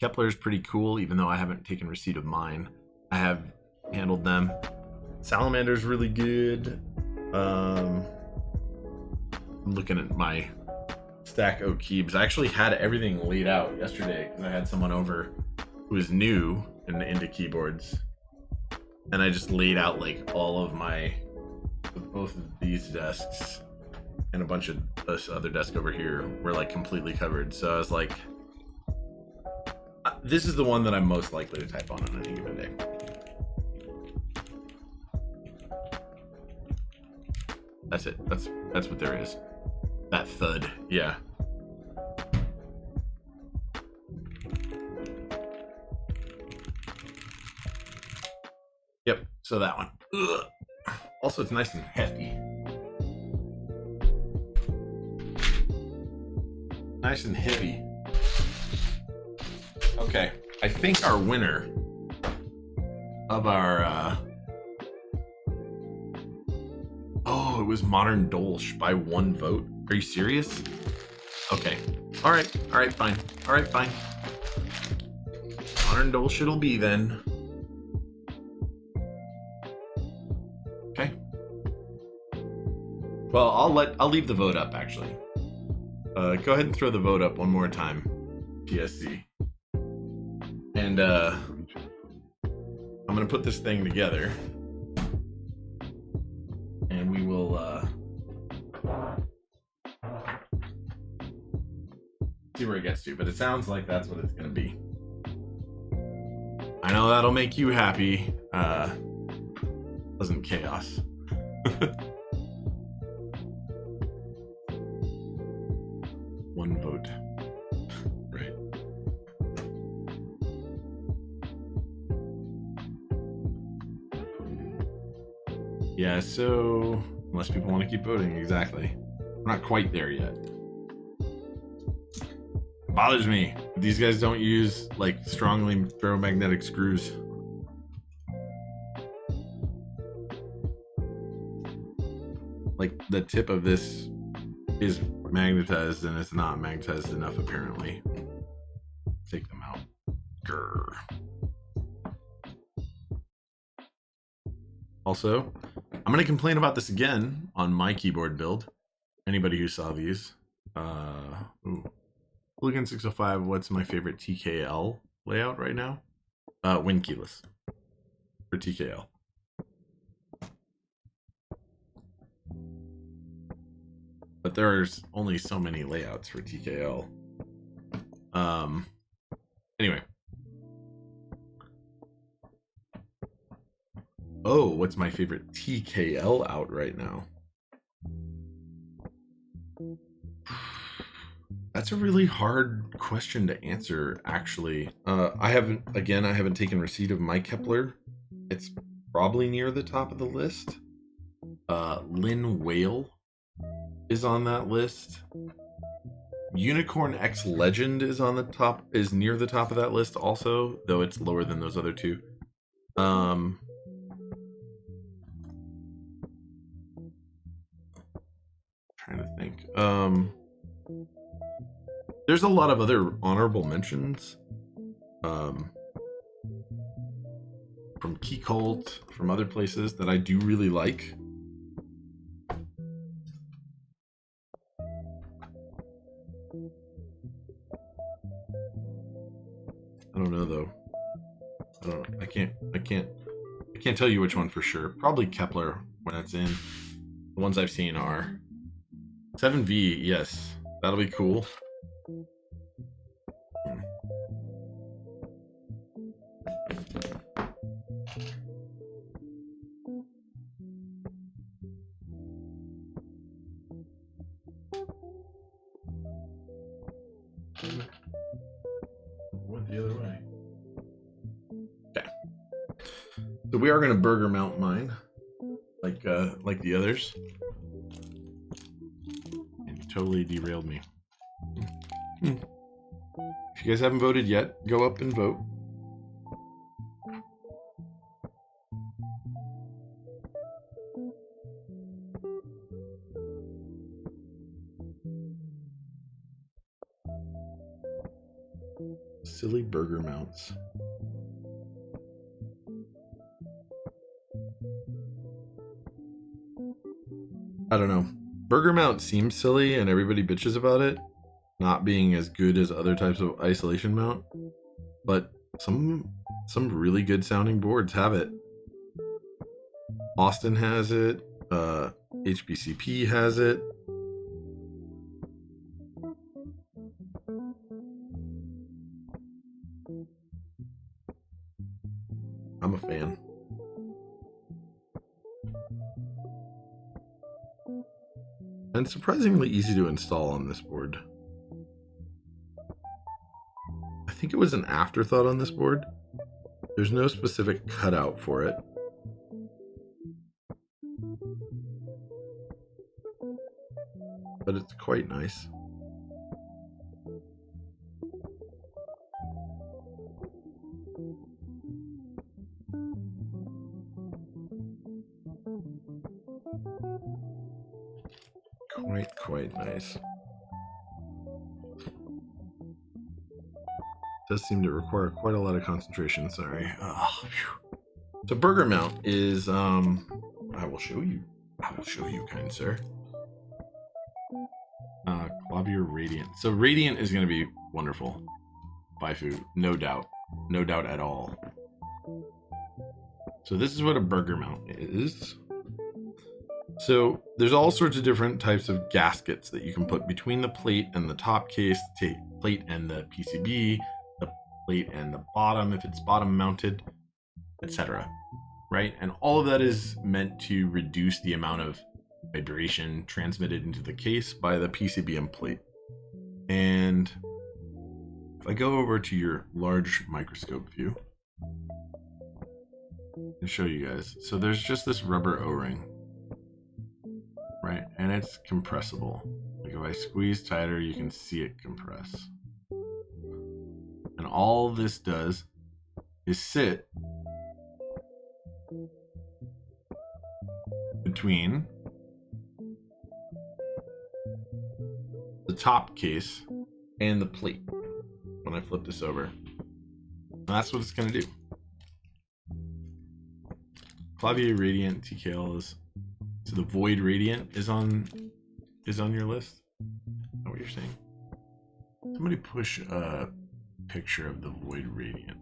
Kepler's pretty cool, even though I haven't taken receipt of mine. I have handled them. Salamander's really good. I'm looking at my stack of keys. I actually had everything laid out yesterday because I had someone over who is new and into keyboards, and I just laid out like all of both of these desks and a bunch of this other desk over here were like completely covered. So I was like, this is the one that I'm most likely to type on any given day. That's it. That's what there is. That thud, yeah. Yep, so that one. Ugh. Also, it's nice and hefty. Nice and heavy. Okay, I think our winner of our oh, it was Modern Dolch by 1 vote. Are you serious? Okay. All right, fine. All right, fine. Modern Dolch it'll be then. Okay. Well, I'll leave the vote up actually. Go ahead and throw the vote up one more time, PSC. And I'm gonna put this thing together, and we will see where it gets to. But it sounds like that's what it's gonna be. I know that'll make you happy. Wasn't chaos. One vote. Right. Yeah, so unless people want to keep voting, exactly. We're not quite there yet. It bothers me. These guys don't use like strongly ferromagnetic screws. Like the tip of this is magnetized and it's not magnetized enough apparently. Take them out. Grr. Also, I'm going to complain about this again on my keyboard build. Anybody who saw these. Hooligan 605, what's my favorite TKL layout right now? Win keyless for TKL. But there's only so many layouts for TKL. Anyway. Oh, what's my favorite TKL out right now? That's That's a really hard question to answer, actually. I haven't taken receipt of my Kepler. It's probably near the top of the list. Lin Whale is on that list. Unicorn X Legend is near the top of that list also, though it's lower than those other two. Trying to think. There's a lot of other honorable mentions. From Key Cult, from other places that I do really like. I don't know though. I can't tell you which one for sure. Probably Kepler when it's in. The ones I've seen are 7V, yes. That'll be cool. Went the other way. Okay. So we are going to burger mount mine, like the others. And you totally derailed me. If you guys haven't voted yet, go up and vote. Silly burger mounts. I don't know. Burger mount seems silly and everybody bitches about it not being as good as other types of isolation mount, but some really good sounding boards have it. Austin has it, HBCP has it. I'm a fan. And surprisingly easy to install on this board. I think it was an afterthought on this board. There's no specific cutout for it. But it's quite nice. Quite nice. Does seem to require quite a lot of concentration, sorry. So burger mount is I will show you, kind sir. Clavier Radiant. So Radiant is going to be wonderful. Baifu, no doubt at all. So this is what a burger mount is. So there's all sorts of different types of gaskets that you can put between the plate and the top case, the plate and the PCB, the plate and the bottom if it's bottom mounted, etc. Right? And all of that is meant to reduce the amount of vibration transmitted into the case by the PCB and plate. And if I go over to your large microscope view and show you guys, so there's just this rubber O-ring. Right, and it's compressible. Like if I squeeze tighter, you can see it compress. And all this does is sit between the top case and the plate when I flip this over. And that's what it's going to do. Clavier Radiant TKL is... So the Void Radiant is on your list? Is that what you're saying? Somebody push a picture of the Void Radiant.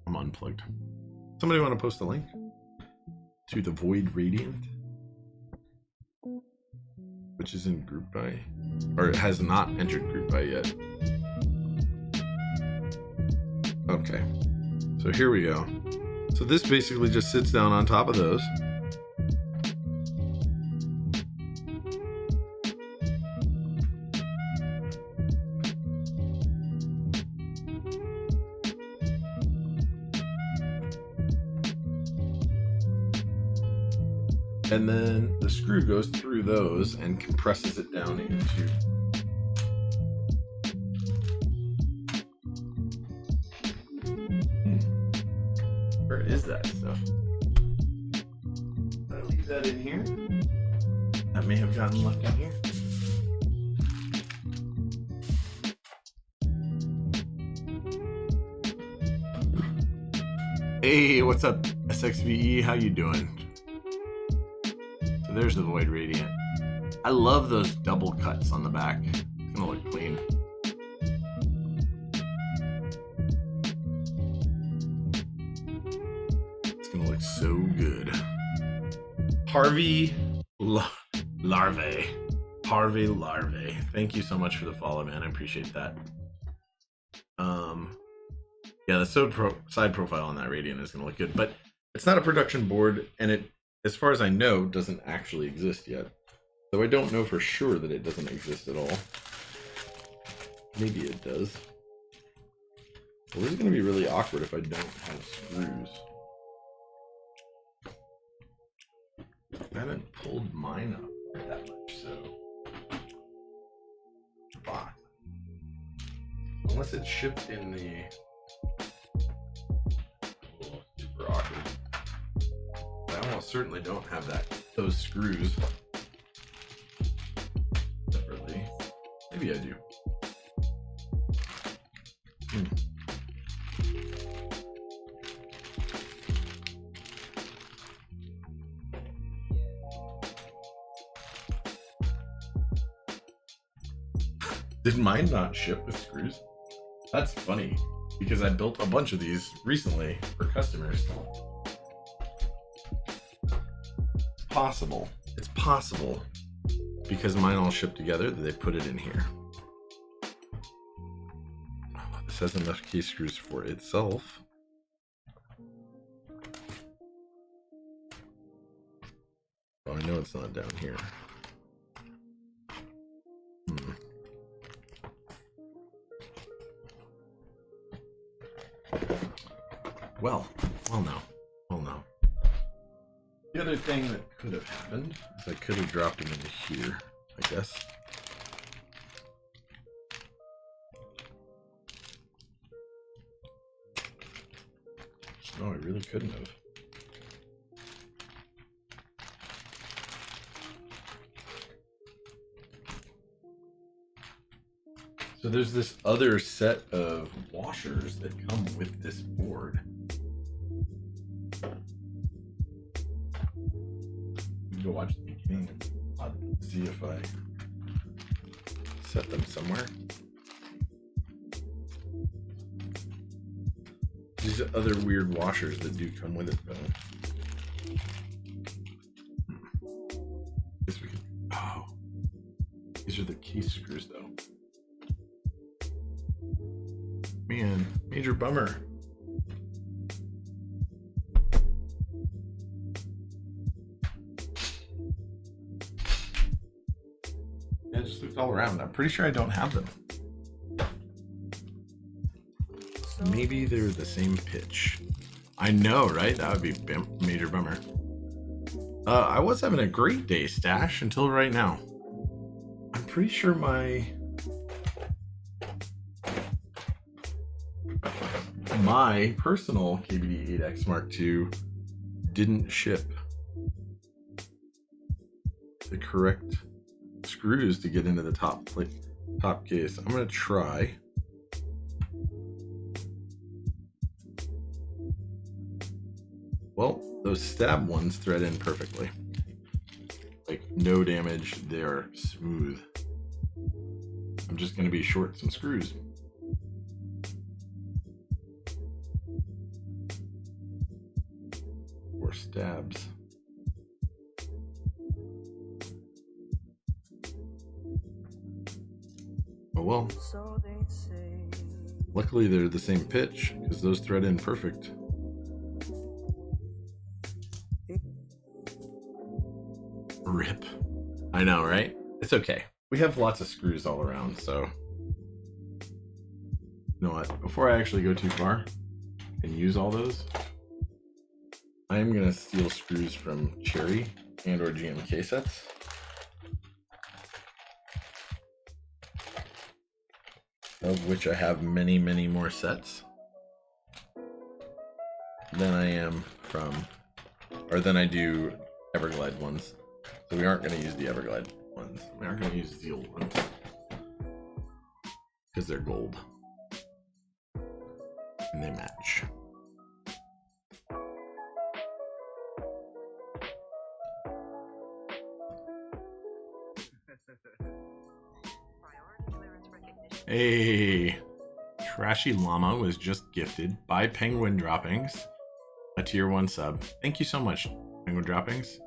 I'm unplugged. Somebody want to post a link to the Void Radiant? Which is in Group Buy? Or it has not entered Group Buy yet. Okay. So here we go. So this basically just sits down on top of those. And then the screw goes through those and compresses it down into. Where is that stuff? Did I leave that in here? That may have gotten left in here. Hey, what's up, SXVE? How you doing? So there's the Void Radiant. I love those double cuts on the back. It's gonna look clean. It's gonna look so good. Harvey Larvae. Harvey Larvae. Thank you so much for the follow, man. I appreciate that. Yeah, the side profile on that Radiant is gonna look good, but it's not a production board, and it, as far as I know, doesn't actually exist yet. So I don't know for sure that it doesn't exist at all. Maybe it does. Well, this is gonna be really awkward if I don't have screws. I haven't pulled mine up that much, so box. Unless it's shipped in the super awkward. I almost certainly don't have those screws separately. Maybe I do. Did mine not ship with screws? That's funny, because I built a bunch of these recently for customers. It's possible. It's possible, because mine all shipped together, that they put it in here. Oh, this has enough key screws for itself. Oh, I know it's not down here. Well, no. The other thing that could have happened is I could have dropped him into here, I guess. No, I really couldn't have. So there's this other set of washers that come with this board. Go watch the beginning. I'll see if I set them somewhere. These are other weird washers that do come with it, though. Guess we can. Oh, these are the key screws, though. Man, major bummer. I just looked all around. I'm pretty sure I don't have them. Maybe they're the same pitch. I know, right? That would be major bummer. I was having a great day, Stash, until right now. I'm pretty sure my personal KBD8X Mark II didn't ship the correct screws to get into the top case. I'm gonna try. Well, those stab ones thread in perfectly. Like, no damage, they are smooth. I'm just gonna be short some screws. Or stabs. Oh well. Luckily they're the same pitch, because those thread in perfect. Rip. I know, right? It's okay. We have lots of screws all around, so... You know what? Before I actually go too far and use all those, I am going to steal screws from Cherry and or GMK sets. Of which I have many, many more sets than I am from, or than I do Everglide ones. So we aren't going to use the Everglide ones. We aren't going to use the old ones because they're gold and they match. Hey, Trashy Llama was just gifted by Penguin Droppings a tier 1 sub. Thank you so much, Penguin Droppings.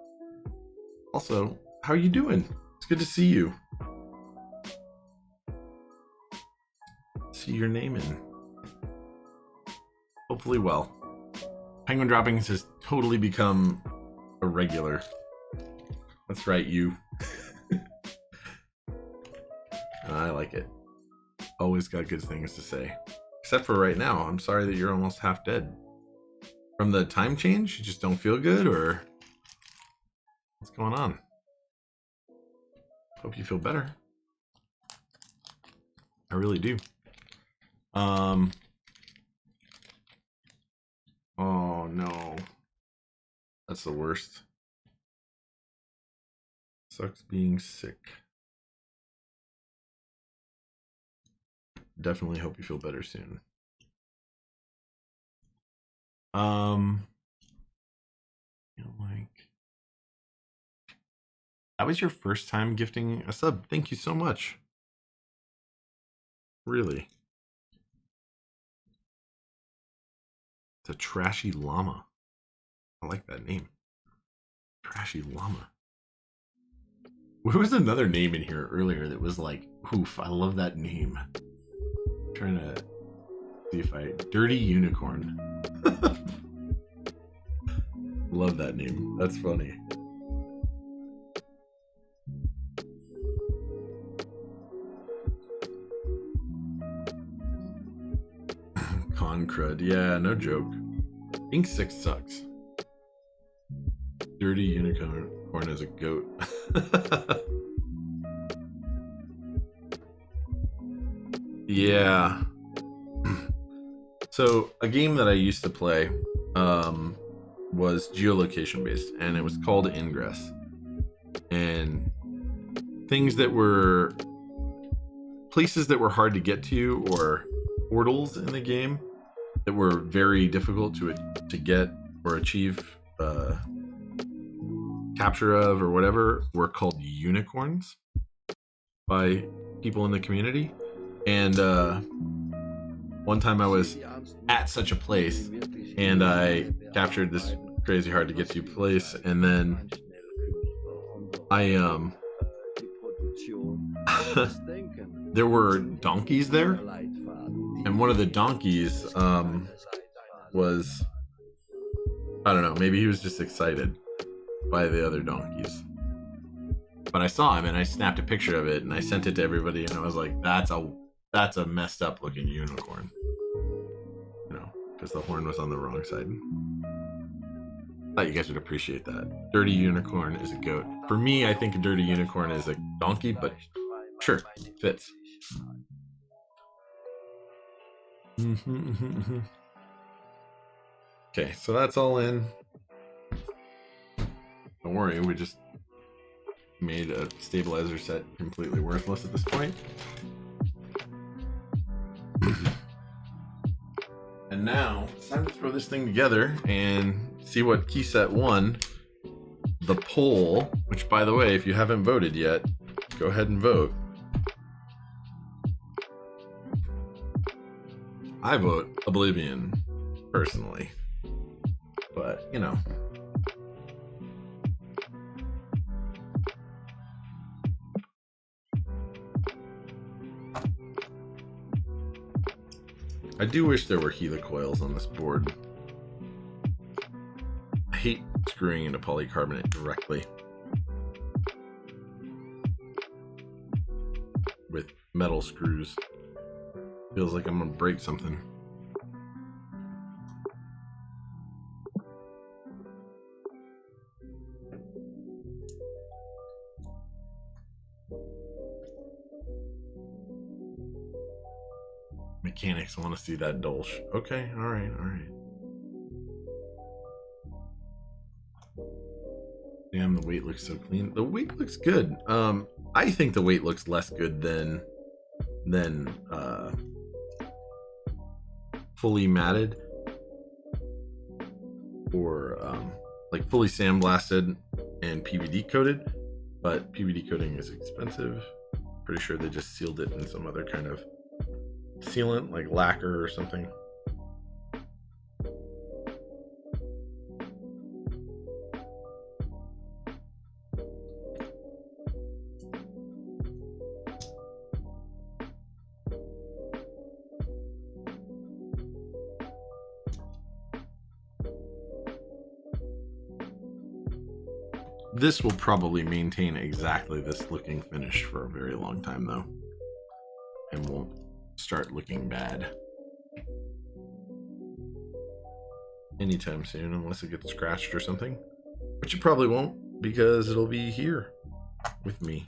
Also, how are you doing? It's good to see you. See your name in. Hopefully well. Penguin Droppings has totally become a regular. That's right, you. I like it. Always got good things to say. Except for right now. I'm sorry that you're almost half dead. From the time change? You just don't feel good, or what's going on? Hope you feel better. I really do. Oh no. That's the worst. Sucks being sick. Definitely hope you feel better soon. That was your first time gifting a sub. Thank you so much. Really. It's a Trashy Llama. I like that name. Trashy Llama. There was another name in here earlier that was like, oof, I love that name. I'm trying to see if I... Dirty Unicorn. Love that name. That's funny. Con crud. Yeah, no joke. Ink 6 sucks. Dirty Unicorn is a goat. Yeah. So a game that I used to play was geolocation based, and it was called Ingress. And things that were places that were hard to get to, or portals in the game that were very difficult to get or achieve capture of or whatever, were called unicorns by people in the community. And one time I was at such a place and I captured this crazy hard to get to place, and then I there were donkeys there, and one of the donkeys was, I don't know, maybe he was just excited by the other donkeys. But I saw him and I snapped a picture of it and I sent it to everybody, and I was like, that's a messed up looking unicorn. You know, because the horn was on the wrong side. Thought you guys would appreciate that. Dirty Unicorn is a goat. For me, I think a Dirty Unicorn is a donkey, but sure, fits. Okay, so that's all in. Don't worry, we just made a stabilizer set completely worthless at this point. And now it's time to throw this thing together and see what key set won. The poll, which, by the way, if you haven't voted yet, go ahead and vote. I vote Oblivion, personally. But, you know. I do wish there were helicoils on this board. I hate screwing into polycarbonate directly with metal screws. Feels like I'm gonna break something. I want to see that Dolch. Okay, all right, all right. Damn, the weight looks so clean. The weight looks good. I think the weight looks less good than fully matted or like fully sandblasted and PVD coated, but PVD coating is expensive. Pretty sure they just sealed it in some other kind of sealant like lacquer or something. This will probably maintain exactly this looking finish for a very long time though, and won't start looking bad anytime soon unless it gets scratched or something, which it probably won't because it'll be here with me.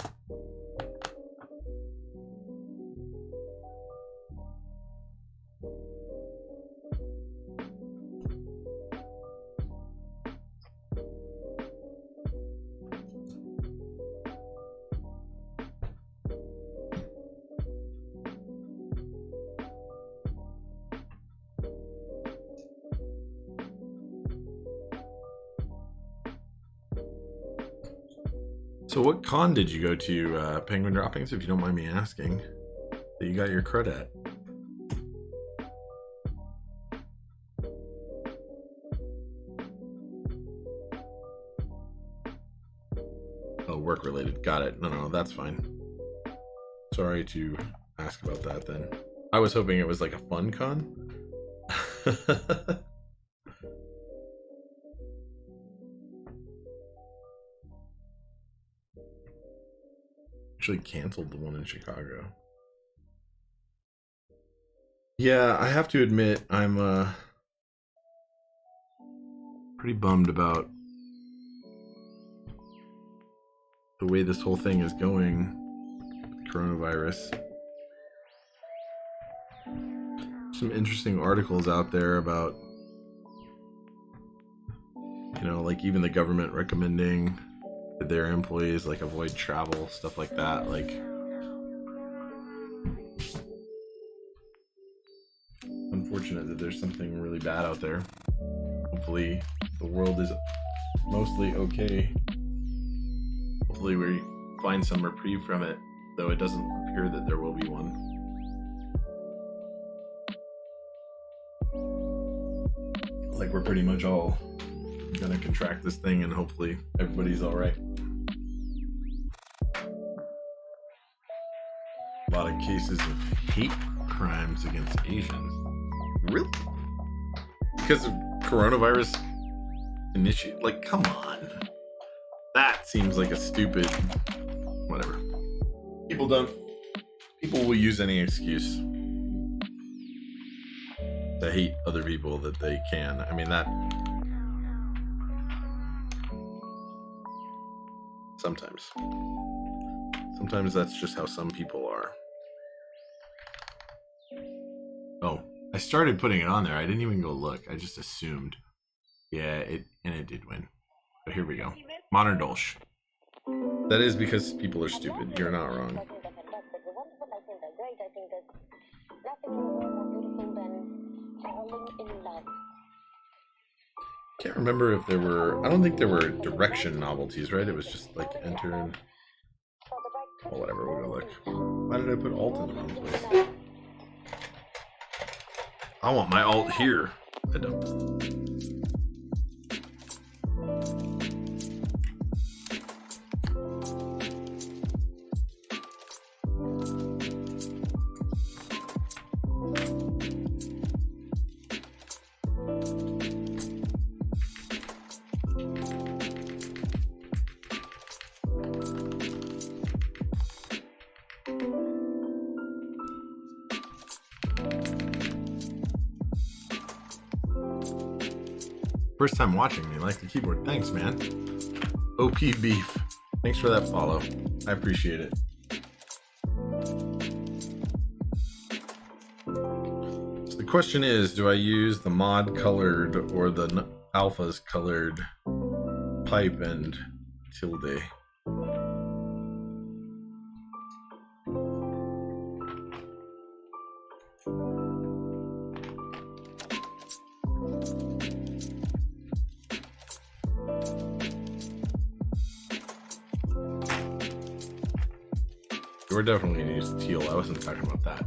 So what con did you go to, Penguin Droppings, if you don't mind me asking, that you got your crud at? Oh, work related. Got it. No, that's fine. Sorry to ask about that then. I was hoping it was like a fun con. Actually canceled the one in Chicago. Yeah, I have to admit I'm pretty bummed about the way this whole thing is going with the coronavirus. Some interesting articles out there about, you know, like even the government recommending their employees like avoid travel, stuff like that. Like, unfortunate that there's something really bad out there. Hopefully the world is mostly okay. Hopefully we find some reprieve from it, though it doesn't appear that there will be one. Like we're pretty much all gonna contract this thing and hopefully everybody's all right. A lot of cases of hate crimes against Asians. Really? Because of coronavirus initiate? Like, come on. That seems like a stupid... Whatever. People will use any excuse to hate other people that they can. I mean, that... Sometimes that's just how some people are. Oh, I started putting it on there. I didn't even go look. I just assumed. Yeah, it did win. But here we go. Modern Dolch. That is because people are stupid. You're not wrong. Can't remember if there were... I don't think there were direction novelties, right? It was just like enter and... Well, whatever, we'll go look. Why did I put alt in the wrong place? I want my alt here. I don't. First time watching me, like the keyboard. Thanks, man. OP Beef. Thanks for that follow. I appreciate it. question is, do I use the mod colored or the alphas colored pipe and tilde? We're definitely gonna use teal. I wasn't talking about that.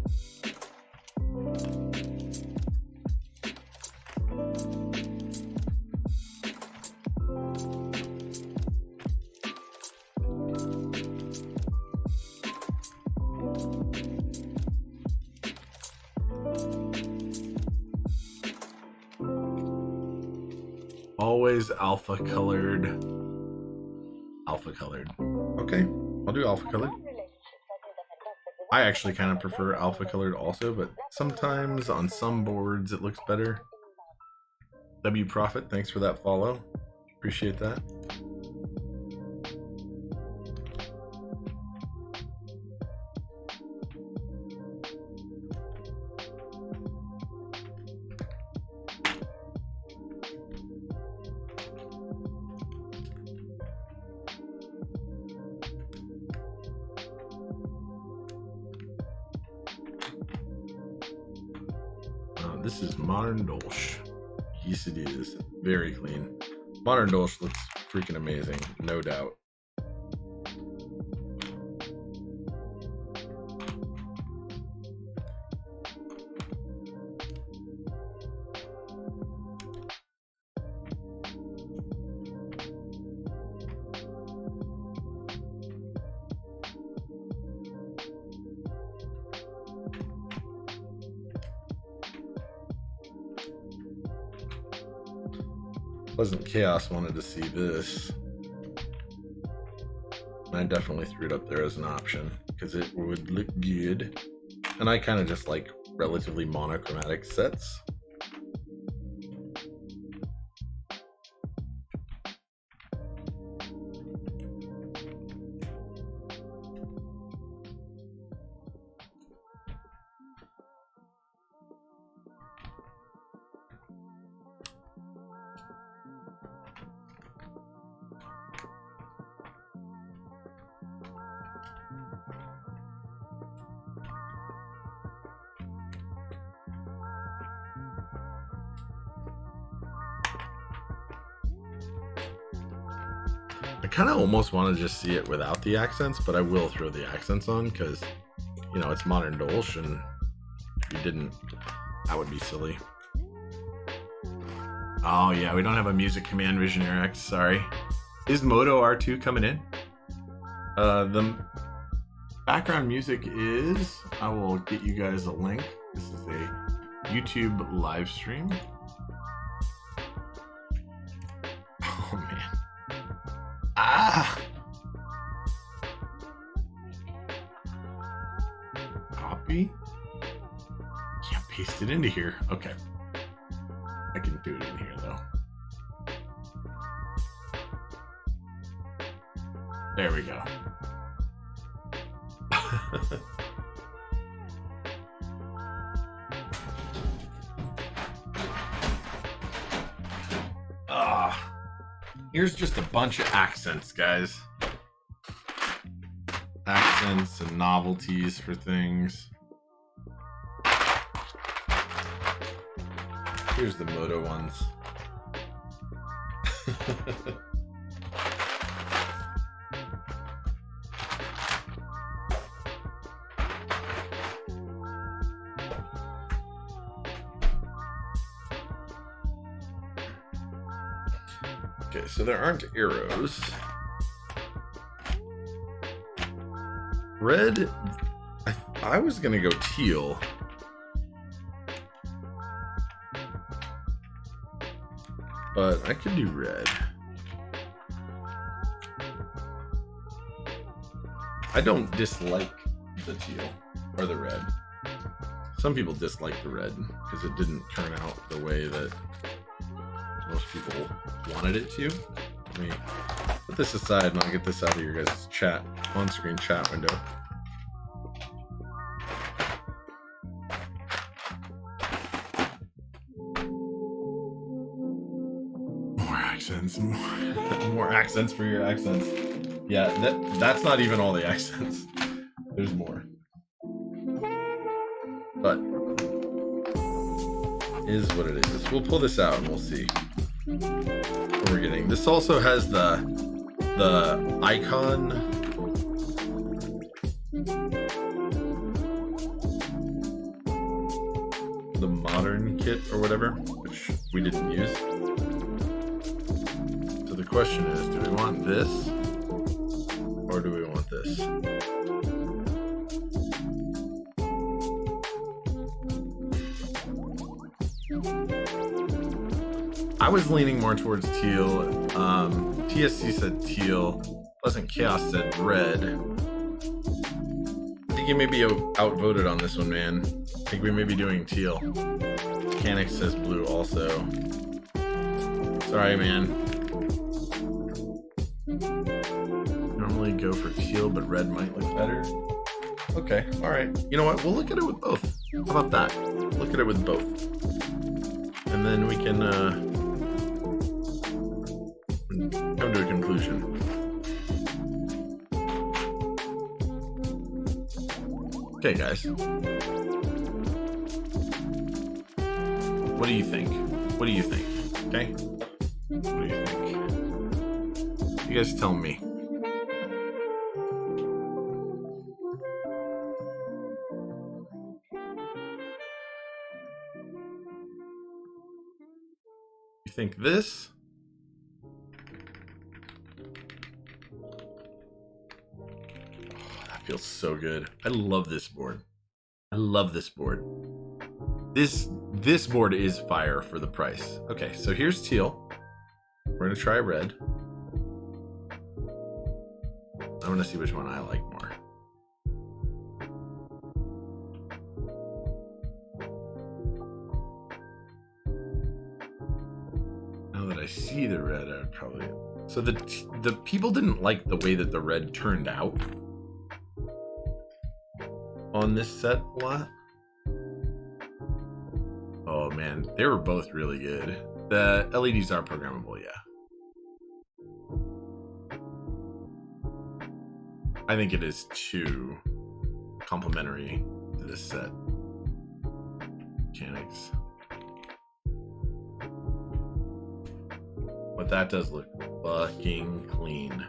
Always alpha colored. Alpha colored. Okay, I'll do alpha colored. I actually kind of prefer alpha colored also, but sometimes on some boards it looks better. W Profit, thanks for that follow. Appreciate that. This is Modern Dolch. Yes, it is. Very clean. Modern Dolch looks freaking amazing, no doubt. Pleasant Chaos wanted to see this. And I definitely threw it up there as an option because it would look good. And I kind of just like relatively monochromatic sets. I kind of almost want to just see it without the accents, but I will throw the accents on because, you know, it's Modern Dolch, and if you didn't, that would be silly. Oh yeah, we don't have a music command Visionaire X, sorry. Is Moto R2 coming in? The background music is, I will get you guys a link. This is a YouTube live stream. Oh man. Ah! Copy? Can't paste it into here. Okay. I can do it in here though. There we go. Here's just a bunch of accents, guys. Accents and novelties for things. Here's the Moto ones. Okay, so there aren't arrows. Red, I was gonna go teal. But I could do red. I don't dislike the teal or the red. Some people dislike the red because it didn't turn out the way that most people wanted it to. Let me put this aside and I'll get this out of your guys' chat, on-screen chat window. accents. More accents for your accents. Yeah, that's not even all the accents. There's more. But is what it is. We'll pull this out and we'll see what we're getting. This also has the icon. The modern kit or whatever, which we didn't use. So the question is, do we want this or do we want this? I was leaning more towards teal. TSC said teal. Pleasant Chaos said red. I think you may be outvoted on this one, man. I think we may be doing teal. Mechanic says blue also. Sorry, man. Normally go for teal, but red might look better. Okay, alright. You know what? We'll look at it with both. How about that? Look at it with both. And then we can come to a conclusion. Okay, guys. What do you think? What do you think? Okay? What do you think? You guys tell me. You think this? Feels so good. I love this board. I love this board. This board is fire for the price. Okay, so here's teal. We're gonna try red. I want to see which one I like more. Now that I see the red, I would probably. So the people didn't like the way that the red turned out on this set a lot. Oh man, they were both really good. The LEDs are programmable, yeah. I think it is too complementary to this set. Mechanics. But that does look fucking clean.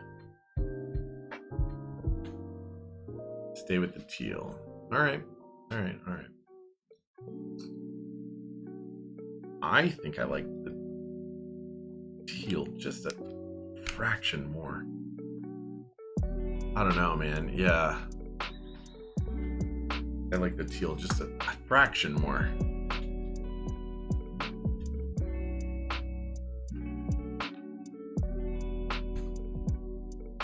Stay with the teal. Alright, alright, alright. I think I like the teal just a fraction more. I don't know, man. Yeah. I like the teal just a fraction more.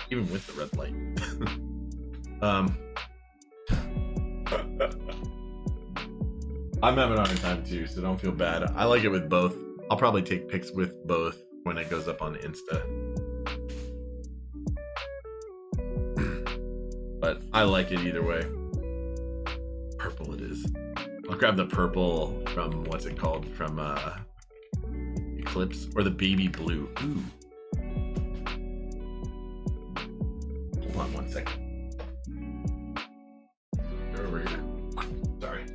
Even with the red light. I'm having a hard time too, so don't feel bad. I like it with both. I'll probably take pics with both when it goes up on Insta. But I like it either way. Purple it is. I'll grab the purple from, what's it called? From Eclipse, or the baby blue. Ooh. Hold on one second. They're over here. Sorry.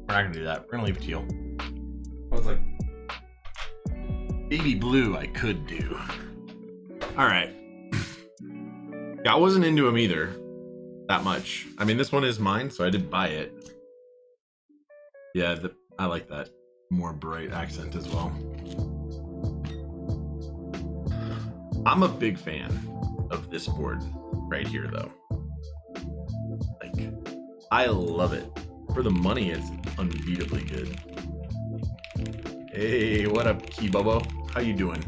We're not gonna do that. We're gonna leave teal. I was like, baby blue I could do. Alright. Yeah, I wasn't into him either. That much. I mean, this one is mine, so I did buy it. Yeah, I like that more bright accent as well. I'm a big fan of this board right here, though. Like, I love it. For the money, it's unbeatably good. Hey, what up, Kibobo? How you doing?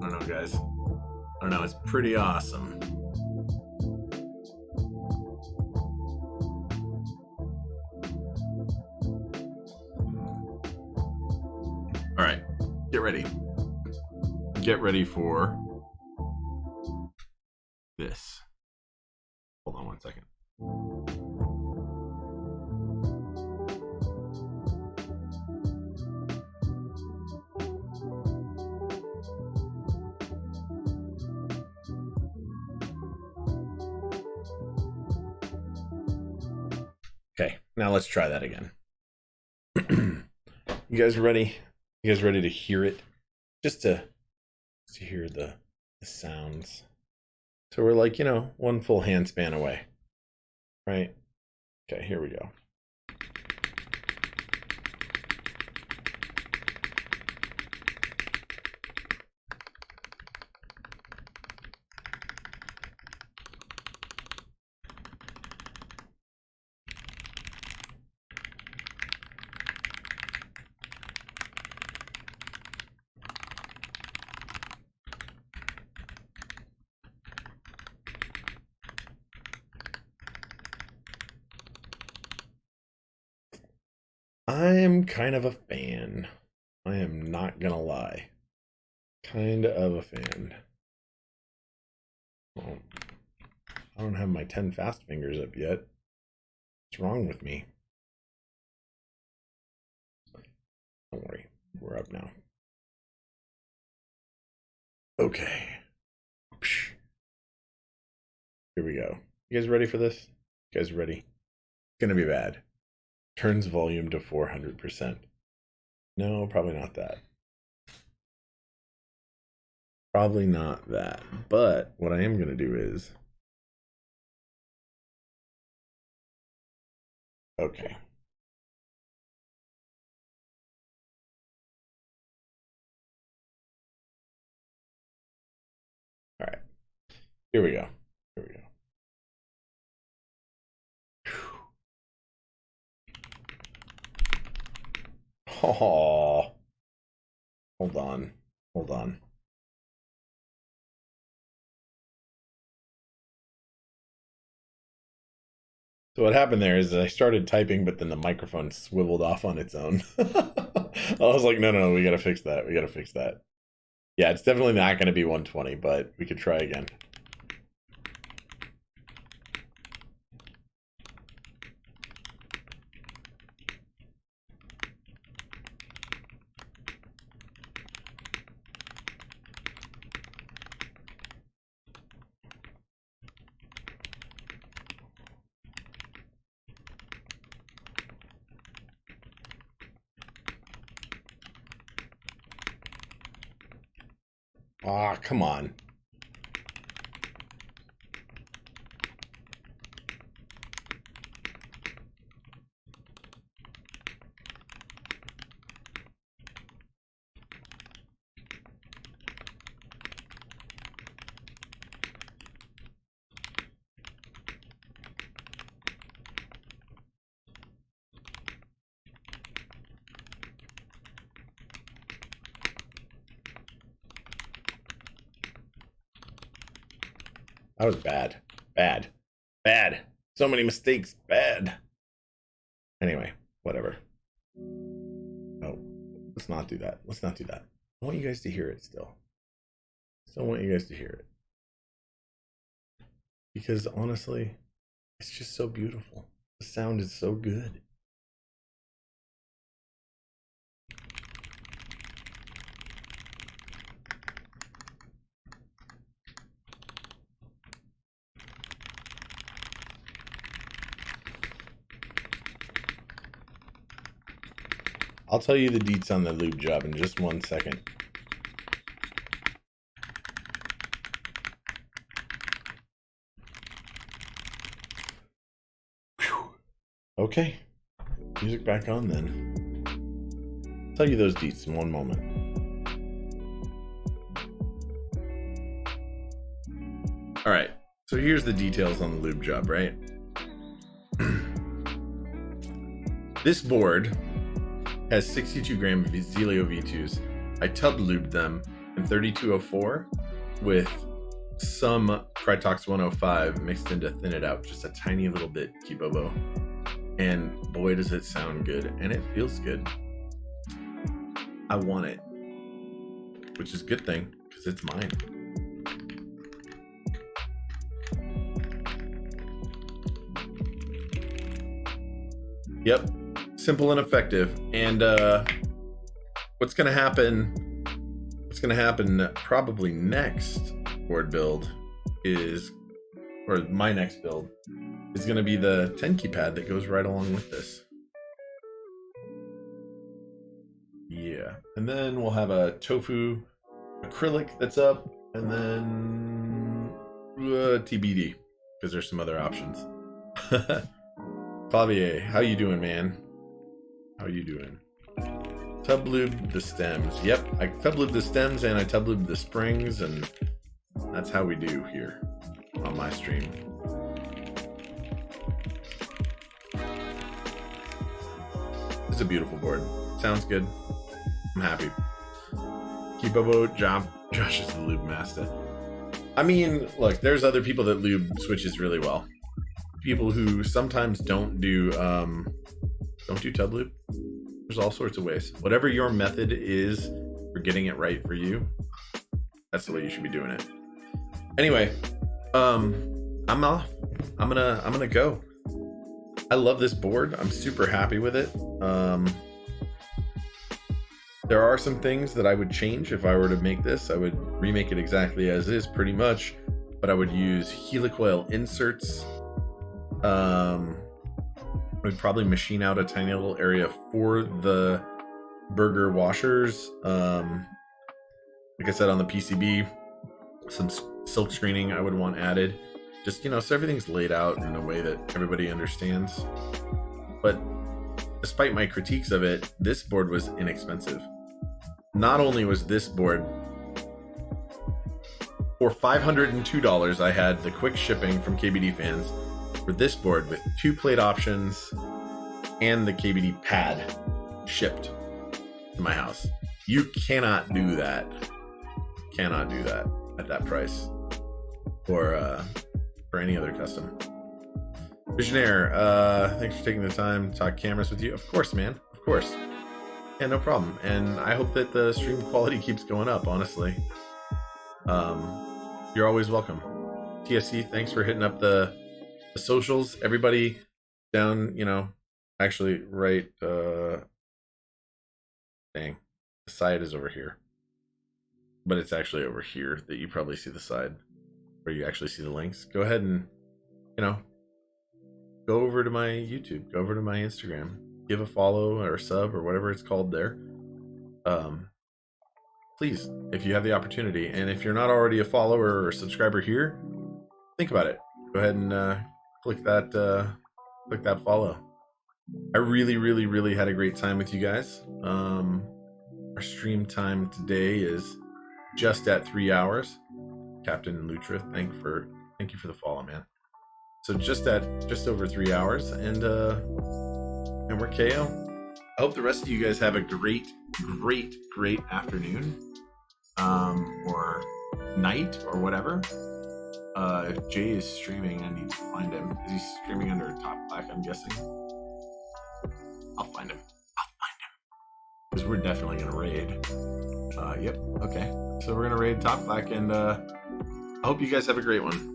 I don't know, guys. I don't know, it's pretty awesome. All right, get ready. Get ready for this. Hold on one second. Okay, now let's try that again. You guys ready? You guys ready to hear it? Just to hear the sounds. So we're like, you know, one full hand span away, right? Okay, here we go. I'm kind of a fan. I am not gonna lie. Kind of a fan. Well, I don't have my 10 fast fingers up yet. What's wrong with me? Don't worry, we're up now. Okay. Here we go. You guys ready for this? You guys ready? It's gonna be bad. Turns volume to 400%. No, probably not that. Probably not that. But what I am going to do is... Okay. All right. Here we go. Here we go. Oh, hold on. Hold on. So what happened there is I started typing, but then the microphone swiveled off on its own. I was like, no, we gotta fix that. We gotta fix that. Yeah, it's definitely not gonna be 120, but we could try again. Ah, come on. That was bad. Bad. Bad. So many mistakes. Bad. Anyway, whatever. No, let's not do that. Let's not do that. I want you guys to hear it still. Still want you guys to hear it. Because honestly, it's just so beautiful. The sound is so good. I'll tell you the deets on the lube job in just 1 second. Whew. Okay, music back on then. I'll tell you those deets in 1 moment. All right, so here's the details on the lube job, right? This board has 62 gram Zealio V2s. I tub lubed them in 3204 with some Krytox 105 mixed in to thin it out just a tiny little bit, Kibobo. And boy, does it sound good, and it feels good. I want it, which is a good thing because it's mine. Yep, simple and effective. And what's gonna happen probably next board build is, or my next build is gonna be the 10 keypad that goes right along with this. Yeah, and then we'll have a tofu acrylic that's up, and then TBD, because there's some other options. Clavier, how you doing, man? How you doing? Tub lube the stems. Yep, I tub lube the stems and I tub lube the springs, and that's how we do here on my stream. It's a beautiful board. Sounds good. I'm happy. Kibobo, Josh is the lube master. I mean, look, there's other people that lube switches really well. People who sometimes don't do tub lube. There's all sorts of ways. Whatever your method is for getting it right for you, that's the way you should be doing it. Anyway, I'm off. I'm gonna go. I love this board. I'm super happy with it. There are some things that I would change if I were to make this. I would remake it exactly as is, pretty much, but I would use helicoil inserts. Would probably machine out a tiny little area for the burger washers. Like I said, on the PCB, some silk screening I would want added. Just, you know, so everything's laid out in a way that everybody understands. But despite my critiques of it, this board was inexpensive. Not only was this board, for $502, I had the quick shipping from KBD fans for this board with 2 plate options and the KBD pad shipped to my house. You cannot do that. Cannot do that at that price for any other custom. Visionaire, thanks for taking the time to talk cameras with you. Of course, man. Of course. Yeah, no problem. And I hope that the stream quality keeps going up, honestly. You're always welcome. TSC, thanks for hitting up the socials. Everybody down, you know, actually right, dang, the side is over here. But it's actually over here that you probably see the side where you actually see the links. Go ahead and, you know, go over to my YouTube, go over to my Instagram, give a follow or a sub or whatever it's called there. Please, if you have the opportunity, and if you're not already a follower or a subscriber here, think about it. Go ahead and click that follow. I really had a great time with you guys. Our stream time today is just at 3 hours. Captain Lutra, thank you for the follow, man. So just over 3 hours, and we're KO. I hope the rest of you guys have a great afternoon, or night, or whatever. If Jay is streaming, I need to find him. Is he streaming under Top Black, I'm guessing? I'll find him. Because we're definitely gonna raid. Yep, okay. So we're gonna raid Top Black, and I hope you guys have a great one.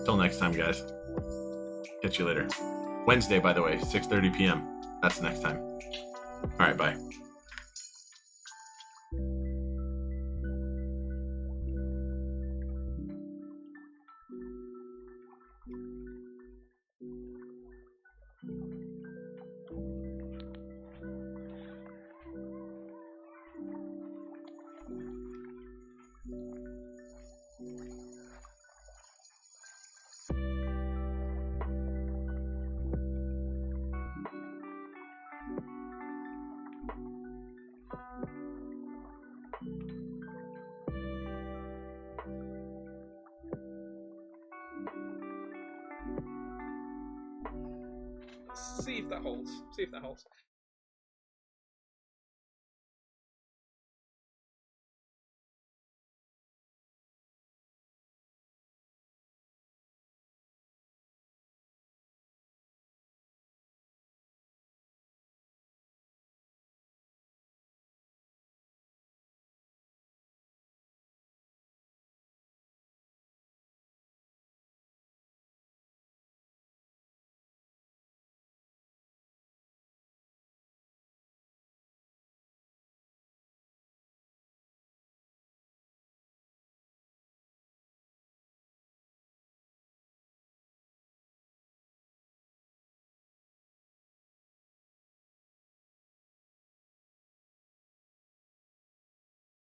Till next time, guys. Catch you later. Wednesday, by the way, 6:30 p.m. That's next time. All right, bye. see if that holds. See if that holds.